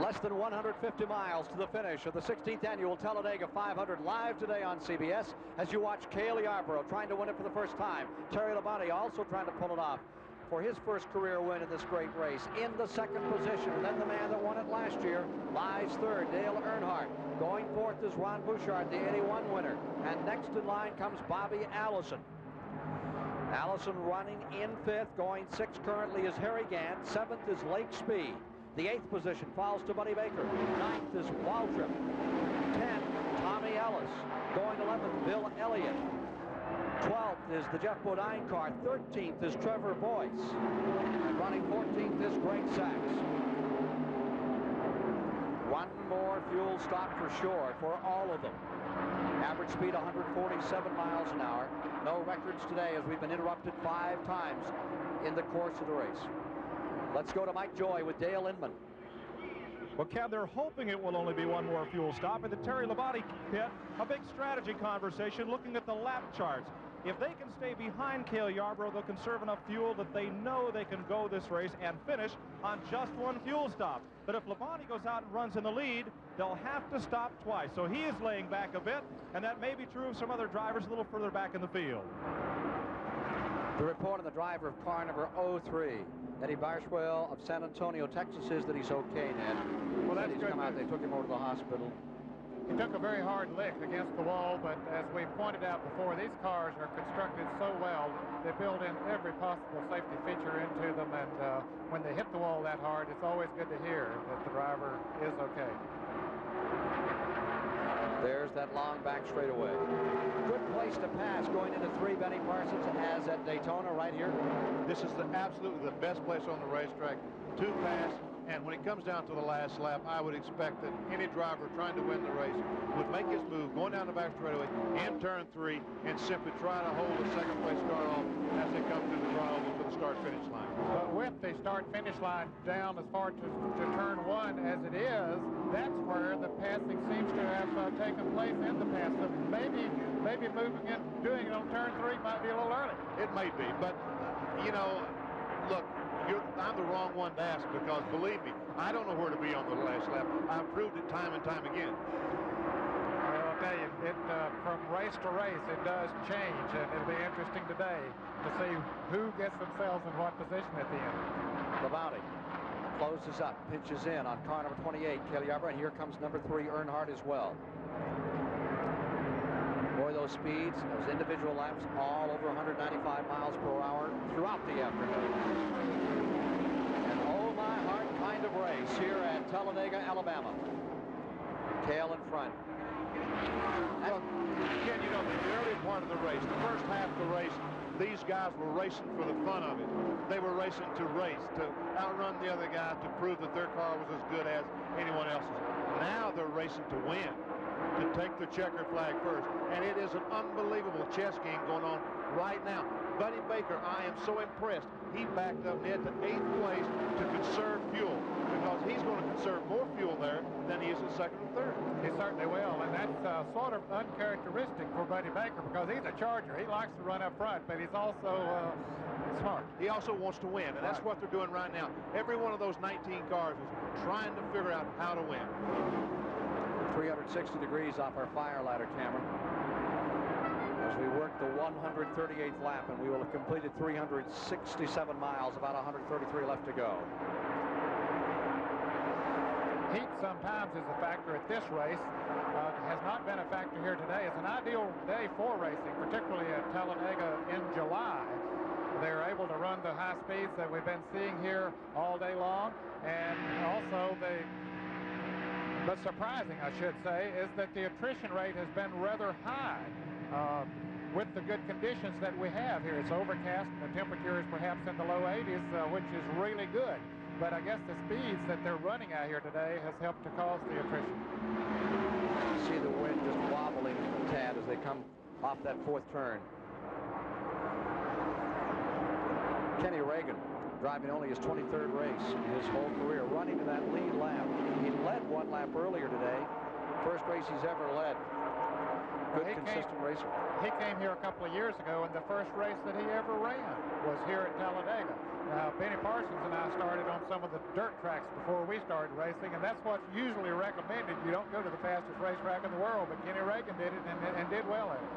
Less than 150 miles to the finish of the 16th annual Talladega 500, live today on CBS as you watch Cale Yarborough trying to win it for the first time. Terry Labonte also trying to pull it off for his first career win in this great race, in the 2nd position. And then the man that won it last year lies 3rd, Dale Earnhardt. Going 4th is Ron Bouchard, the 81 winner. And next in line comes Bobby Allison. Allison running in 5th, going 6th currently is Harry Gant. 7th is Lake Speed. The 8th position falls to Buddy Baker. 9th is Waltrip. 10th, Tommy Ellis. Going 11th, Bill Elliott. 12th is the Jeff Bodine car. 13th is Trevor Boyce. And running 14th is Greg Sachs. One more fuel stop for sure for all of them. Average speed 147 miles an hour. No records today as we've been interrupted 5 times in the course of the race. Let's go to Mike Joy with Dale Inman. Well, Cab, they're hoping it will only be one more fuel stop. At the Terry Labonte pit, a big strategy conversation looking at the lap charts. If they can stay behind Cale Yarborough, they'll conserve enough fuel that they know they can go this race and finish on just one fuel stop. But if Labonte goes out and runs in the lead, they'll have to stop twice. So he is laying back a bit, and that may be true of some other drivers a little further back in the field. The report on the driver of car number 03, Eddie Barshwell of San Antonio, Texas, is that he's okay, Ned. Well, that's he's good. Come out. They took him over to the hospital. He took a very hard lick against the wall, but as we pointed out before, these cars are constructed so well, they build in every possible safety feature into them, and when they hit the wall that hard, it's always good to hear that the driver is okay. There's that long back straightaway. Good place to pass going into 3, Benny Parsons, as at Daytona right here. This is absolutely the best place on the racetrack to pass. And when it comes down to the last lap, I would expect that any driver trying to win the race would make his move, going down the back straightaway in turn 3, and simply try to hold the second place car off as they come through the drive to the start-finish line. But with the start-finish line down as far to turn 1 as it is, that's where the passing seems to have taken place in the past. So maybe moving in, doing it on turn 3 might be a little early. It may be, but, you know, look, I'm the wrong one to ask, because believe me, I don't know where to be on the last lap. I've proved it time and time again. I'll tell you, from race to race, it does change, and it'll be interesting today to see who gets themselves in what position at the end. Labonte closes up, pitches in on car number 28, Cale Yarborough, and here comes number 3, Earnhardt as well. Boy, those speeds, those individual laps, all over 195 miles per hour throughout the afternoon. And race here at Talladega, Alabama. Cale in front. Well, again, you know, the early part of the race, the first half of the race, these guys were racing for the fun of it. They were racing to race, to outrun the other guy, to prove that their car was as good as anyone else's. Now they're racing to win, to take the checker flag first. And it is an unbelievable chess game going on right now. Buddy Baker, I am so impressed. He backed up Ned to 8th place to conserve fuel, because he's going to conserve more fuel there than he is in 2nd and 3rd. He certainly will, and that's sort of uncharacteristic for Buddy Baker, because he's a charger. He likes to run up front, but he's also smart. He also wants to win, and that's what they're doing right now. Every one of those 19 cars is trying to figure out how to win. 360 degrees off our fire ladder, Cameron, as we work the 138th lap, and we will have completed 367 miles, about 133 left to go. Heat sometimes is a factor at this race. Has not been a factor here today. It's an ideal day for racing, particularly at Talladega in July. They're able to run the high speeds that we've been seeing here all day long, and also the surprising, I should say, is that the attrition rate has been rather high with the good conditions that we have here. It's overcast, and the temperature is perhaps in the low 80s, which is really good. But I guess the speeds that they're running out here today has helped to cause the attrition. You see the wind just wobbling a tad as they come off that 4th turn. Kenny Reagan, driving only his 23rd race in his whole career, running to that lead lap. He led 1 lap earlier today. First race he's ever led. Good, consistent racer. He came here a couple of years ago, and the first race that he ever ran was here at Talladega. Now, Benny Parsons and I started on some of the dirt tracks before we started racing, and that's what's usually recommended. You don't go to the fastest racetrack in the world, but Kenny Reagan did it and did well at it.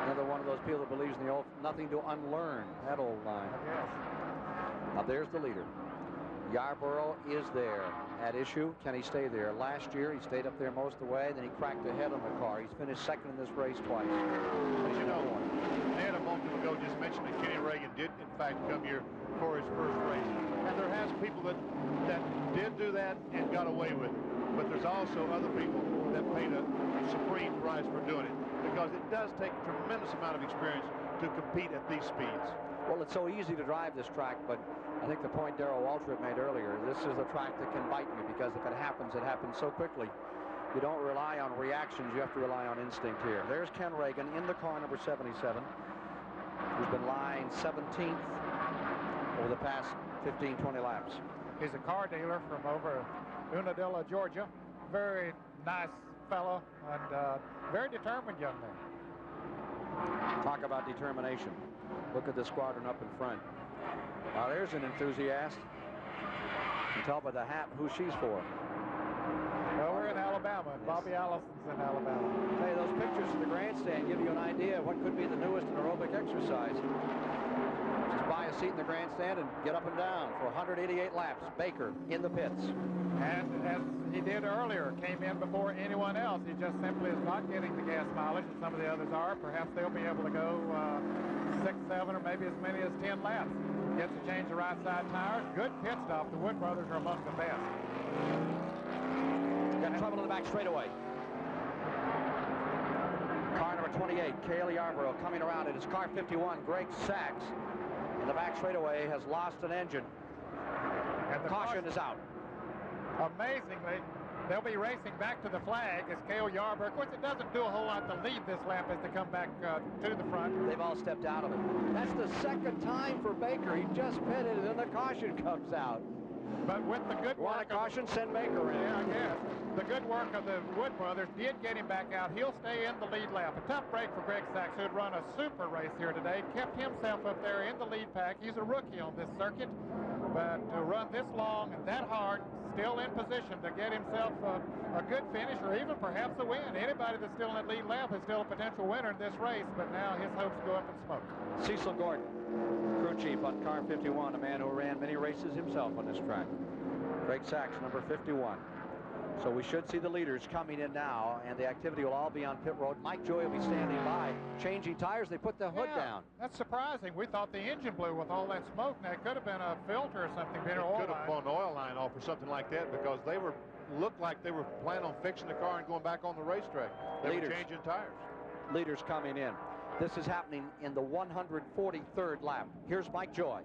Another one of those people that believes in the old nothing to unlearn, that old line. Yes. Now there's the leader. Yarborough is there at issue. Can he stay there? Last year he stayed up there most of the way, then he cracked ahead on the car. He's finished 2nd in this race twice. As you know, Ned a moment ago just mentioned that Kenny Reagan did in fact come here for his first race. And there has people that did do that and got away with it. But there's also other people that paid a supreme price for doing it, because it does take a tremendous amount of experience to compete at these speeds. Well, it's so easy to drive this track, but I think the point Darrell Waltrip made earlier, this is a track that can bite you, because if it happens so quickly. You don't rely on reactions, you have to rely on instinct here. There's Ken Reagan in the car number 77, who's been lying 17th over the past 15, 20 laps. He's a car dealer from over Unadilla, Georgia. Very nice fellow, and very determined young man. Talk about determination. Look at the squadron up in front. Now there's an enthusiast. You can tell by the hat who she's for. Well, we're in Alabama, and Bobby Allison's in Alabama. Hey, those pictures of the grandstand give you an idea of what could be the newest aerobic exercise. Just buy a seat in the grandstand and get up and down for 188 laps. Baker in the pits. And as he did earlier, came in before anyone else. He just simply is not getting the gas mileage that some of the others are. Perhaps they'll be able to go 6, 7, or maybe as many as 10 laps. Gets to change the right side tires. Good pit stop. The Wood brothers are among the best. Got trouble in the back straightaway. Car number 28, Cale Yarborough, coming around. It is car 51, Greg Sachs. In the back straightaway has lost an engine. And the caution is out. Amazingly, they'll be racing back to the flag as Cale Yarborough. Of course, it doesn't do a whole lot to lead this lap as they come back to the front. They've all stepped out of it. That's the 2nd time for Baker. He just pitted, and then the caution comes out. But with the good work... Want a caution? Send Baker in. Yeah, I guess. The good work of the Wood brothers did get him back out. He'll stay in the lead lap. A tough break for Greg Sachs, who had run a super race here today. Kept himself up there in the lead pack. He's a rookie on this circuit. But to run this long and that hard, still in position to get himself a good finish, or even perhaps a win. Anybody that's still in that lead lap is still a potential winner in this race, but now his hopes go up in smoke. Cecil Gordon, crew chief on car 51, a man who ran many races himself on this track. Greg Sachs, number 51. So we should see the leaders coming in now, and the activity will all be on pit road. Mike Joy will be standing by, changing tires. They put the hood down. That's surprising. We thought the engine blew with all that smoke. Now, it could have been a filter or something. It could have blown the oil line off or something like that, because they looked like they were planning on fixing the car and going back on the racetrack. They were changing tires. Leaders coming in. This is happening in the 143rd lap. Here's Mike Joy.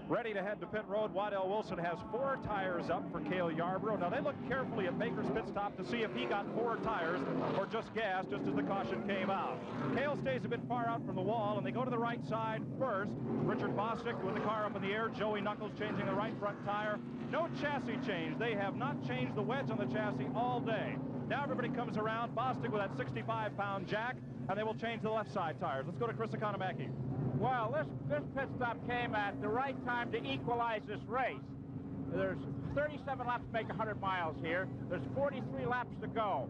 Ready to head to pit road. Waddell Wilson has 4 tires up for Cale Yarborough. Now, they looked carefully at Baker's pit stop to see if he got 4 tires or just gas, just as the caution came out. Cale stays a bit far out from the wall, and they go to the right side first. Richard Bostic with the car up in the air. Joey Knuckles changing the right front tire. No chassis change. They have not changed the wedge on the chassis all day. Now everybody comes around. Bostic with that 65-pound jack, and they will change the left side tires. Let's go to Chris Economaki. Well, this pit stop came at the right time to equalize this race. There's 37 laps to make 100 miles here. There's 43 laps to go.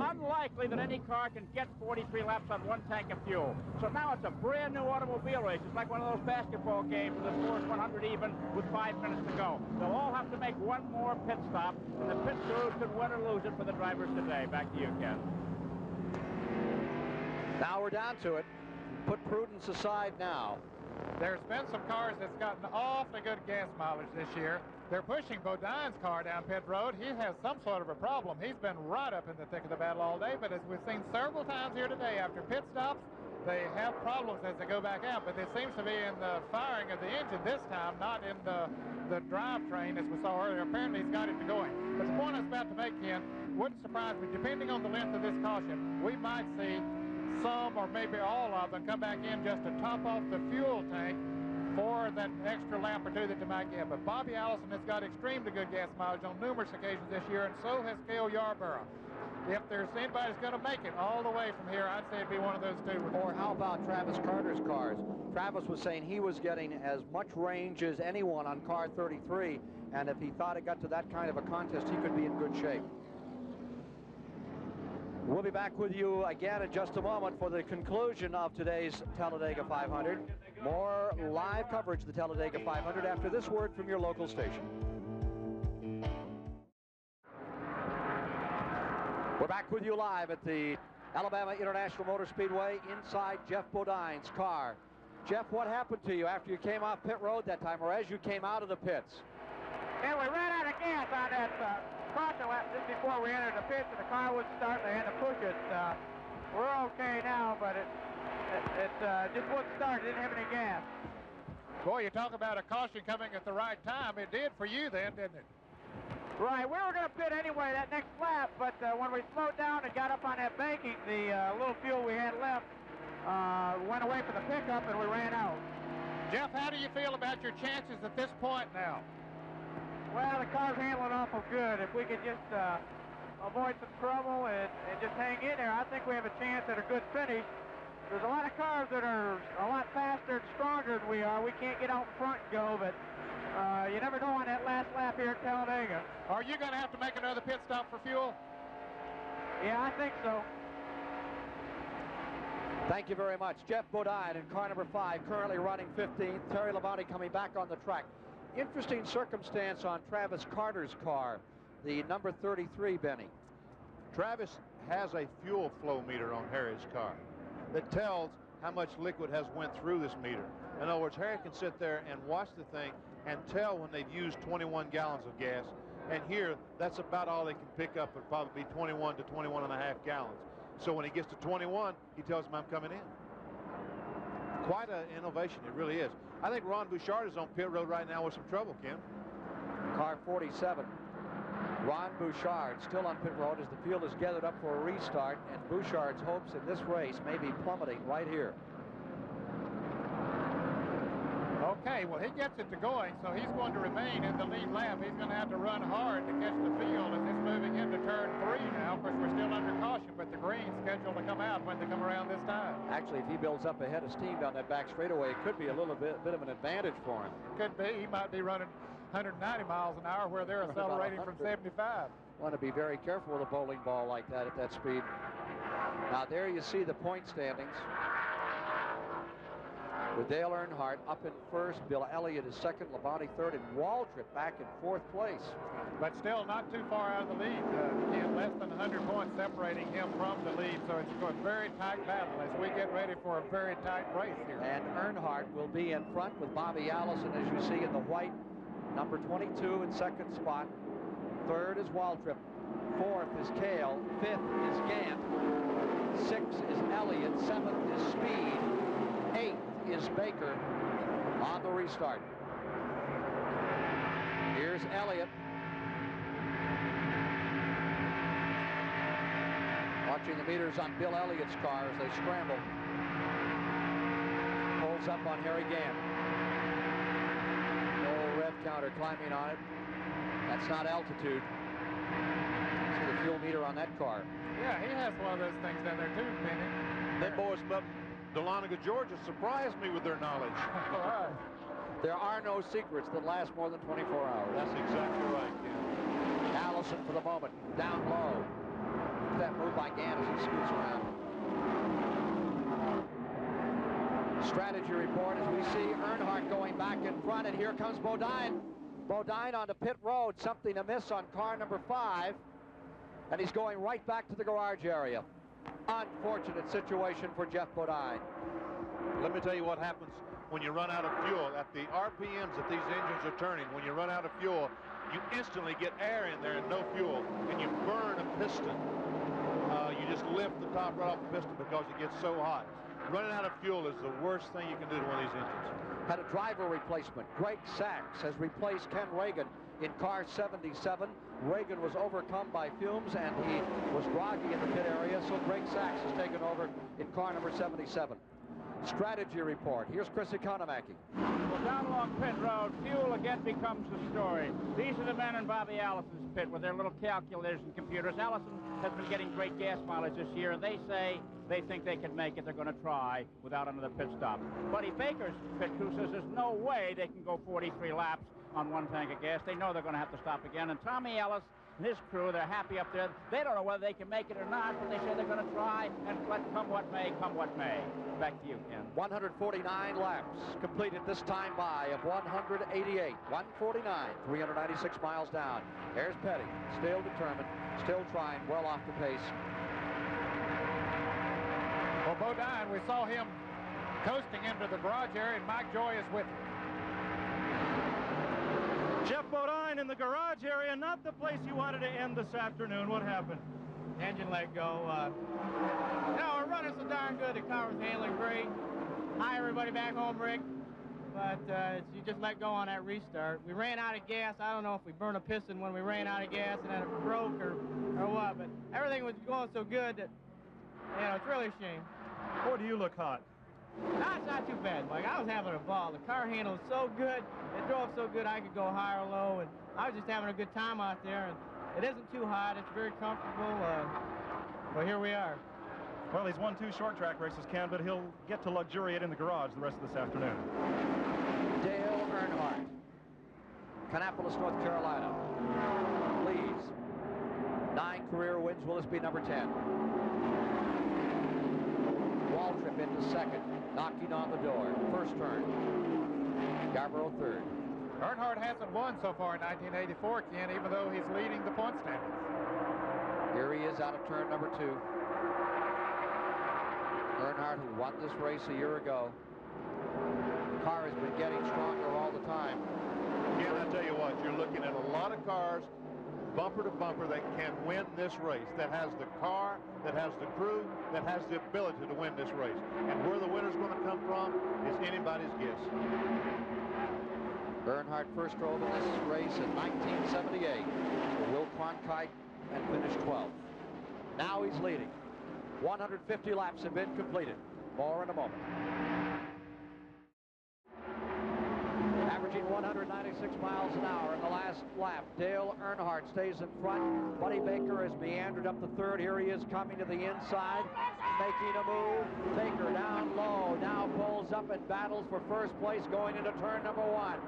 Unlikely that any car can get 43 laps on 1 tank of fuel. So now it's a brand new automobile race. It's like one of those basketball games where the score is 100 even with 5 minutes to go. They'll all have to make one more pit stop, and the pit crews could win or lose it for the drivers today. Back to you, Ken. Now we're down to it. Put prudence aside now. There's been some cars that's gotten awfully good gas mileage this year. They're pushing Bodine's car down pit road. He has some sort of a problem. He's been right up in the thick of the battle all day, but as we've seen several times here today, after pit stops, they have problems as they go back out, but it seems to be in the firing of the engine this time, not in the drivetrain as we saw earlier. Apparently he's got it going. But the point I was about to make, Ken, wouldn't surprise me, depending on the length of this caution, we might see some or maybe all of them come back in just to top off the fuel tank for that extra lap or 2 that they might get. But Bobby Allison has got extremely good gas mileage on numerous occasions this year, and so has Cale Yarborough. If there's anybody that's going to make it all the way from here, I'd say it'd be one of those 2. Or how about Travis Carter's cars? Travis was saying he was getting as much range as anyone on car 33, and if he thought it got to that kind of a contest, he could be in good shape. We'll be back with you again in just a moment for the conclusion of today's Talladega 500. More live coverage of the Talladega 500 after this word from your local station. We're back with you live at the Alabama International Motor Speedway inside Jeff Bodine's car. Jeff, what happened to you after you came off pit road that time, or as you came out of the pits? Yeah, we ran out of gas on that caution lap just before we entered the pits, and the car wouldn't start. They had to push it. We're okay now, but it just wouldn't start. It didn't have any gas. Boy, you talk about a caution coming at the right time. It did for you then, didn't it? Right, we were going to pit anyway that next lap, but when we slowed down and got up on that banking, the little fuel we had left went away from the pickup and we ran out. Jeff, how do you feel about your chances at this point now? Well, the car's handling awful good. If we could just avoid some trouble and just hang in there, I think we have a chance at a good finish. There's a lot of cars that are a lot faster and stronger than we are. We can't get out in front and go, but you never know on that last lap here at Talladega. Are you going to have to make another pit stop for fuel? Yeah, I think so. Thank you very much. Jeff Bodine in car number 5, currently running 15th. Terry Labonte coming back on the track. Interesting circumstance on Travis Carter's car, the number 33, Benny. Travis has a fuel flow meter on Harry's car that tells how much liquid has went through this meter. In other words, Harry can sit there and watch the thing and tell when they've used 21 gallons of gas. And here, that's about all they can pick up. It'll probably be 21 to 21 and a half gallons. So when he gets to 21, he tells him, I'm coming in. Quite an innovation, it really is. I think Ron Bouchard is on pit road right now with some trouble, Ken. Car 47. Ron Bouchard still on pit road as the field is gathered up for a restart, and Bouchard's hopes in this race may be plummeting right here. Okay, well, he gets it to going, so he's going to remain in the lead lap. He's going to have to run hard to catch the field as it's moving into turn 3 now. Of course, we're still under caution, but the green's scheduled to come out when they come around this time. Actually, if he builds up a head of steam down that back straightaway, it could be a little bit of an advantage for him. Could be. He might be running 190 miles an hour where they're accelerating from 75. Want to be very careful with a bowling ball like that at that speed. Now, there you see the point standings. with Dale Earnhardt up in first, Bill Elliott is second, Labonte third, and Waltrip back in fourth place. But still not too far out of the lead. Again, less than 100 points separating him from the lead, so it's a very tight battle as we get ready for a very tight race here. And Earnhardt will be in front with Bobby Allison, as you see in the white, number 22 in second spot. Third is Waltrip. Fourth is Cale. Fifth is Gant. Sixth is Elliott. Seventh is Speed. Eighth is Baker on the restart. Here's Elliott. Watching the meters on Bill Elliott's car as they scramble. Pulls up on Harry Gant. Old rev counter climbing on it. That's not altitude. See the fuel meter on that car. Yeah, he has one of those things down there too, Penny. Them boys from up Dahlonega, Georgia surprised me with their knowledge. All right. There are no secrets that last more than 24 hours. That's exactly right, Ken. Allison for the moment, down low. That move by Gant as he scoots around. Strategy report as we see Earnhardt going back in front, and here comes Bodine. Bodine onto pit road, something amiss on car number 5, and he's going right back to the garage area. Unfortunate situation for Jeff Bodine. Let me tell you what happens when you run out of fuel. At the RPMs that these engines are turning, when you run out of fuel, you instantly get air in there and no fuel, and you burn a piston. You just lift the top right off the piston because it gets so hot. Running out of fuel is the worst thing you can do to one of these engines. Had a driver replacement. Greg Sachs has replaced Ken Reagan in car 77. Reagan was overcome by fumes and he was groggy in the pit area, so Greg Sachs has taken over in car number 77. Strategy report. Here's Chris Economaki. Well, down along pit road, fuel again becomes the story. These are the men in Bobby Allison's pit with their little calculators and computers. Allison has been getting great gas mileage this year, and they say they think they can make it. They're going to try without another pit stop. Buddy Baker's pit crew says there's no way they can go 43 laps on one tank of gas. They know they're going to have to stop again. And Tommy Ellis and his crew, they're happy up there. They don't know whether they can make it or not, but they say they're going to try, and come what may, come what may. Back to you, Ken. 149 laps completed this time by of 188. 149, 396 miles down. There's Petty, still determined, still trying, well off the pace. Well, Bodine, we saw him coasting into the garage area, and Mike Joy is with him. Jeff Bodine in the garage area, not the place you wanted to end this afternoon. What happened? Engine let go. We're running so darn good. The car was handling great. Hi, everybody back home, Rick. But you just let go on that restart. We ran out of gas. I don't know if we burned a piston when we ran out of gas and then it broke or what, but everything was going so good that, it's really a shame. Boy, do you look hot. No, it's not too bad, Mike. I was having a ball. The car handled so good. It drove so good I could go high or low, and I was just having a good time out there. And it isn't too hot. It's very comfortable. Well, here we are. Well, he's won 2 short track races, Ken, but he'll get to luxuriate in the garage the rest of this afternoon. Dale Earnhardt, Kannapolis, North Carolina, leads. 9 career wins. Will this be number 10? Waltrip into second, knocking on the door. First turn. Yarborough third. Earnhardt hasn't won so far in 1984, Ken, even though he's leading the point standings. Here he is out of turn number 2. Earnhardt, who won this race a year ago. The car has been getting stronger all the time. Again, I tell you what, you're looking at a lot of cars, bumper to bumper, that can win this race, that has the car, that has the crew, that has the ability to win this race. And where the winner's going to come from is anybody's guess. Earnhardt first drove in this race in 1978 for Will Cronkite and finished 12th. Now he's leading. 150 laps have been completed. More in a moment. Averaging 196 miles an hour in the last lap. Dale Earnhardt stays in front. Buddy Baker has meandered up the third. Here he is coming to the inside, making a move. Baker down low, now pulls up and battles for first place going into turn number 1.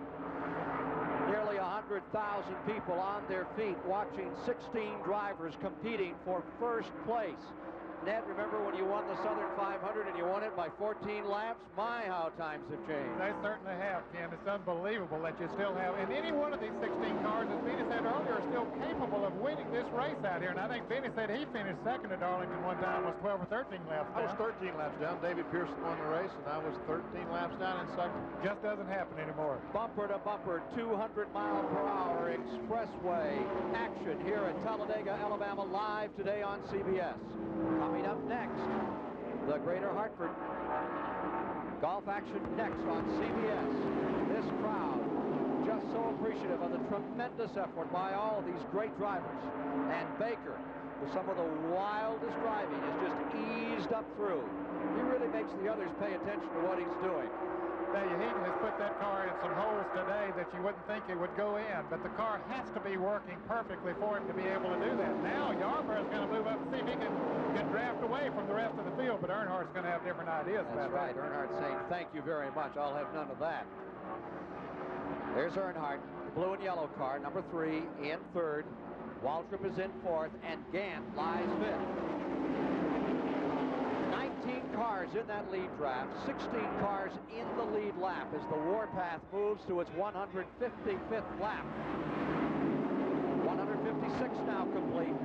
Nearly 100,000 people on their feet watching 16 drivers competing for first place. Ned, remember when you won the Southern 500 and you won it by 14 laps? My, how times have changed. They certainly have, Ken. It's unbelievable that you still have. And any one of these 16 cars, as Benny said earlier, are still capable of winning this race out here. And I think Benny said he finished second at Darlington one time, was 12 or 13 laps down. I was 13 laps down. David Pearson won the race, and I was 13 laps down in second. Just doesn't happen anymore. Bumper to bumper, 200-mile-per-hour expressway action here at Talladega, Alabama, live today on CBS. Coming up next, the Greater Hartford golf action next on CBS. This crowd just so appreciative of the tremendous effort by all of these great drivers. And Baker, with some of the wildest driving, is just eased up through. He really makes the others pay attention to what he's doing. He has put that car in some holes today that you wouldn't think it would go in, but the car has to be working perfectly for him to be able to do that. Now Yarbrough's going to move up and see if he can get draft away from the rest of the field, but Earnhardt's going to have different ideas about that. That's right. Earnhardt saying, thank you very much. I'll have none of that. There's Earnhardt, blue and yellow car, number 3 in third. Waltrip is in fourth, and Gant lies fifth. 19 cars in that lead draft, 16 cars in the lead lap as the Warpath moves to its 155th lap. 156 now complete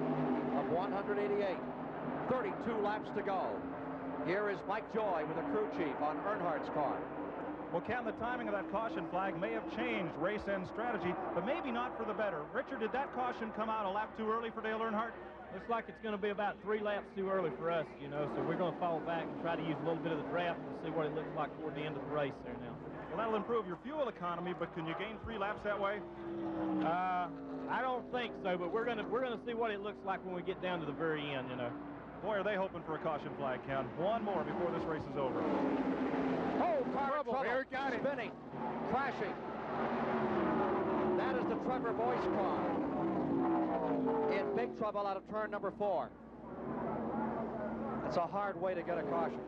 of 188. 32 laps to go. Here is Mike Joy with a crew chief on Earnhardt's car. Well, Ken, the timing of that caution flag may have changed race end strategy, but maybe not for the better. Richard, did that caution come out a lap too early for Dale Earnhardt? Looks like it's going to be about 3 laps too early for us, you know, so we're going to fall back and try to use a little bit of the draft and see what it looks like toward the end of the race there now. Well, that'll improve your fuel economy, but can you gain 3 laps that way? I don't think so, but we're gonna see what it looks like when we get down to the very end, you know. Boy, are they hoping for a caution flag, Ken. One more before this race is over. Oh, car in trouble. Here, got it. Spinning, crashing. That is the Trevor Boyce car. In big trouble out of turn number 4. That's a hard way to get a caution.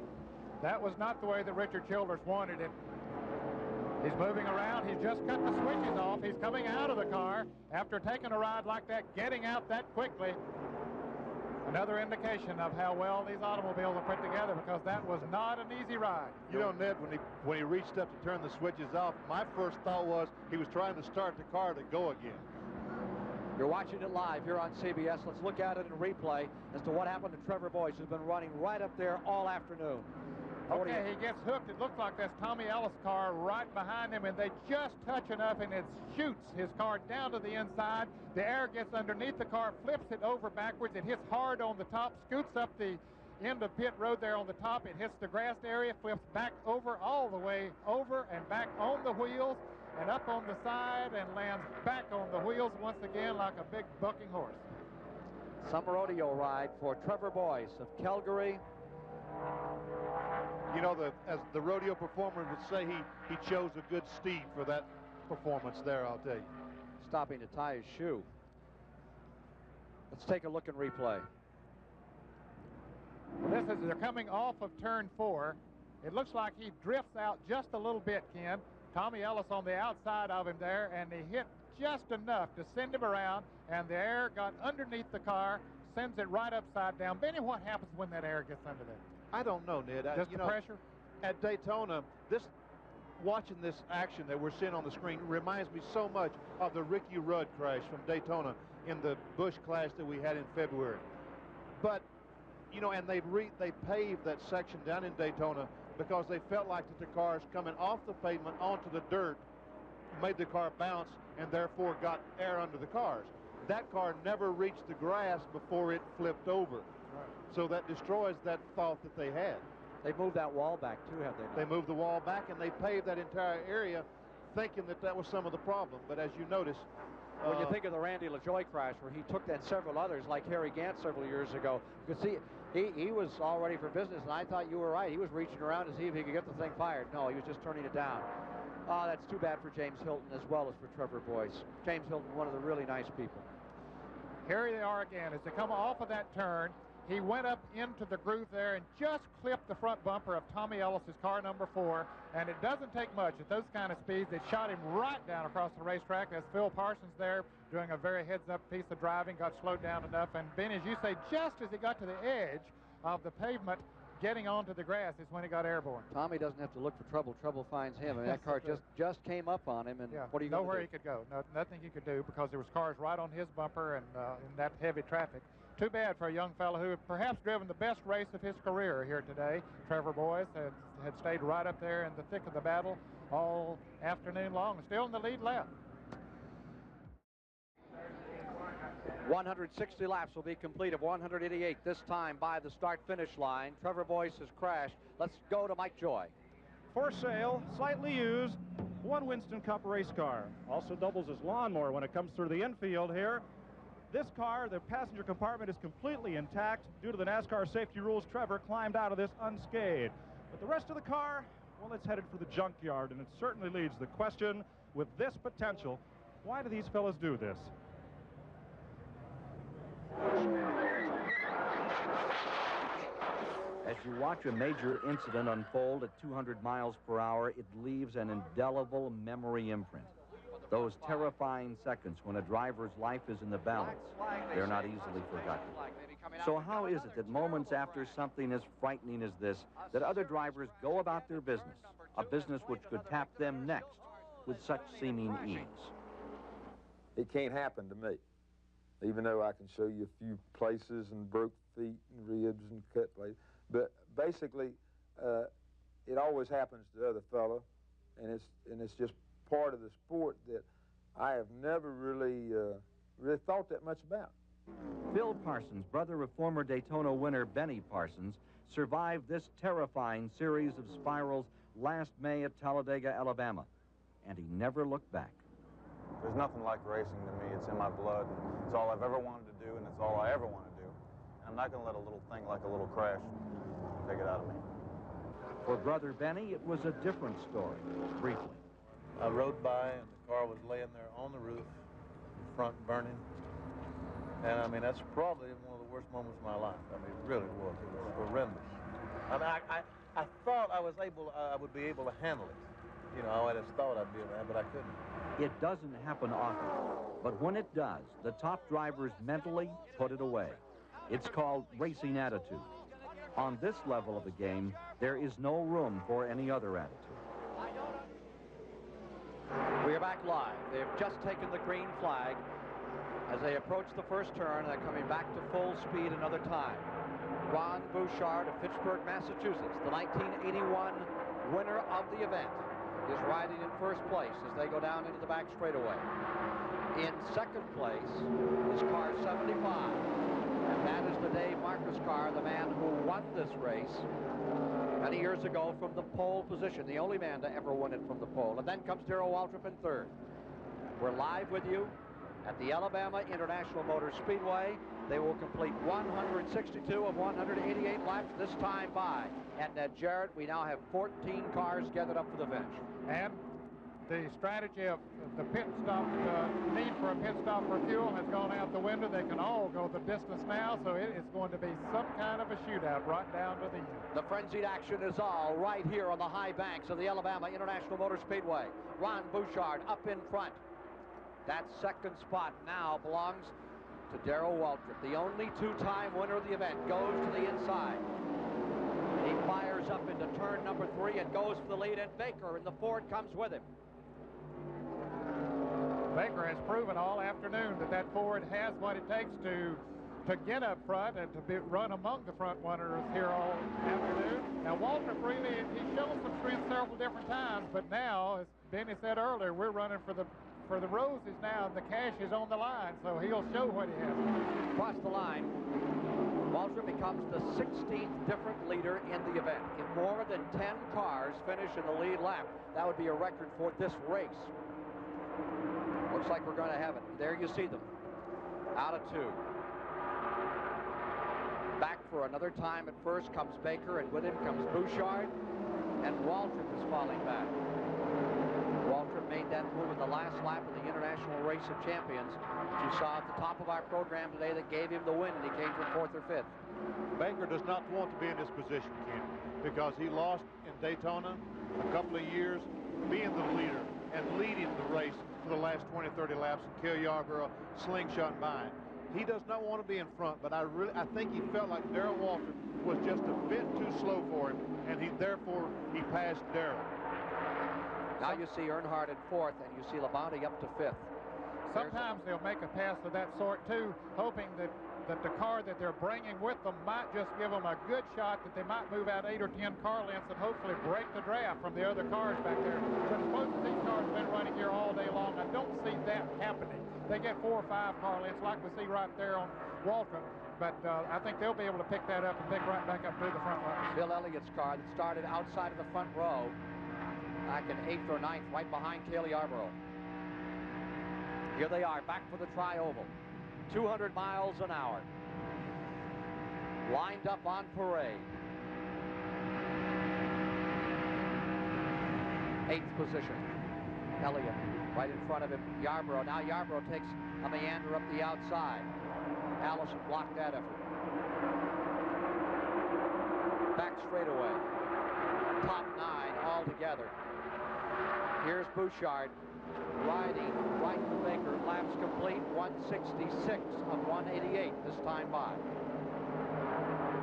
That was not the way that Richard Childers wanted it. He's moving around. He's just cut the switches off. He's coming out of the car after taking a ride like that, getting out that quickly. Another indication of how well these automobiles are put together, because that was not an easy ride. You know, Ned, when he reached up to turn the switches off, my first thought was he was trying to start the car to go again. You're watching it live here on CBS. Let's look at it in replay as to what happened to Trevor Boyce, who's been running right up there all afternoon. Okay, he gets hooked. It looks like that's Tommy Ellis' car right behind him, and they just touch enough, and it shoots his car down to the inside. The air gets underneath the car, flips it over backwards. It hits hard on the top, scoots up the end of pit road there on the top. It hits the grassed area, flips back over, all the way over and back on the wheels and up on the side, and lands back on the wheels once again like a big bucking horse. Some rodeo ride for Trevor Boyce of Calgary. You know, as the rodeo performer would say, he chose a good steed for that performance there, I'll tell you. Stopping to tie his shoe. Let's take a look in replay. They're coming off of turn 4. It looks like he drifts out just a little bit, Ken. Tommy Ellis on the outside of him there, and he hit just enough to send him around, and the air got underneath the car, sends it right upside down. Benny, what happens when that air gets under there? I don't know, Ned. Just the pressure? At Daytona, watching this action that we're seeing on the screen reminds me so much of the Ricky Rudd crash from Daytona in the Busch Clash that we had in February. But, you know, and they paved that section down in Daytona because they felt like that the cars coming off the pavement onto the dirt made the car bounce and therefore got air under the cars. That car never reached the grass before it flipped over. Right. So that destroys that thought that they had. They moved that wall back too, have they not? They moved the wall back and they paved that entire area thinking that was some of the problem. But as you notice... when you think of the Randy LaJoie crash where he took that several others like Harry Gant several years ago, you could see he was all ready for business, and I thought you were right. He was reaching around to see if he could get the thing fired. No, he was just turning it down. Oh, that's too bad for James Hilton as well as for Trevor Boyce. James Hilton, one of the really nice people. Here they are again. As they come off of that turn, he went up into the groove there and just clipped the front bumper of Tommy Ellis's car number 4, and it doesn't take much at those kind of speeds. It shot him right down across the racetrack. As Phil Parsons there doing a very heads-up piece of driving, got slowed down enough, and Ben, as you say, just as he got to the edge of the pavement getting onto the grass is when he got airborne. Tommy doesn't have to look for trouble. Trouble finds him. And that car just came up on him. And yeah, what are you going to do? Nowhere he could go. Nothing he could do because there was cars right on his bumper and in that heavy traffic. Too bad for a young fellow who had perhaps driven the best race of his career here today. Trevor Boyce had stayed right up there in the thick of the battle all afternoon long, still in the lead lap. 160 laps will be completed. 188 this time by the start-finish line. Trevor Boyce has crashed. Let's go to Mike Joy. For sale, slightly used, one Winston Cup race car. Also doubles as lawnmower when it comes through the infield here. This car, the passenger compartment is completely intact. Due to the NASCAR safety rules, Trevor climbed out of this unscathed. But the rest of the car, well, it's headed for the junkyard, and it certainly leads the question, with this potential, why do these fellas do this? As you watch a major incident unfold at 200 miles per hour, it leaves an indelible memory imprint. Those terrifying seconds when a driver's life is in the balance, they're not easily forgotten. So how is it that moments after something as frightening as this, that other drivers go about their business, a business which could tap them next with such seeming ease? It can't happen to me, even though I can show you a few places and broke feet and ribs and cut places. But basically, it always happens to the other fellow, and it's just part of the sport that I have never really thought that much about. Phil Parsons, brother of former Daytona winner Benny Parsons, survived this terrifying series of spirals last May at Talladega, Alabama, and he never looked back. There's nothing like racing to me. It's in my blood. It's all I've ever wanted to do, and it's all I ever want to do. And I'm not going to let a little thing like a little crash take it out of me. For brother Benny, it was a different story, briefly. I rode by, and the car was laying there on the roof, front burning. And, I mean, that's probably one of the worst moments of my life. I mean, it really was. It was horrendous. I mean, I thought I would be able to handle it. You know, I just thought I'd be able to, but I couldn't. It doesn't happen often, but when it does, the top drivers mentally put it away. It's called racing attitude. On this level of the game, there is no room for any other attitude. We are back live. They've just taken the green flag as they approach the first turn. They're coming back to full speed another time. Ron Bouchard of Fitchburg, Massachusetts, the 1981 winner of the event, is riding in first place as they go down into the back straightaway. In second place is car 75, and that is the Dave Marcus car, the man who won this race many years ago from the pole position, the only man to ever win it from the pole. And then comes Darrell Waltrip in third. We're live with you at the Alabama International Motor Speedway. They will complete 162 of 188 laps this time by. And Jarrett, we now have 14 cars gathered up for the finish. And the strategy of the pit stop, need for a pit stop for fuel has gone out the window. They can all go the distance now, so it is going to be some kind of a shootout right down to the end. The frenzied action is all right here on the high banks of the Alabama International Motor Speedway. Ron Bouchard up in front. That second spot now belongs to Darrell Waltrip, the only two-time winner of the event, goes to the inside. He fires up into turn number 3 and goes for the lead, and Baker in the Ford comes with him. Baker has proven all afternoon that Ford has what it takes to get up front and to run among the front runners here all afternoon. Now, Waltrip really, he's shown some strength several different times, but now, as Benny said earlier, we're running for the roses now, and the cash is on the line, so he'll show what he has. Across the line, Waltrip becomes the 16th different leader in the event. If more than 10 cars finish in the lead lap, that would be a record for this race. Looks like we're going to have it. There you see them. Out of 2. Back for another time at first comes Baker, and with him comes Bouchard, and Waltrip is falling back. Waltrip made that move in the last lap of the International Race of Champions, which you saw at the top of our program today, that gave him the win, and he came from 4th or 5th. Baker does not want to be in this position, Ken, because he lost in Daytona a couple of years being the leader and leading the race for the last 20, 30 laps, and Kill Yarborough slingshot by him. He does not want to be in front, but I think he felt like Darrell Waltrip was just a bit too slow for him, and therefore he passed Darrell. Now you see Earnhardt in 4th, and you see Labonte up to 5th. Sometimes they'll make a pass of that sort, too, hoping that the car that they're bringing with them might just give them a good shot, that they might move out 8 or 10 car lengths and hopefully break the draft from the other cars back there. But as close as these cars have been running here all day long, I don't see that happening. They get 4 or 5 car lengths like we see right there on Waltrip, but I think they'll be able to pick that up and pick right back up through the front runners. Bill Elliott's car that started outside of the front row back in 8th or 9th, right behind Cale Yarborough. Here they are, back for the tri-oval. 200 miles an hour. Lined up on parade. 8th position. Elliott right in front of him. Yarborough. Now Yarborough takes a meander up the outside. Allison blocked that effort. Back straightaway. Top 9 all together. Here's Bouchard riding right to Baker. Laps complete, 166 of 188 this time by.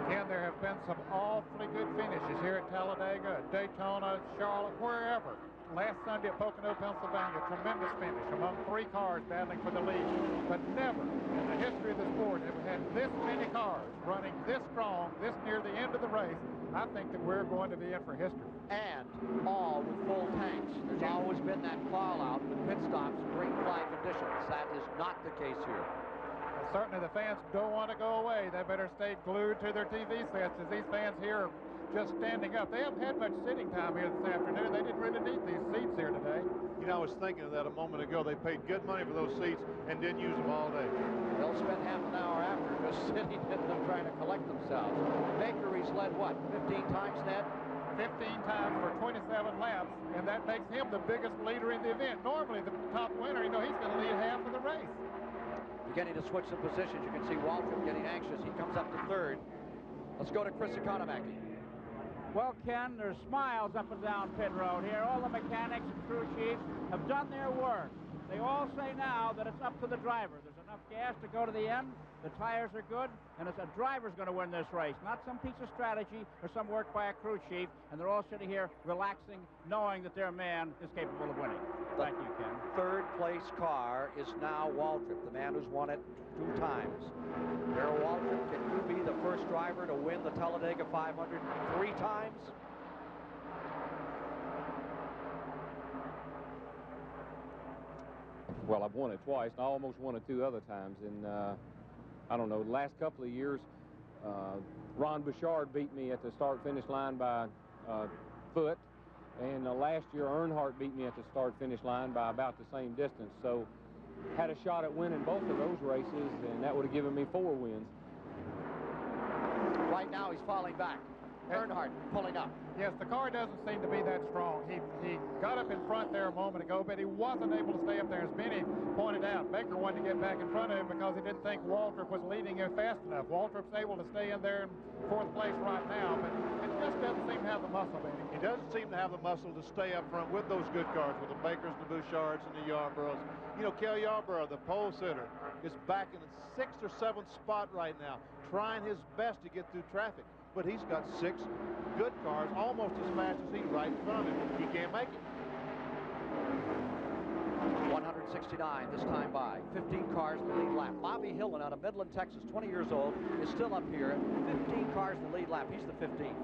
Again, there have been some awfully good finishes here at Talladega, at Daytona, Charlotte, wherever. Last Sunday at Pocono, Pennsylvania, tremendous finish among 3 cars battling for the lead. But never in the history of the sport have we had this many cars running this strong, this near the end of the race. I think that we're going to be in for history. And all with full tanks. There's always been that fallout with pit stops and green flag conditions. That is not the case here. Well, certainly the fans don't want to go away. They better stay glued to their TV sets, as these fans here are just standing up. They haven't had much sitting time here this afternoon. They didn't really need these seats here today. You know, I was thinking of that a moment ago. They paid good money for those seats and didn't use them all day. They'll spend half an hour after just sitting in them trying to collect themselves. Baker, he's led what, 15 times, Ned? 15 times for 27 laps, and that makes him the biggest leader in the event. Normally, the top winner, you know, he's going to lead half of the race. Beginning to switch some positions. You can see Waltrip getting anxious. He comes up to 3rd. Let's go to Chris Economaki. Well, Ken, there's smiles up and down pit road here. All the mechanics and crew chiefs have done their work. They all say now that it's up to the driver. There's enough gas to go to the end. The tires are good, and it's a driver's going to win this race, not some piece of strategy or some work by a crew chief. And they're all sitting here relaxing, knowing that their man is capable of winning. Thank you, Ken. 3rd place car is now Waltrip, the man who's won it 2 times. Darrell Waltrip, can you be the first driver to win the Talladega 500 3 times? Well, I've won it twice, and I almost won it 2 other times. And I don't know, the last couple of years, Ron Bouchard beat me at the start-finish line by foot. And last year, Earnhardt beat me at the start-finish line by about the same distance. So had a shot at winning both of those races, and that would have given me 4 wins. Right now, he's falling back. Earnhardt pulling up. Yes, the car doesn't seem to be that strong. He got up in front there a moment ago, but he wasn't able to stay up there. As Benny pointed out, Baker wanted to get back in front of him because he didn't think Waltrip was leading him fast enough. Waltrip's able to stay in there in 4th place right now, but it just doesn't seem to have the muscle, Benny. He doesn't seem to have the muscle to stay up front with those good cars, with the Bakers, the Bouchards, and the Yarboroughs. You know, Cale Yarborough, the pole sitter, is back in the 6th or 7th spot right now, trying his best to get through traffic. But he's got 6 good cars almost as fast as he right in front of him. He can't make it. 169 this time by. 15 cars in the lead lap. Bobby Hillen out of Midland, Texas, 20 years old, is still up here. 15 cars in the lead lap. He's the 15th.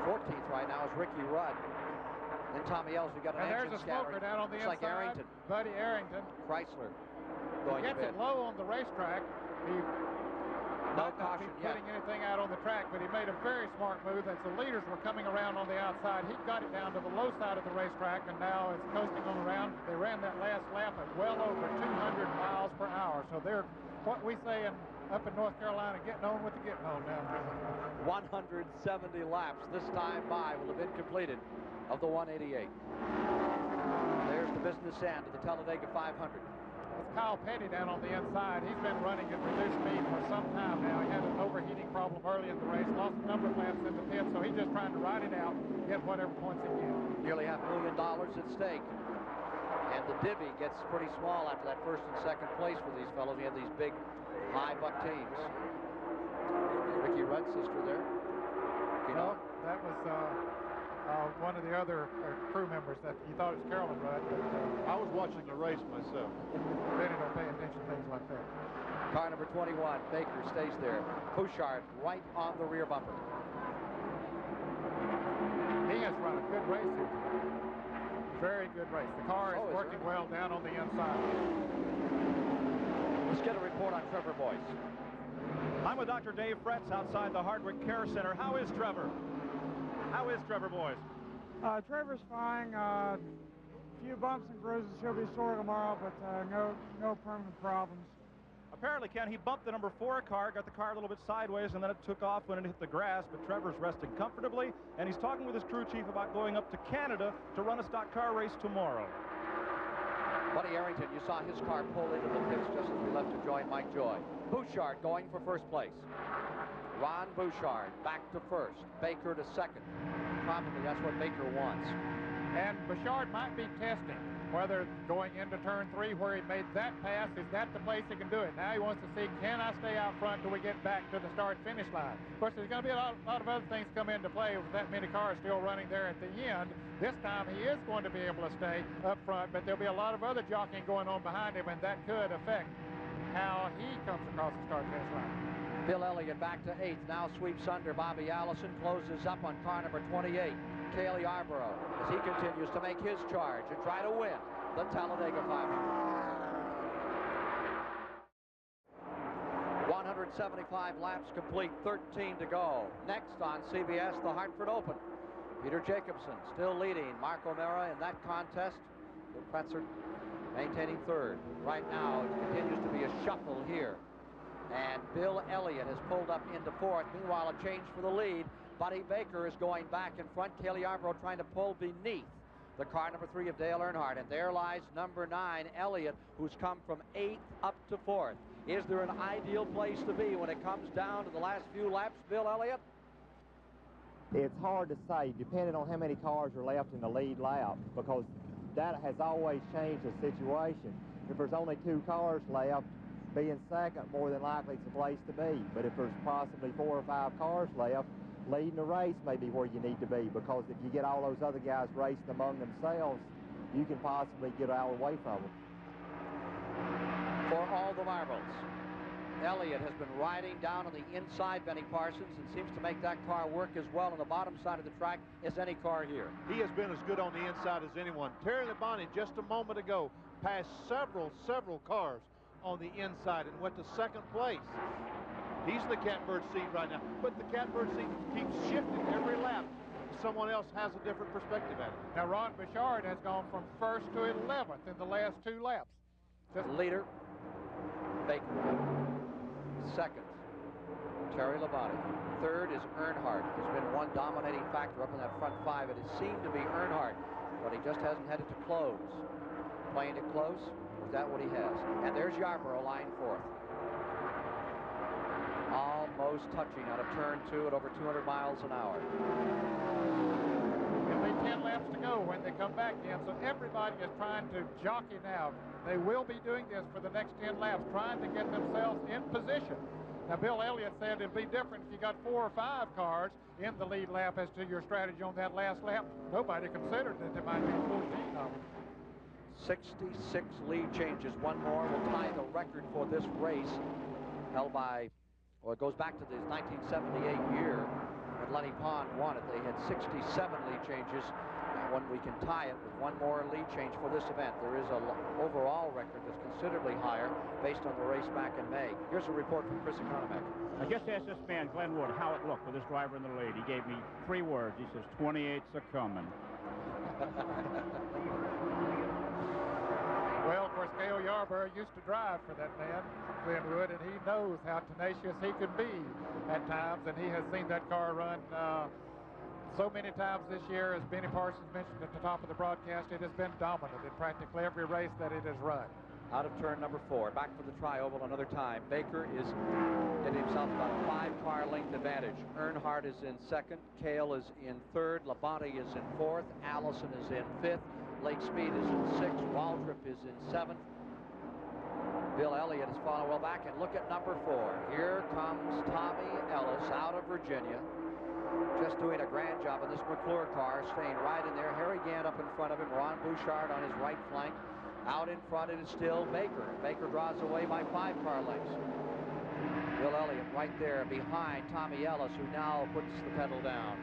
14th right now is Ricky Rudd. Then Tommy Els, we got an and engine there's a smoker scattering. down on the Looks inside. like Arrington. Buddy Arrington. Chrysler. He Going gets to it low on the racetrack. He no might not caution be yet. putting anything out on the track, but he made a very smart move. As the leaders were coming around on the outside, he got it down to the low side of the racetrack, and now it's coasting on around. They ran that last lap at well over 200 miles per hour. So they're, what we say up in North Carolina, getting on with the getting on now. 170 laps this time by will have been completed of the 188. There's the business end of the Talladega 500. It's Kyle Petty down on the inside. He's been running at reduced speed for some time now. He had an overheating problem early in the race, lost a number of laps in the pit, so he's just trying to ride it out, get whatever points he can. Nearly $500,000 at stake. And the divvy gets pretty small after that first and second place for these fellows. You have these big, high buck teams. Ricky Rudd's sister there. No, that was one of the other crew members that he thought it was Carolyn Rudd. But, I was watching the race myself. Really don't pay attention to things like that. Car number 21, Baker, stays there. Bouchard right on the rear bumper. He has run a good race here today. Very good race. The car is working well down on the inside. Let's get a report on Trevor Boyce. I'm with Dr. Dave Fretz outside the Hardwick Care Center. How is Trevor? How is Trevor Boyce? Trevor's fine. A few bumps and bruises. He'll be sore tomorrow, but no permanent problems. Apparently, Ken, he bumped the number 4 car, got the car a little bit sideways, and then it took off when it hit the grass, but Trevor's resting comfortably, and he's talking with his crew chief about going up to Canada to run a stock car race tomorrow. Buddy Arrington, you saw his car pull into the pits just as we left to join Mike Joy. Bouchard going for first place. Ron Bouchard back to first. Baker to second. Probably that's what Baker wants. And Bouchard might be testing whether going into turn 3 where he made that pass, is that the place he can do it? Now he wants to see, can I stay out front till we get back to the start-finish line? Of course, there's going to be a lot of other things come into play with that many cars still running there at the end. This time he is going to be able to stay up front, but there'll be a lot of other jockeying going on behind him, and that could affect how he comes across the start-finish line. Bill Elliott back to 8th, now sweeps under. Bobby Allison closes up on car number 28. Cale Yarborough, as he continues to make his charge and try to win the Talladega 500. 175 laps complete, 13 to go. Next on CBS, the Hartford Open. Peter Jacobson still leading. Mark O'Mara in that contest. Bill Kretzer maintaining third. Right now, it continues to be a shuffle here. And Bill Elliott has pulled up into fourth. Meanwhile, a change for the lead. Buddy Baker is going back in front. Cale Yarborough trying to pull beneath the car number 3 of Dale Earnhardt. And there lies number 9, Elliott, who's come from 8th up to 4th. Is there an ideal place to be when it comes down to the last few laps, Bill Elliott? It's hard to say, depending on how many cars are left in the lead lap, because that has always changed the situation. If there's only 2 cars left, being second more than likely it's a place to be. But if there's possibly 4 or 5 cars left, leading the race may be where you need to be, because if you get all those other guys racing among themselves, you can possibly get out of the way from them. For all the marbles, Elliott has been riding down on the inside Benny Parsons and seems to make that car work as well on the bottom side of the track as any car here. He has been as good on the inside as anyone. Terry Labonte just a moment ago passed several cars on the inside and went to second place. He's in the catbird seat right now, but the catbird seat keeps shifting every lap. Someone else has a different perspective at it. Now, Ron Bouchard has gone from 1st to 11th in the last 2 laps. Leader, Baker. Second, Terry Labonte. Third is Earnhardt. There's been one dominating factor up in that front 5. It has seemed to be Earnhardt, but he just hasn't had it to close. Playing it close, is that what he has? And there's Yarborough lying 4th. Almost touching out of turn 2 at over 200 miles an hour. It'll be 10 laps to go when they come back in, so everybody is trying to jockey now. They will be doing this for the next 10 laps, trying to get themselves in position. Now, Bill Elliott said it'd be different if you got 4 or 5 cars in the lead lap as to your strategy on that last lap. Nobody considered that there might be 14 of them. 66 lead changes. One more will tie the record for this race, held by, well, it goes back to the 1978 year when Lenny Pond won it. They had 67 lead changes. When we can tie it with one more lead change for this event, there is an overall record that's considerably higher based on the race back in May. Here's a report from Chris Economec. I just asked this man, Glenn Wood, how it looked with this driver in the lead. He gave me 3 words. He says, 28's a coming. Well, of course, Cale Yarborough used to drive for that man, Glenn Wood, and he knows how tenacious he can be at times, and he has seen that car run so many times this year. As Benny Parsons mentioned at the top of the broadcast, it has been dominant in practically every race that it has run. Out of turn number 4, back for the tri-oval another time. Baker is getting himself about a 5-car length advantage. Earnhardt is in second, Cale is in third, Labonte is in fourth, Allison is in fifth, Lake Speed is in 6th. Waltrip is in 7th. Bill Elliott is following well back. And look at number 4. Here comes Tommy Ellis out of Virginia. Just doing a grand job in this McClure car, staying right in there. Harry Gant up in front of him. Ron Bouchard on his right flank. Out in front, it is still Baker. Baker draws away by 5 car lengths. Bill Elliott right there behind Tommy Ellis, who now puts the pedal down.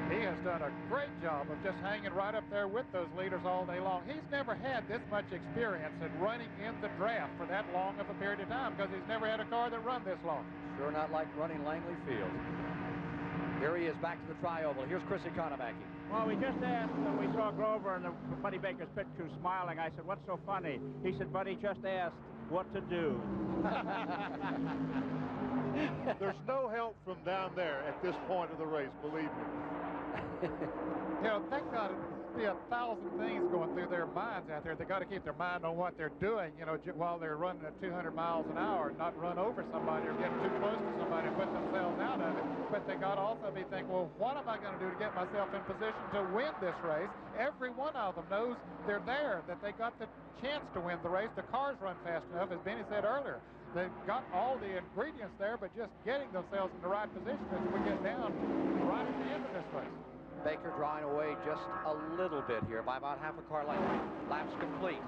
He has done a great job of just hanging right up there with those leaders all day long. He's never had this much experience in running in the draft for that long of a period of time because he's never had a car that run this long. Sure not like running Langley Field. Here he is back to the tri-oval. Here's Chris Economaki. Well, we just asked when we saw Grover and Buddy Baker's pit crew smiling. I said, what's so funny? He said, Buddy just asked what to do. There's no help from down there at this point of the race, believe me. You know, they've got to be 1,000 things going through their minds out there. They got to keep their mind on what they're doing, you know, while they're running at 200 miles an hour, not run over somebody or get too close to somebody and put themselves out of it. But they got to also be thinking, well, what am I going to do to get myself in position to win this race? Every one of them knows they're there, that they got the chance to win the race. The cars run fast enough, as Benny said earlier. They've got all the ingredients there, but just getting themselves in the right position as we get down right at the end of this race. Baker drawing away just a little bit here by about half a car length. Laps complete.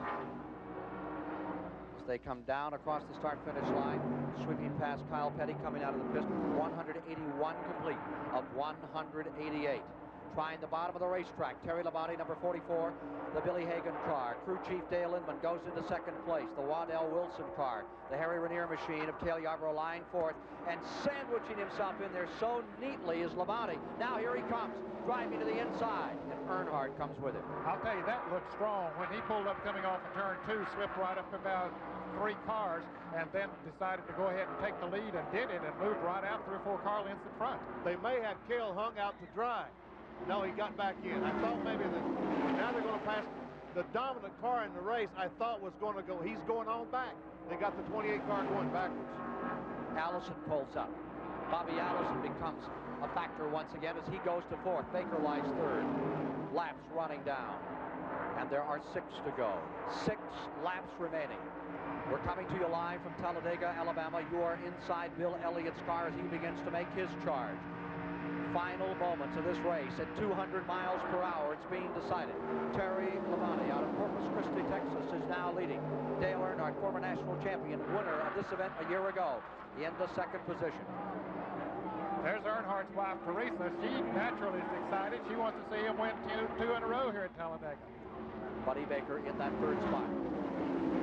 As they come down across the start-finish line, sweeping past Kyle Petty coming out of the pit. 181 complete of 188. Trying the bottom of the racetrack. Terry Labonte, number 44, the Billy Hagan car. Crew chief Dale Inman goes into 2nd place. The Waddell Wilson car. The Harry Ranier machine of Cale Yarborough lying 4th. And sandwiching himself in there so neatly is Labonte. Now here he comes, driving to the inside. And Earnhardt comes with him. I'll tell you, that looked strong. When he pulled up coming off of turn 2, slipped right up about 3 cars, and then decided to go ahead and take the lead and did it and moved right out 3 or 4 car lengths in front. They may have Cale hung out to dry. No, he got back in. I thought maybe that now they're going to pass the dominant car in the race. I thought was going to go. He's going on back. They got the 28 car going backwards. Allison pulls up. Bobby Allison becomes a factor once again as he goes to 4th. Baker lies 3rd. Laps running down. And there are 6 to go. 6 laps remaining. We're coming to you live from Talladega, Alabama. You are inside Bill Elliott's car as he begins to make his charge. Final moments of this race at 200 miles per hour. It's being decided. Terry Labonte out of Corpus Christi, Texas, is now leading. Dale Earnhardt, former national champion, winner of this event a year ago, in the 2nd position. There's Earnhardt's wife, Teresa. She naturally is excited. She wants to see him win two in a row here at Talladega. Buddy Baker in that 3rd spot.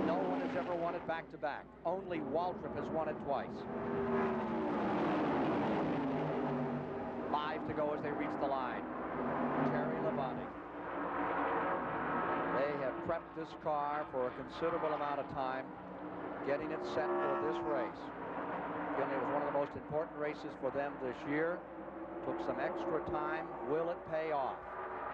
No one has ever won it back-to-back. Only Waltrip has won it twice. 5 to go as they reach the line. Terry Labonte. They have prepped this car for a considerable amount of time, getting it set for this race. Feeling it was one of the most important races for them this year. Took some extra time. Will it pay off?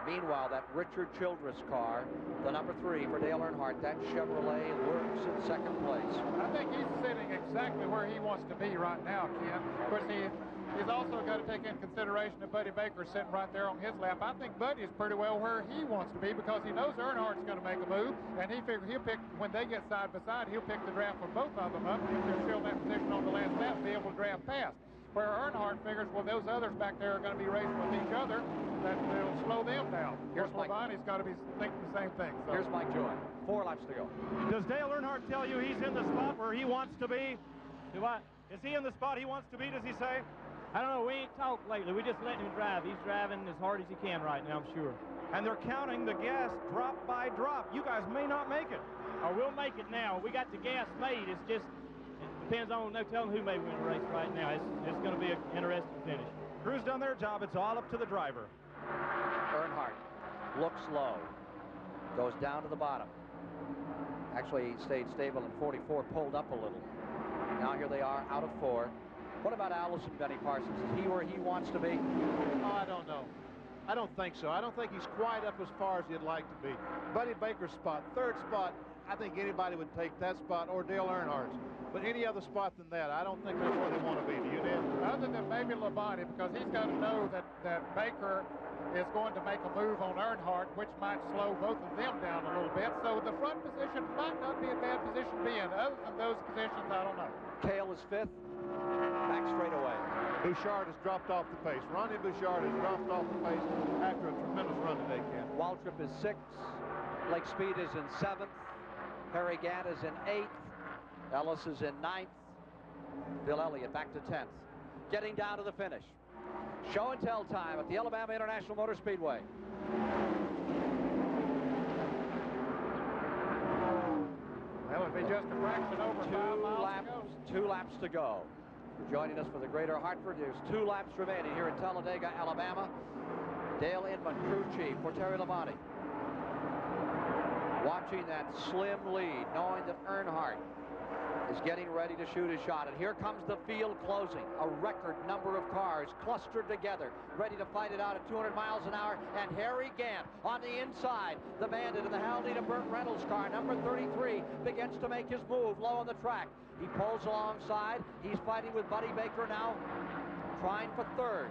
Meanwhile, that Richard Childress car, the number 3 for Dale Earnhardt, that Chevrolet lurks in 2nd place. I think he's sitting exactly where he wants to be right now, Ken. Of course, he's also got to take in consideration that Buddy Baker's sitting right there on his lap. I think Buddy is pretty well where he wants to be because he knows Earnhardt's going to make a move, and he figures he'll pick, when they get side by side, he'll pick the draft for both of them up, and if they're still in that position on the last lap, be able to draft past. Where Earnhardt figures, well, those others back there are going to be racing with each other, that will slow them down. Here's Labonte's got to be thinking the same thing. So. Here's Mike Joy. 4 laps to go. Does Dale Earnhardt tell you he's in the spot where he wants to be? Do what? Is he in the spot he wants to be, does he say? I don't know. We ain't talked lately. We just letting him drive. He's driving as hard as he can right now, I'm sure. And they're counting the gas drop by drop. You guys may not make it. Or we'll make it now. We got the gas made. It's just, it depends on no telling who may win the race right now. It's going to be an interesting finish. Crew's done their job. It's all up to the driver. Earnhardt looks low. Goes down to the bottom. Actually, he stayed stable in 44, pulled up a little. Now here they are out of 4. What about Allison, Benny Parsons? Is he where he wants to be? Oh, I don't know. I don't think so. I don't think he's quite up as far as he'd like to be. Buddy Baker's spot, 3rd spot, I think anybody would take that spot or Dale Earnhardt's. But any other spot than that, I don't think that's where they want to be. Do you, Ned? Other than maybe Labonte, because he's got to know that Baker is going to make a move on Earnhardt, which might slow both of them down a little bit. So the front position might not be a bad position to be in. Other than those positions, I don't know. Cale is 5th. Back straight away. Bouchard has dropped off the pace. Ronnie Bouchard has dropped off the pace after a tremendous run today, Ken. Waltrip is 6th. Blake Speed is in 7th. Harry Gant is in 8th. Ellis is in 9th. Bill Elliott back to 10th. Getting down to the finish. Show and tell time at the Alabama International Motor Speedway. That would be just a fraction over 5 miles to go. 2 laps to go. Joining us for the Greater Hartford, there's 2 laps remaining here in Talladega, Alabama. Dale Inman, crew chief for Terry Labonte. Watching that slim lead, knowing that Earnhardt is getting ready to shoot his shot. And here comes the field closing. A record number of cars clustered together, ready to fight it out at 200 miles an hour. And Harry Gant on the inside. The Bandit in the Haldane Burt Reynolds car, number 33, begins to make his move low on the track. He pulls alongside. He's fighting with Buddy Baker now, trying for 3rd.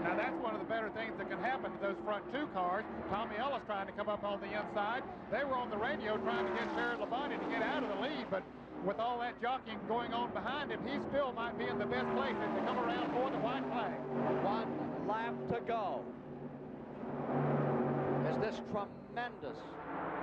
Now that's one of the better things that can happen to those front 2 cars. Tommy Ellis trying to come up on the inside. They were on the radio trying to get Terry Labonte to get out of the lead, but with all that jockeying going on behind him, he still might be in the best place as they come around for the white flag. 1 lap to go. As this tremendous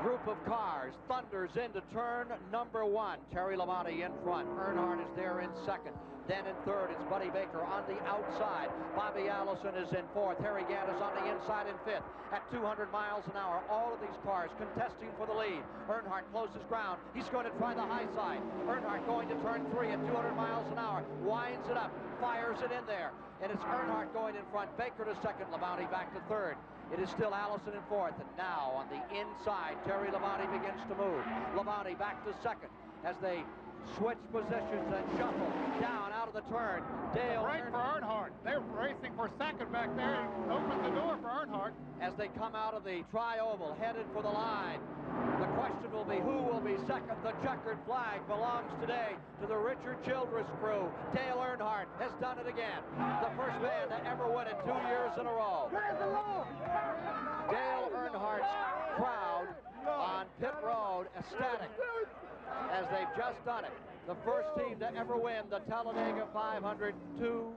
group of cars thunders into turn number 1. Terry Labonte in front. Earnhardt is there in 2nd. Then in 3rd, it's Buddy Baker on the outside. Bobby Allison is in 4th. Harry Gant is on the inside in 5th. At 200 miles an hour, all of these cars contesting for the lead. Earnhardt closes ground. He's going to try the high side. Earnhardt going to turn 3 at 200 miles an hour. Winds it up, fires it in there. And it's Earnhardt going in front. Baker to 2nd. Labonte back to 3rd. It is still Allison in 4th. And now on the inside, Terry Labonte begins to move. Labonte back to 2nd as they switch positions and shuffle down out of the turn. Dale Break for Earnhardt. They're racing for 2nd back there. Opens the door for Earnhardt. As they come out of the tri-oval, headed for the line. The question will be, who will be 2nd? The checkered flag belongs today to the Richard Childress crew. Dale Earnhardt has done it again. The first man to ever win it 2 years in a row. Dale Earnhardt's crowd on pit road, ecstatic, as they've just done it. The first team to ever win the Talladega 500 2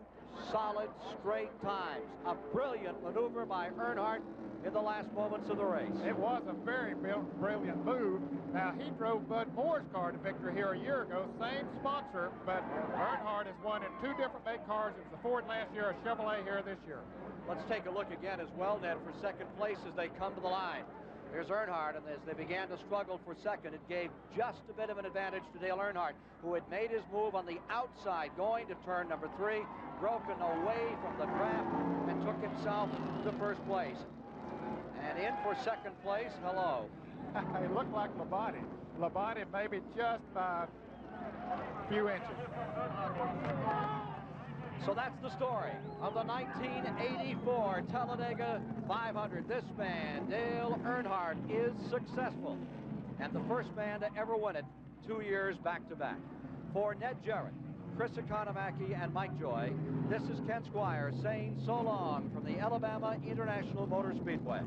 solid straight times. A brilliant maneuver by Earnhardt in the last moments of the race. It was a very brilliant move. Now, he drove Bud Moore's car to victory here a year ago, same sponsor, but Earnhardt has won in 2 different make cars. It was a Ford last year, a Chevrolet here this year. Let's take a look again as well, Ned, for 2nd place as they come to the line. Here's Earnhardt, and as they began to struggle for 2nd, it gave just a bit of an advantage to Dale Earnhardt, who had made his move on the outside going to turn number 3, broken away from the draft, and took himself to 1st place. And in for 2nd place, hello. It looked like Labonte. Labonte maybe just by a few inches. So that's the story of the 1984 Talladega 500. This man, Dale Earnhardt, is successful and the first man to ever win it 2 years back-to-back. For Ned Jarrett, Chris Economaki, and Mike Joy, this is Ken Squire saying so long from the Alabama International Motor Speedway.